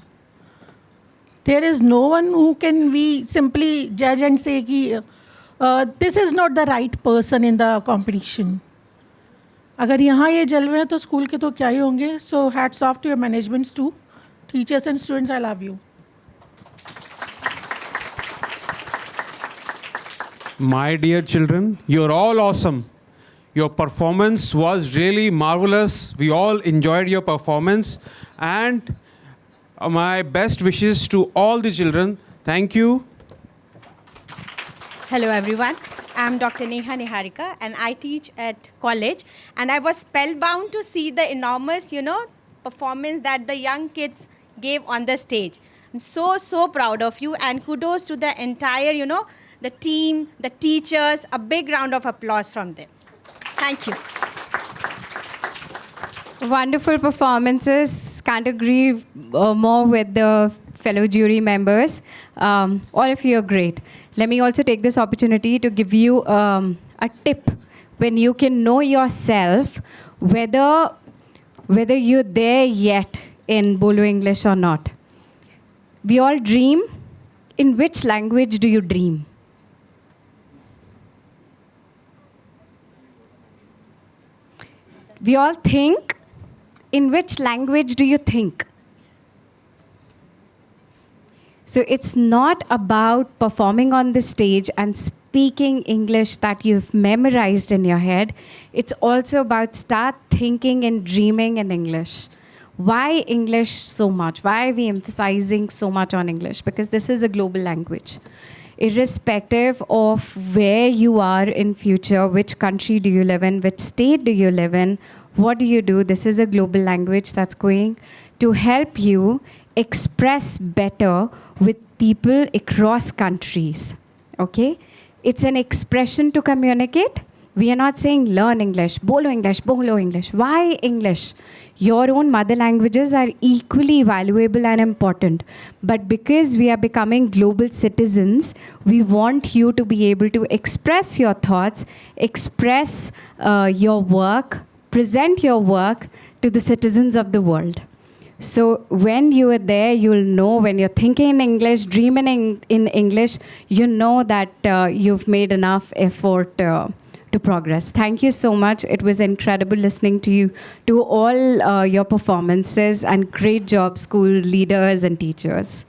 There is no one who can we simply judge and say this is not the right person in the competition. अगर यहाँ ये जलवे हैं तो school के तो क्या ही होंगे. So hats off to your managements too. Teachers and students, I love you. My dear children, you're all awesome. Your performance was really marvelous. We all enjoyed your performance. And my best wishes to all the children. Thank you. Hello everyone. I'm Dr. Neha Niharika and I teach at college, and I was spellbound to see the enormous, performance that the young kids gave on the stage. I'm so proud of you, and kudos to the entire, the team, the teachers. A big round of applause from them. Thank you. Wonderful performances. Can't agree more with the fellow jury members. All of you are great. Let me also take this opportunity to give you a tip when you can know yourself whether you're there yet in Bolo English or not. We all dream. In which language do you dream? We all think. In which language do you think? So it's not about performing on the stage and speaking English that you've memorized in your head. It's also about start thinking and dreaming in English. Why English so much? Why are we emphasizing so much on English? Because this is a global language. Irrespective of where you are in future, which country do you live in, which state do you live in, what do you do? This is a global language that's going to help you express better with people across countries, okay? It's an expression to communicate. We are not saying learn English, bolo English, bolo English. Why English? Your own mother languages are equally valuable and important. But because we are becoming global citizens, we want you to be able to express your thoughts, express your work, present your work to the citizens of the world. So when you are there, you'll know when you're thinking in English, dreaming in English, you know that you've made enough effort to progress. Thank you so much. It was incredible listening to you, to all your performances, and great job, school leaders and teachers.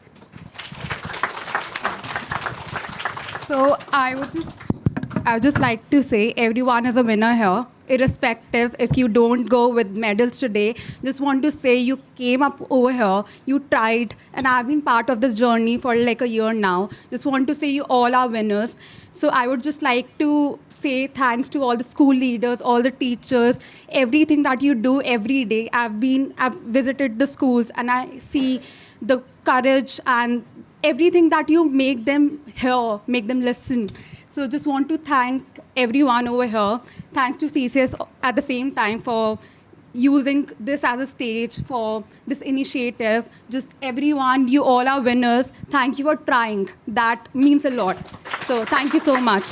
So I would just like to say everyone is a winner here. Irrespective if you don't go with medals today, just want to say you came up over here, you tried, and I've been part of this journey for like a year now. Just want to say you all are winners. So I would just like to say thanks to all the school leaders, all the teachers, everything that you do every day. I've visited the schools and I see the courage and everything that you make them hear, make them listen. So just want to thank everyone over here. Thanks to CCS at the same time for using this as a stage for this initiative. Just everyone, you all are winners. Thank you for trying. That means a lot. So thank you so much.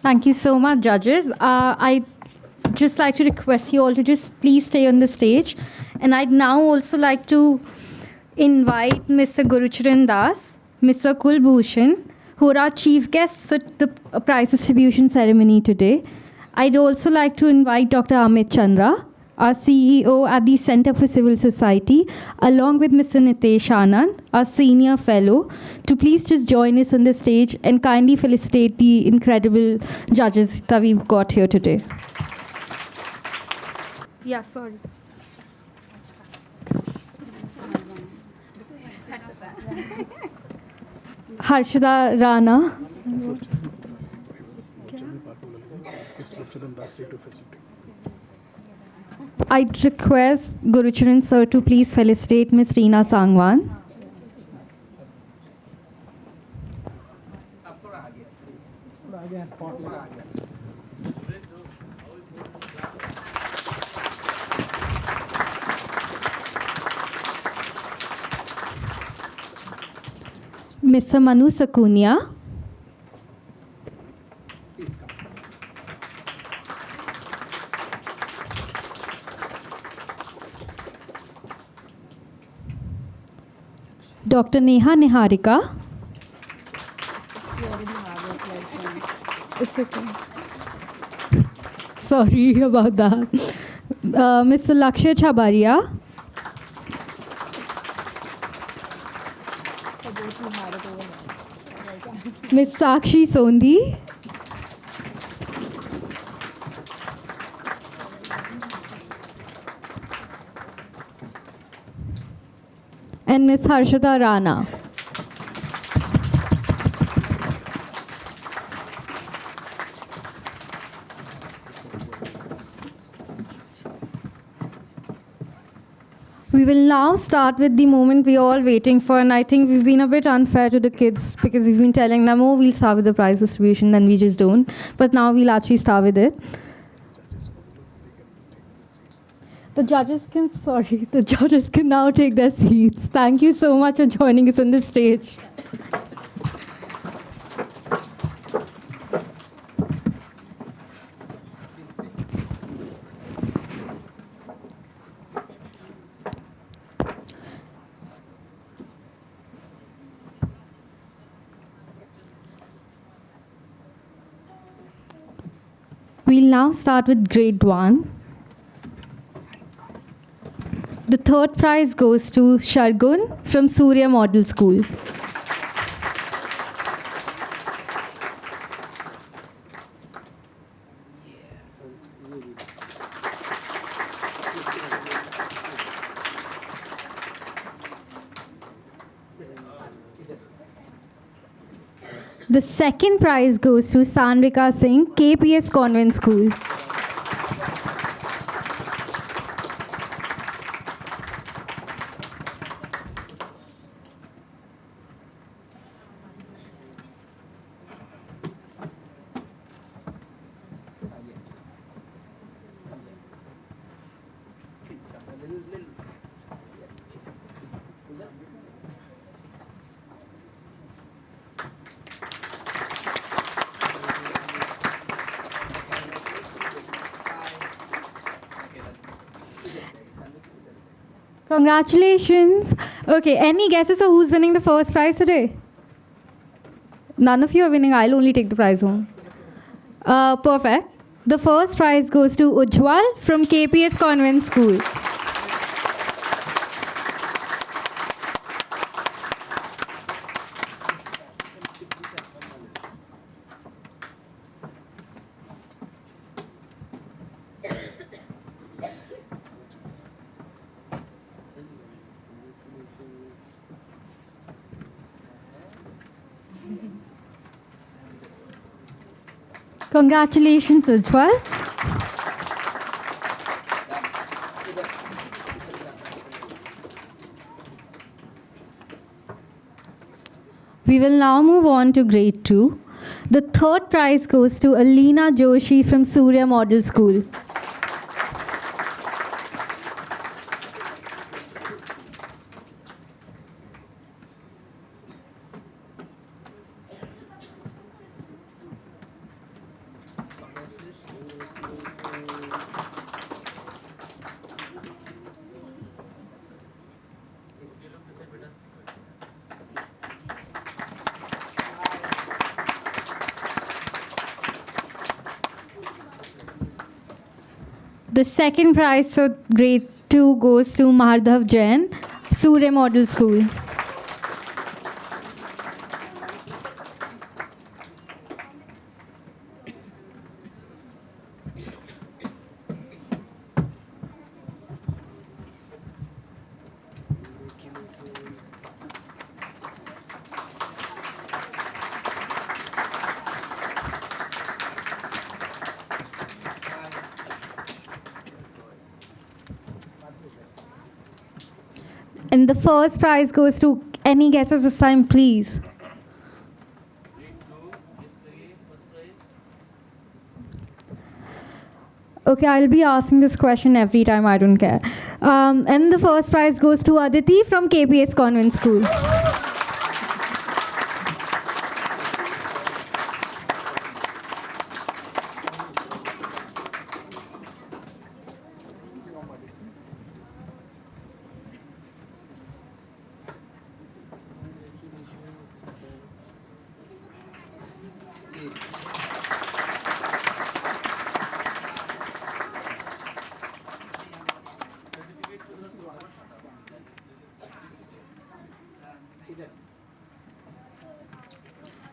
Thank you so much, judges. I'd just like to request you all to just please stay on the stage. And I'd now also like to invite Mr. Gurcharan Das, Mr. Kulbhushan, who are our chief guests at the prize distribution ceremony today. I'd also like to invite Dr. Amit Chandra, our CEO at the Centre for Civil Society, along with Mr. Nitesh Anand, our senior fellow, to please just join us on the stage and kindly felicitate the incredible judges that we've got here today. Yeah, sorry. Harshita Rana. I'd request Gurcharan sir to please felicitate Ms. Reena Sangwan. Mr. Manu Sakunia. Dr. Neha Niharika. It's okay. Sorry about that. Mr. Lakshya Chhabaria. Miss Sakshi Sodhi. And Miss Harshita Rana. We will now start with the moment we're all waiting for, and I think we've been a bit unfair to the kids because we've been telling them, oh, we'll start with the prize distribution, then we just don't. But now we'll actually start with it. The judges can now take their seats. Thank you so much for joining us on the stage. We'll now start with grade 1. The third prize goes to Shargun from Surya Model School. The second prize goes to Sandrika Singh, KPS Convent School. Congratulations. Okay, any guesses of who's winning the first prize today? None of you are winning. I'll only take the prize home. Perfect. The first prize goes to Ujjwal from KPS Convent School. Congratulations, Ujjwal. We will now move on to grade 2. The third prize goes to Alina Joshi from Surya Model School. The second prize for grade 2 goes to Mahardhav Jain, Surya Model School. And the first prize goes to any guesses this time, please. Okay, I'll be asking this question every time, I don't care. And the first prize goes to Aditi from KPS Convent School.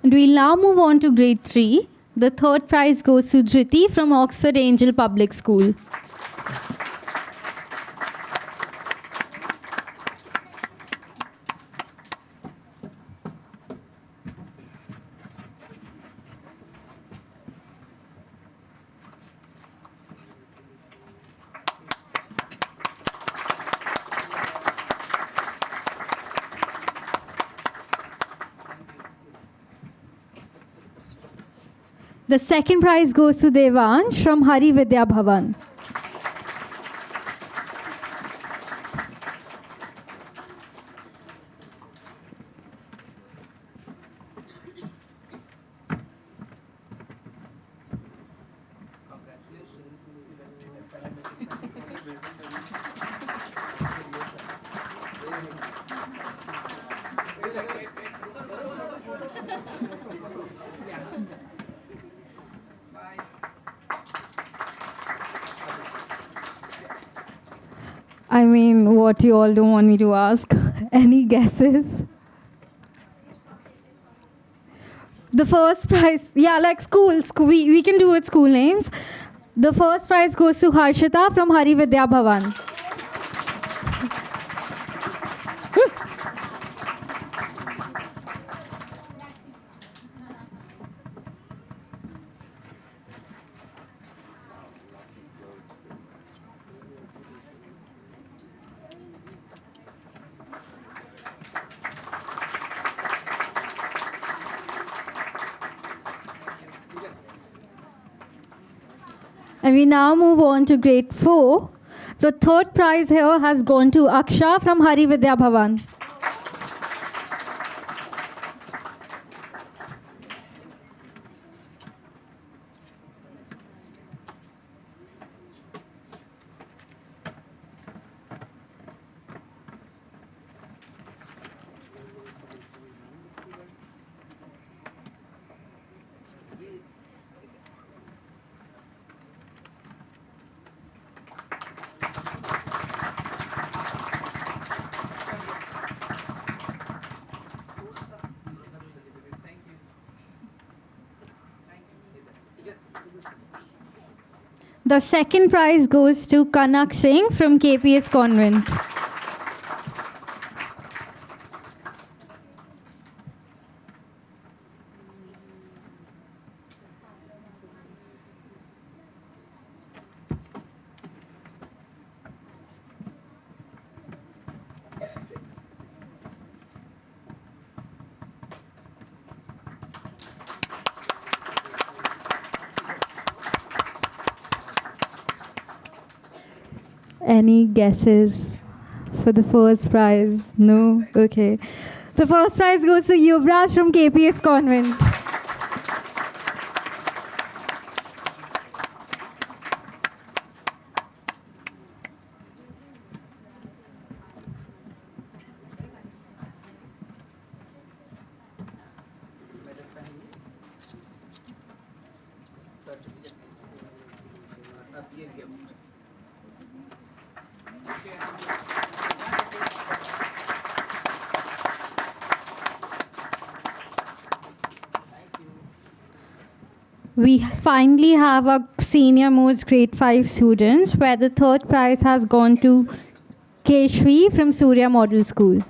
And we'll now move on to grade 3. The third prize goes to Dhriti from Oxford Angel Public School. The second prize goes to Devansh from Hari Vidya Bhawan. I mean, what you all don't want me to ask? Any guesses? The first prize, yeah, like schools. We can do it school names. The first prize goes to Harshita from Hari Vidya Bhawan. And we now move on to grade 4. The third prize here has gone to Aksha from Hari Vidya Bhawan. The second prize goes to Kanak Singh from KPS Convent. Any guesses for the first prize? No? Okay. The first prize goes to Yuvraj from KPS Convent. We finally have our senior most grade 5 students, where the third prize has gone to Keshvi from Surya Model School.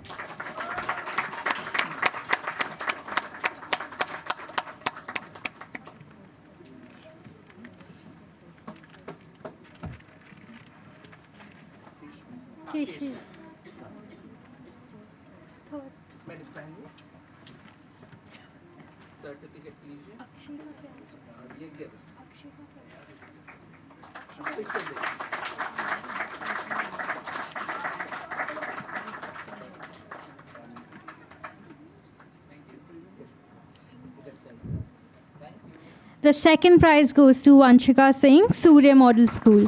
Keshvi. Certificate The second prize goes to Anshika Singh, Surya Model School.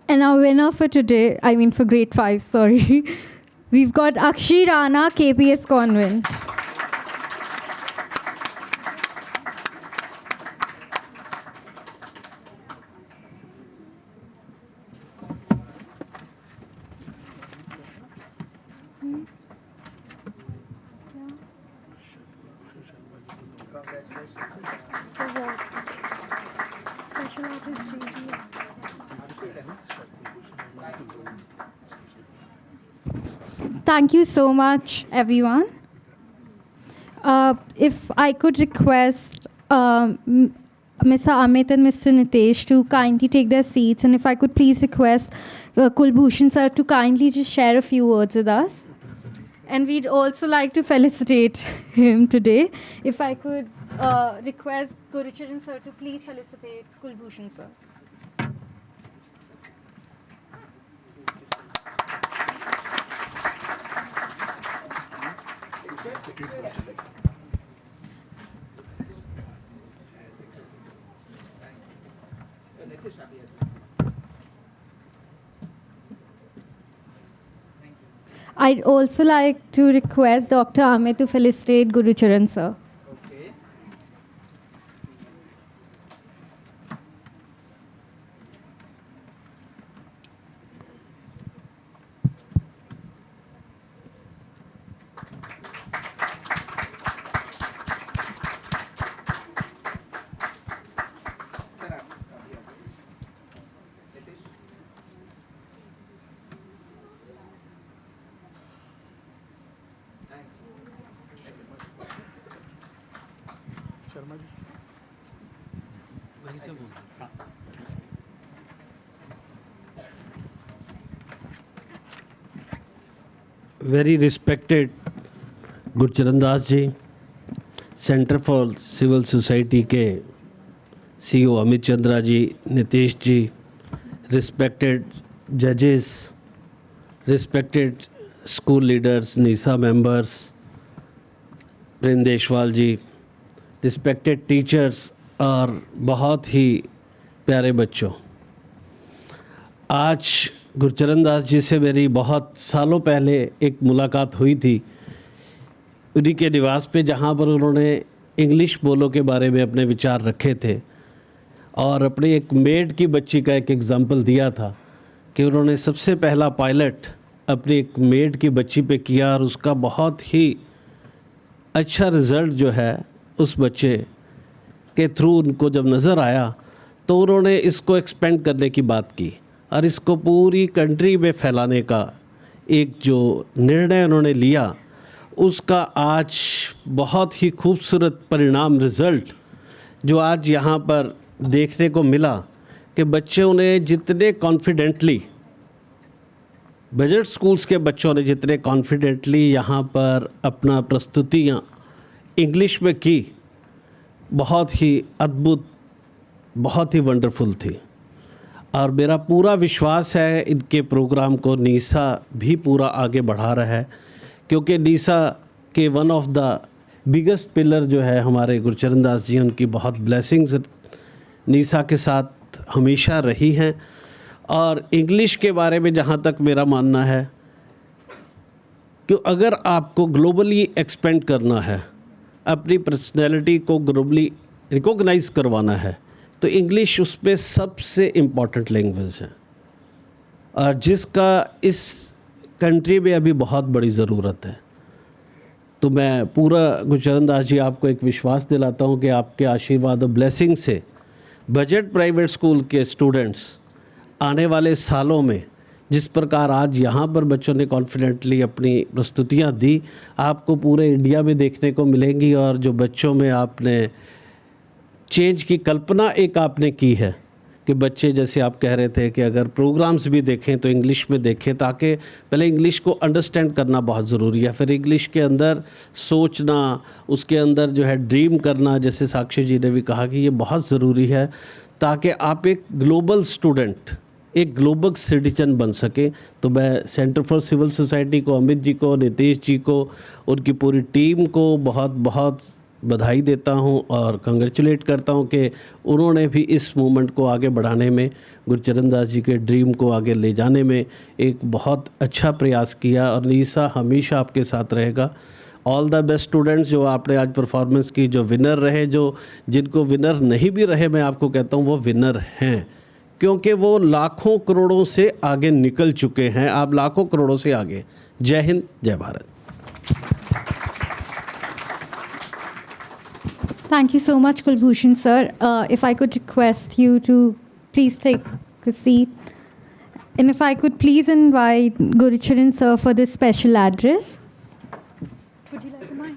And our winner for today, for grade 5, sorry, we've got Sakshi Rana, KPS Convent. Thank you so much, everyone. If I could request Mr. Amit and Mr. Nitesh to kindly take their seats, and if I could please request Kulbhushan sir to kindly just share a few words with us. And we'd also like to felicitate him today. If I could request Gurcharan sir to please felicitate Kulbhushan sir. I'd also like to request Dr. Amit to felicitate Gurcharan sir. Very respected Gurcharan Das ji, Centre for Civil Society के CEO Amit Chandra ji, Nitesh ji, respected जजेस, respected school leaders, NISA members, Prem Deshwal ji, respected teachers और बहुत ही प्यारे बच्चों, आज गुरचरण दास जी से मेरी बहुत सालों पहले एक मुलाकात हुई थी उन्हीं के निवास पे, जहाँ पर उन्होंने इंग्लिश बोलो के बारे में अपने विचार रखे थे और अपनी एक मेड की बच्ची का एक एग्ज़ाम्पल दिया था कि उन्होंने सबसे पहला पायलट अपनी एक मेड की बच्ची पे किया और उसका बहुत ही अच्छा रिज़ल्ट जो है उस बच्चे के थ्रू उनको जब नज़र आया तो उन्होंने इसको एक्सपेंड करने की बात की और इसको पूरी कंट्री में फैलाने का एक जो निर्णय उन्होंने लिया, उसका आज बहुत ही खूबसूरत परिणाम रिज़ल्ट जो आज यहाँ पर देखने को मिला कि बच्चों ने जितने कॉन्फिडेंटली, बजट स्कूल्स के बच्चों ने जितने कॉन्फिडेंटली यहाँ पर अपना प्रस्तुतियाँ इंग्लिश में की, बहुत ही अद्भुत, बहुत ही वंडरफुल थी। और मेरा पूरा विश्वास है इनके प्रोग्राम को NISA भी पूरा आगे बढ़ा रहा है, क्योंकि NISA के one of the biggest pillar जो है हमारे गुरचरण दास जी, उनकी बहुत ब्लेसिंग्स NISA के साथ हमेशा रही हैं। और इंग्लिश के बारे में जहाँ तक मेरा मानना है कि अगर आपको ग्लोबली एक्सपेंड करना है, अपनी पर्सनैलिटी को ग्लोबली रिकॉग्नाइज़ करवाना है, तो इंग्लिश उस पर सबसे इम्पॉर्टेंट लैंग्वेज है और जिसका इस कंट्री में अभी बहुत बड़ी ज़रूरत है। तो मैं पूरा गुरचरण दास जी आपको एक विश्वास दिलाता हूँ कि आपके आशीर्वाद और ब्लेसिंग से बजट प्राइवेट स्कूल के स्टूडेंट्स आने वाले सालों में जिस प्रकार आज यहाँ पर बच्चों ने कॉन्फिडेंटली अपनी प्रस्तुतियाँ दी, आपको पूरे इंडिया में देखने को मिलेंगी। और जो बच्चों में आपने चेंज की कल्पना एक आपने की है कि बच्चे, जैसे आप कह रहे थे कि अगर प्रोग्राम्स भी देखें तो इंग्लिश में देखें, ताकि पहले इंग्लिश को अंडरस्टैंड करना बहुत ज़रूरी है, फिर इंग्लिश के अंदर सोचना, उसके अंदर जो है ड्रीम करना, जैसे साक्षी जी ने भी कहा कि ये बहुत ज़रूरी है ताकि आप एक ग्लोबल स्टूडेंट, एक ग्लोबल सिटीजन बन सके। तो मैं सेंटर फॉर सिविल सोसाइटी को, अमित जी को, नितेश जी को, उनकी पूरी टीम को बहुत बहुत बधाई देता हूं और कंग्रेचुलेट करता हूं कि उन्होंने भी इस मूवमेंट को आगे बढ़ाने में, गुरचरण दास जी के ड्रीम को आगे ले जाने में एक बहुत अच्छा प्रयास किया और नीसा हमेशा आपके साथ रहेगा। All the best students. जो आपने आज परफॉर्मेंस की, जो विनर रहे, जो जिनको विनर नहीं भी रहे, मैं आपको कहता हूँ वो विनर हैं, क्योंकि वो लाखों करोड़ों से आगे निकल चुके हैं। आप लाखों करोड़ों से आगे। जय हिंद, जय Bharat. Thank you so much, Kulbhushan sir. If I could request you to please take a seat. And if I could please invite Gurcharan sir for this special address. Would you like a mic?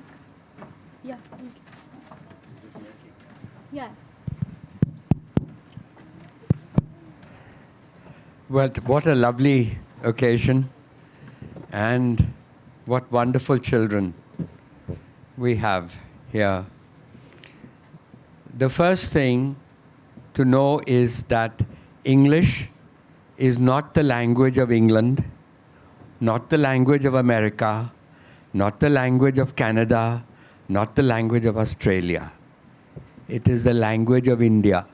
Yeah. Yeah. Well, what a lovely occasion, and what wonderful children we have here. The first thing to know is that English is not the language of England, not the language of America, not the language of Canada, not the language of Australia. It is the language of India.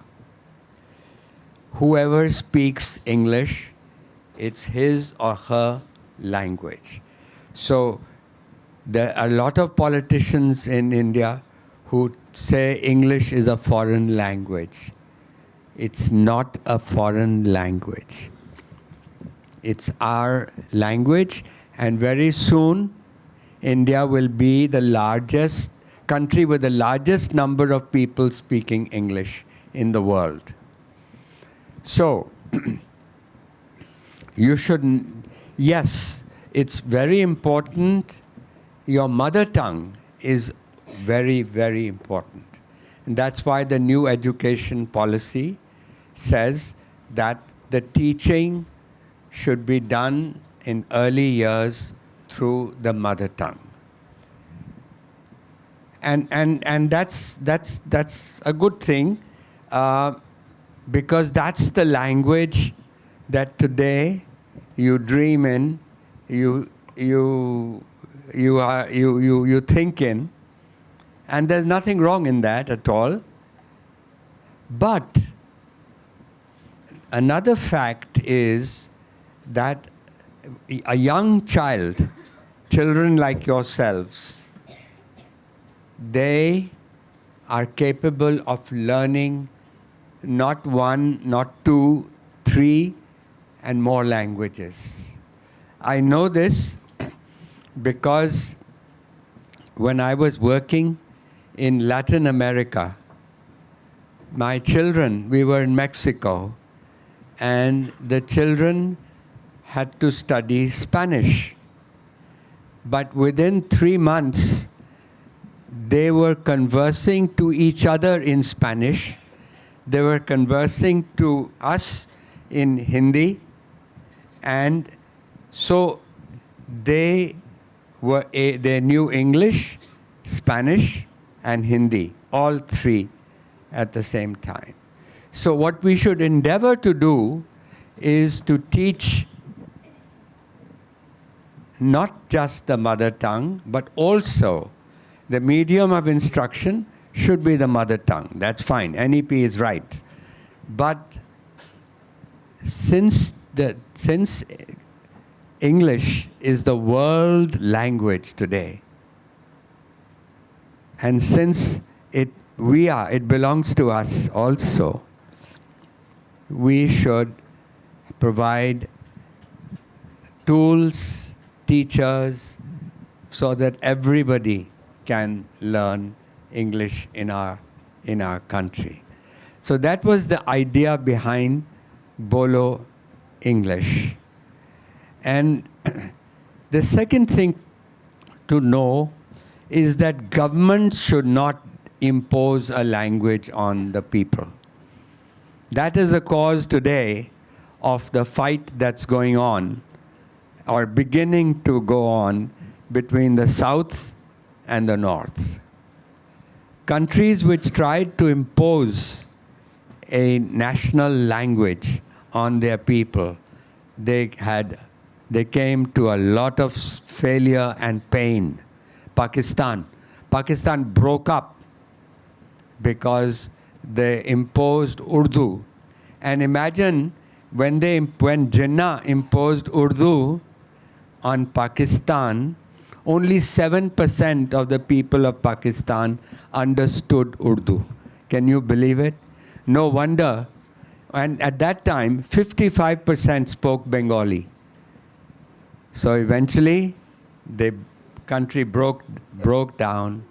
Whoever speaks English, it's his or her language. So there are a lot of politicians in India who say English is a foreign language. It's not a foreign language. It's our language, and very soon India will be the largest country with the largest number of people speaking English in the world. So, you should, yes, it's very important. Your mother tongue is very, very important. And that's why the new education policy says that the teaching should be done in early years through the mother tongue. And that's a good thing, because that's the language that today you dream in, you think in, and there's nothing wrong in that at all. But another fact is that a young child, children like yourselves, they are capable of learning not one, not two, three, and more languages. I know this because when I was working in Latin America, my children, we were in Mexico, and the children had to study Spanish. But within 3 months, they were conversing to each other in Spanish. They were conversing to us in Hindi. And so they knew English, Spanish, and Hindi, all three at the same time. So what we should endeavor to do is to teach not just the mother tongue, but also the medium of instruction should be the mother tongue. That's fine. NEP is right. But since English is the world language today, and since it belongs to us also, we should provide tools, teachers, so that everybody can learn English in our country. So that was the idea behind Bolo English. And the second thing to know is that government should not impose a language on the people. That is the cause today of the fight that's going on, or beginning to go on, between the South and the North. Countries which tried to impose a national language on their people, they came to a lot of failure and pain. Pakistan broke up because they imposed Urdu. And imagine when Jinnah imposed Urdu on Pakistan, only 7% of the people of Pakistan understood Urdu. Can you believe it? No wonder. And at that time, 55% spoke Bengali. So eventually, the country broke down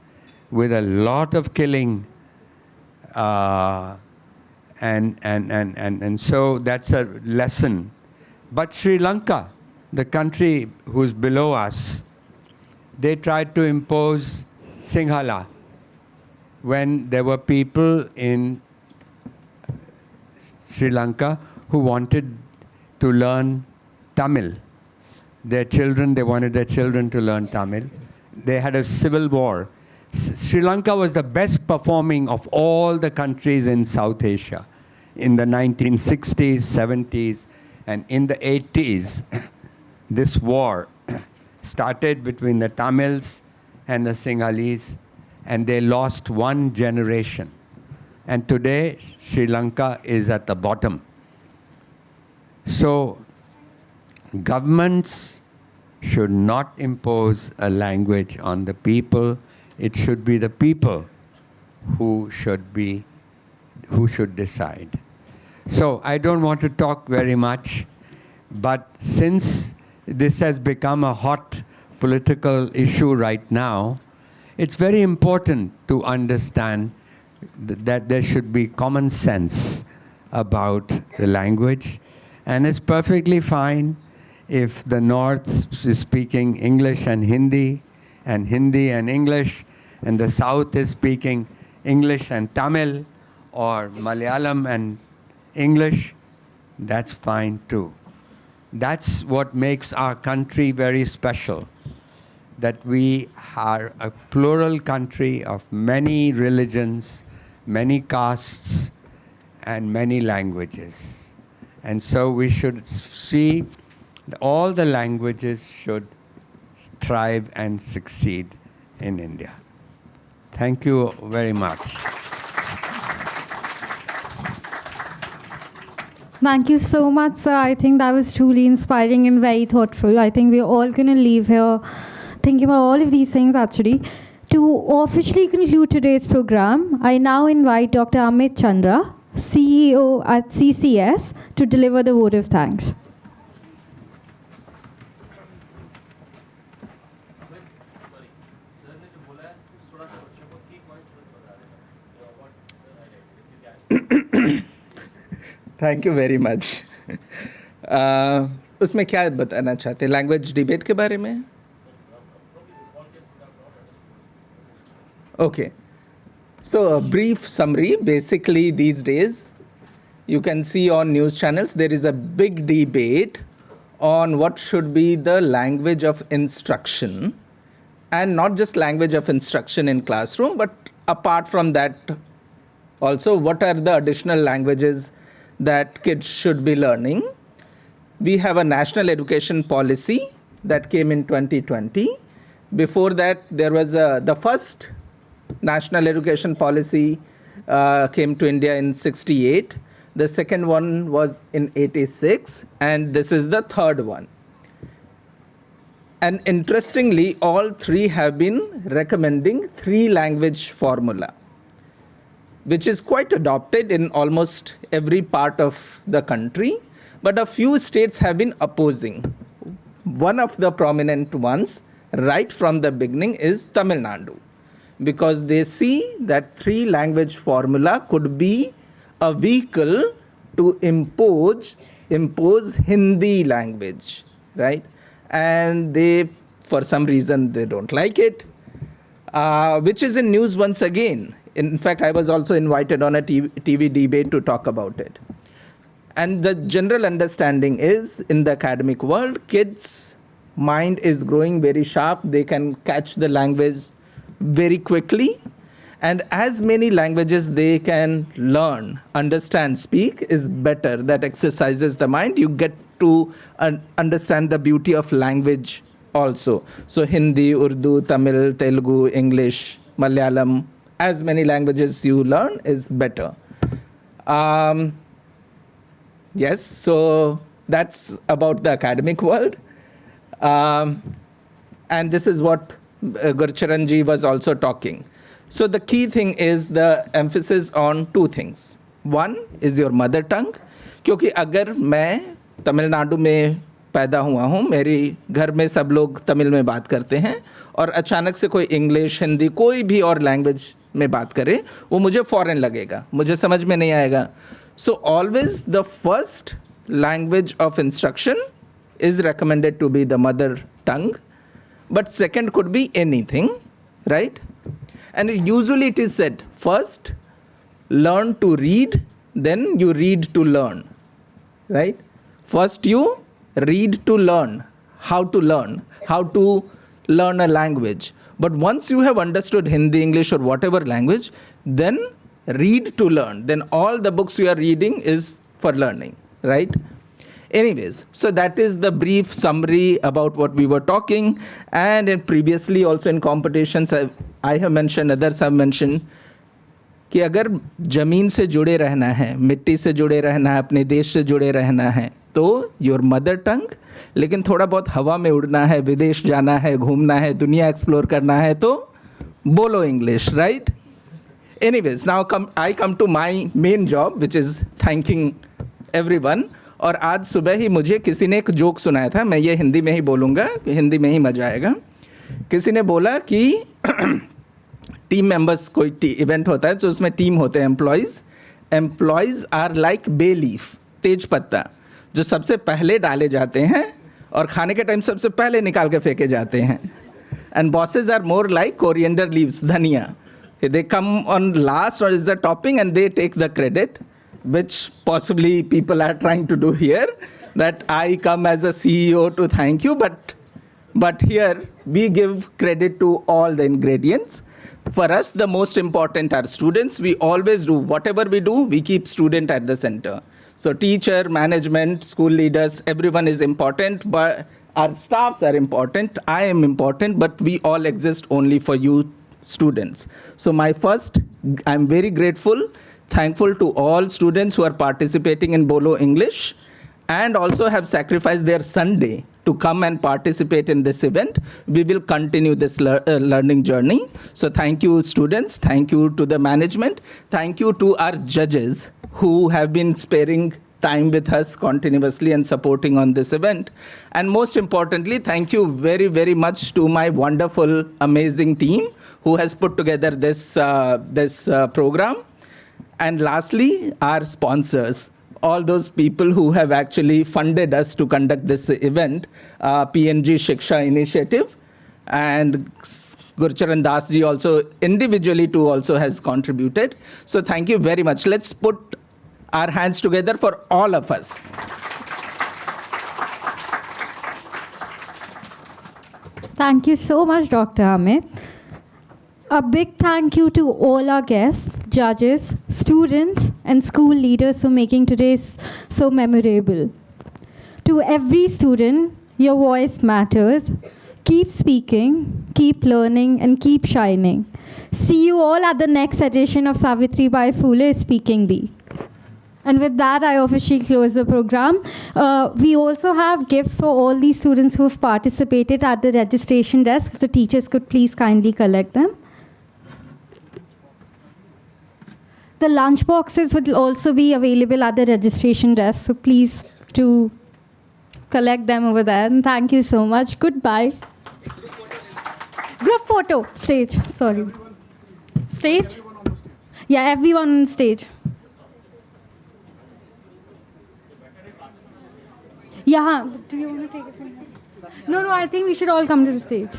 with a lot of killing. And so that's a lesson. But Sri Lanka, the country who's below us, they tried to impose Sinhala when there were people in Sri Lanka who wanted to learn Tamil. They wanted their children to learn Tamil. They had a civil war. Sri Lanka was the best performing of all the countries in South Asia in the 1960s, 70s, and in the 80s. This war started between the Tamils and the Sinhalese, and they lost one generation. And today, Sri Lanka is at the bottom. So, governments should not impose a language on the people. It should be the people who should decide. So, I don't want to talk very much, but since this has become a hot political issue right now, it's very important to understand that there should be common sense about the language. And it's perfectly fine if the North is speaking English and Hindi and English, and the South is speaking English and Tamil, or Malayalam and English. That's fine too. That's what makes our country very special, that we are a plural country of many religions, many castes, and many languages. And so we should see that all the languages should thrive and succeed in India. Thank you very much. Thank you so much, sir. I think that was truly inspiring and very thoughtful. I think we're all going to leave here thinking about all of these things, actually. To officially conclude today's program, I now invite Dr. Amit Chandra, CEO at CCS, to deliver the vote of thanks. Thank you very much. उसमें क्या बताना चाहते हैं, language debate के बारे में? Okay. So a brief summary. Basically, these days, you can see on news channels, there is a big debate on what should be the language of instruction, and not just language of instruction in classroom, but apart from that, also what are the additional languages that kids should be learning. We have a national education policy that came in 2020. Before that, there was the first national education policy came to India in 68. The second one was in 86, and this is the third one. And interestingly, all three have been recommending 3-language formula, which is quite adopted in almost every part of the country, but a few states have been opposing. One of the prominent ones, right from the beginning, is Tamil Nadu, because they see that 3-language formula could be a vehicle to impose Hindi language, right? And they, for some reason, they don't like it, which is in news once again. In fact, I was also invited on a TV debate to talk about it. And the general understanding is, in the academic world, kids' mind is growing very sharp. They can catch the language very quickly. And as many languages they can learn, understand, speak is better. That exercises the mind. You get to understand the beauty of language also. So Hindi, Urdu, Tamil, Telugu, English, Malayalam, as many languages you learn is better. Yes, so that's about the academic world. And this is what Gurcharan ji was also talking. So the key thing is the emphasis on two things. One is your mother tongue. क्योंकि अगर मैं तमिलनाडु में पैदा हुआ हूँ, मेरे घर में सब लोग तमिल में बात करते हैं, और अचानक से कोई इंग्लिश, हिंदी, कोई भी और लैंग्वेज में बात करे, वो मुझे फॉरेन लगेगा, मुझे समझ में नहीं आएगा. So always the first language of instruction is recommended to be the mother tongue, but second could be anything, right? And usually it is said, first learn to read, then you read to learn, right? First you read to learn, how to learn a language. But once you have understood Hindi, English or whatever language, then read to learn. Then all the books you are reading is for learning, right? Anyways, so that is the brief summary about what we were talking. And previously also in competitions, I have mentioned, others have mentioned, कि अगर ज़मीन से जुड़े रहना है, मिट्टी से जुड़े रहना है, अपने देश से जुड़े रहना है, तो योर मदर टंग, लेकिन थोड़ा बहुत हवा में उड़ना है, विदेश जाना है, घूमना है, दुनिया एक्सप्लोर करना है, तो बोलो English, right? Anyways, now I come to my main job, which is thanking everyone. और आज सुबह ही मुझे किसी ने एक जोक सुनाया था, मैं ये हिंदी में ही बोलूँगा, हिंदी में ही मजा आएगा. किसी ने बोला कि टीम मेंबर्स, कोई इवेंट होता है तो उसमें टीम होते हैं employees are like bay leaf, tej patta, जो सबसे पहले डाले जाते हैं और खाने के टाइम सबसे पहले निकाल के फेंके जाते हैं. And bosses are more like coriander leaves, dhania. They come on last or is the topping and they take the credit, which possibly people are trying to do here, that I come as a CEO to thank you, but here we give credit to all the ingredients. For us, the most important are students. We always do, whatever we do, we keep student at the center. So teacher, management, school leaders, everyone is important, but our staffs are important. I am important, but we all exist only for you students. So I'm very grateful, thankful to all students who are participating in Bolo English and also have sacrificed their Sunday to come and participate in this event. We will continue this learning journey. So thank you students, thank you to the management, thank you to our judges who have been sparing time with us continuously and supporting on this event. And most importantly, thank you very, very much to my wonderful, amazing team who has put together this program. And lastly, our sponsors, all those people who have actually funded us to conduct this event, PNG Shiksha Initiative, and Gurcharan Das ji also individually too also has contributed. So thank you very much. Let's put our hands together for all of us. Thank you so much, Dr. Amit. A big thank you to all our guests, judges, students, and school leaders for making today so memorable. To every student, your voice matters. Keep speaking, keep learning, and keep shining. See you all at the next edition of Savitribai Phule Speaking Bee. And with that, I officially close the program. We also have gifts for all these students who've participated at the registration desk. If the teachers could please kindly collect them. The lunch boxes will also be available at the registration desk, so please do collect them over there. And thank you so much. Goodbye. Group photo. Stage. Sorry. Stage? Yeah, everyone on stage. Yeah. Do you want to take it from here? No, I think we should all come to the stage.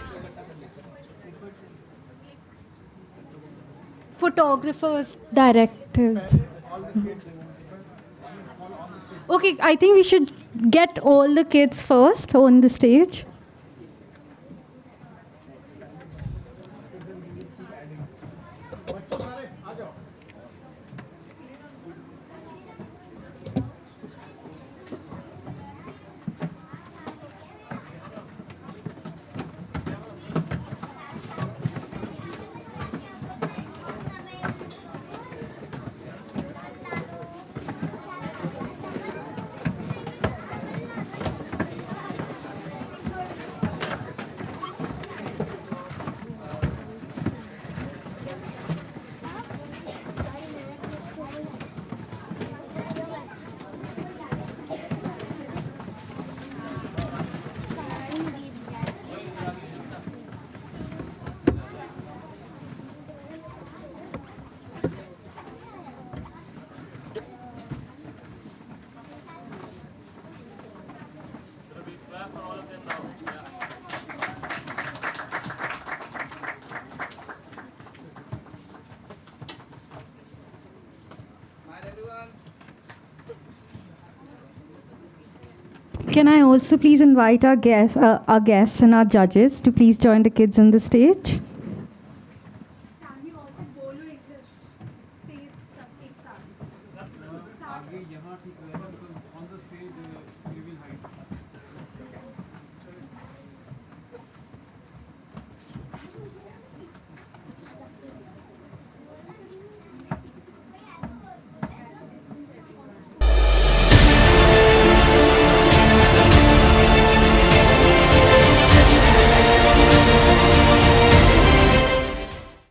Photographers, directors. Okay, I think we should get all the kids first on the stage. Can I also please invite our guests and our judges to please join the kids on the stage?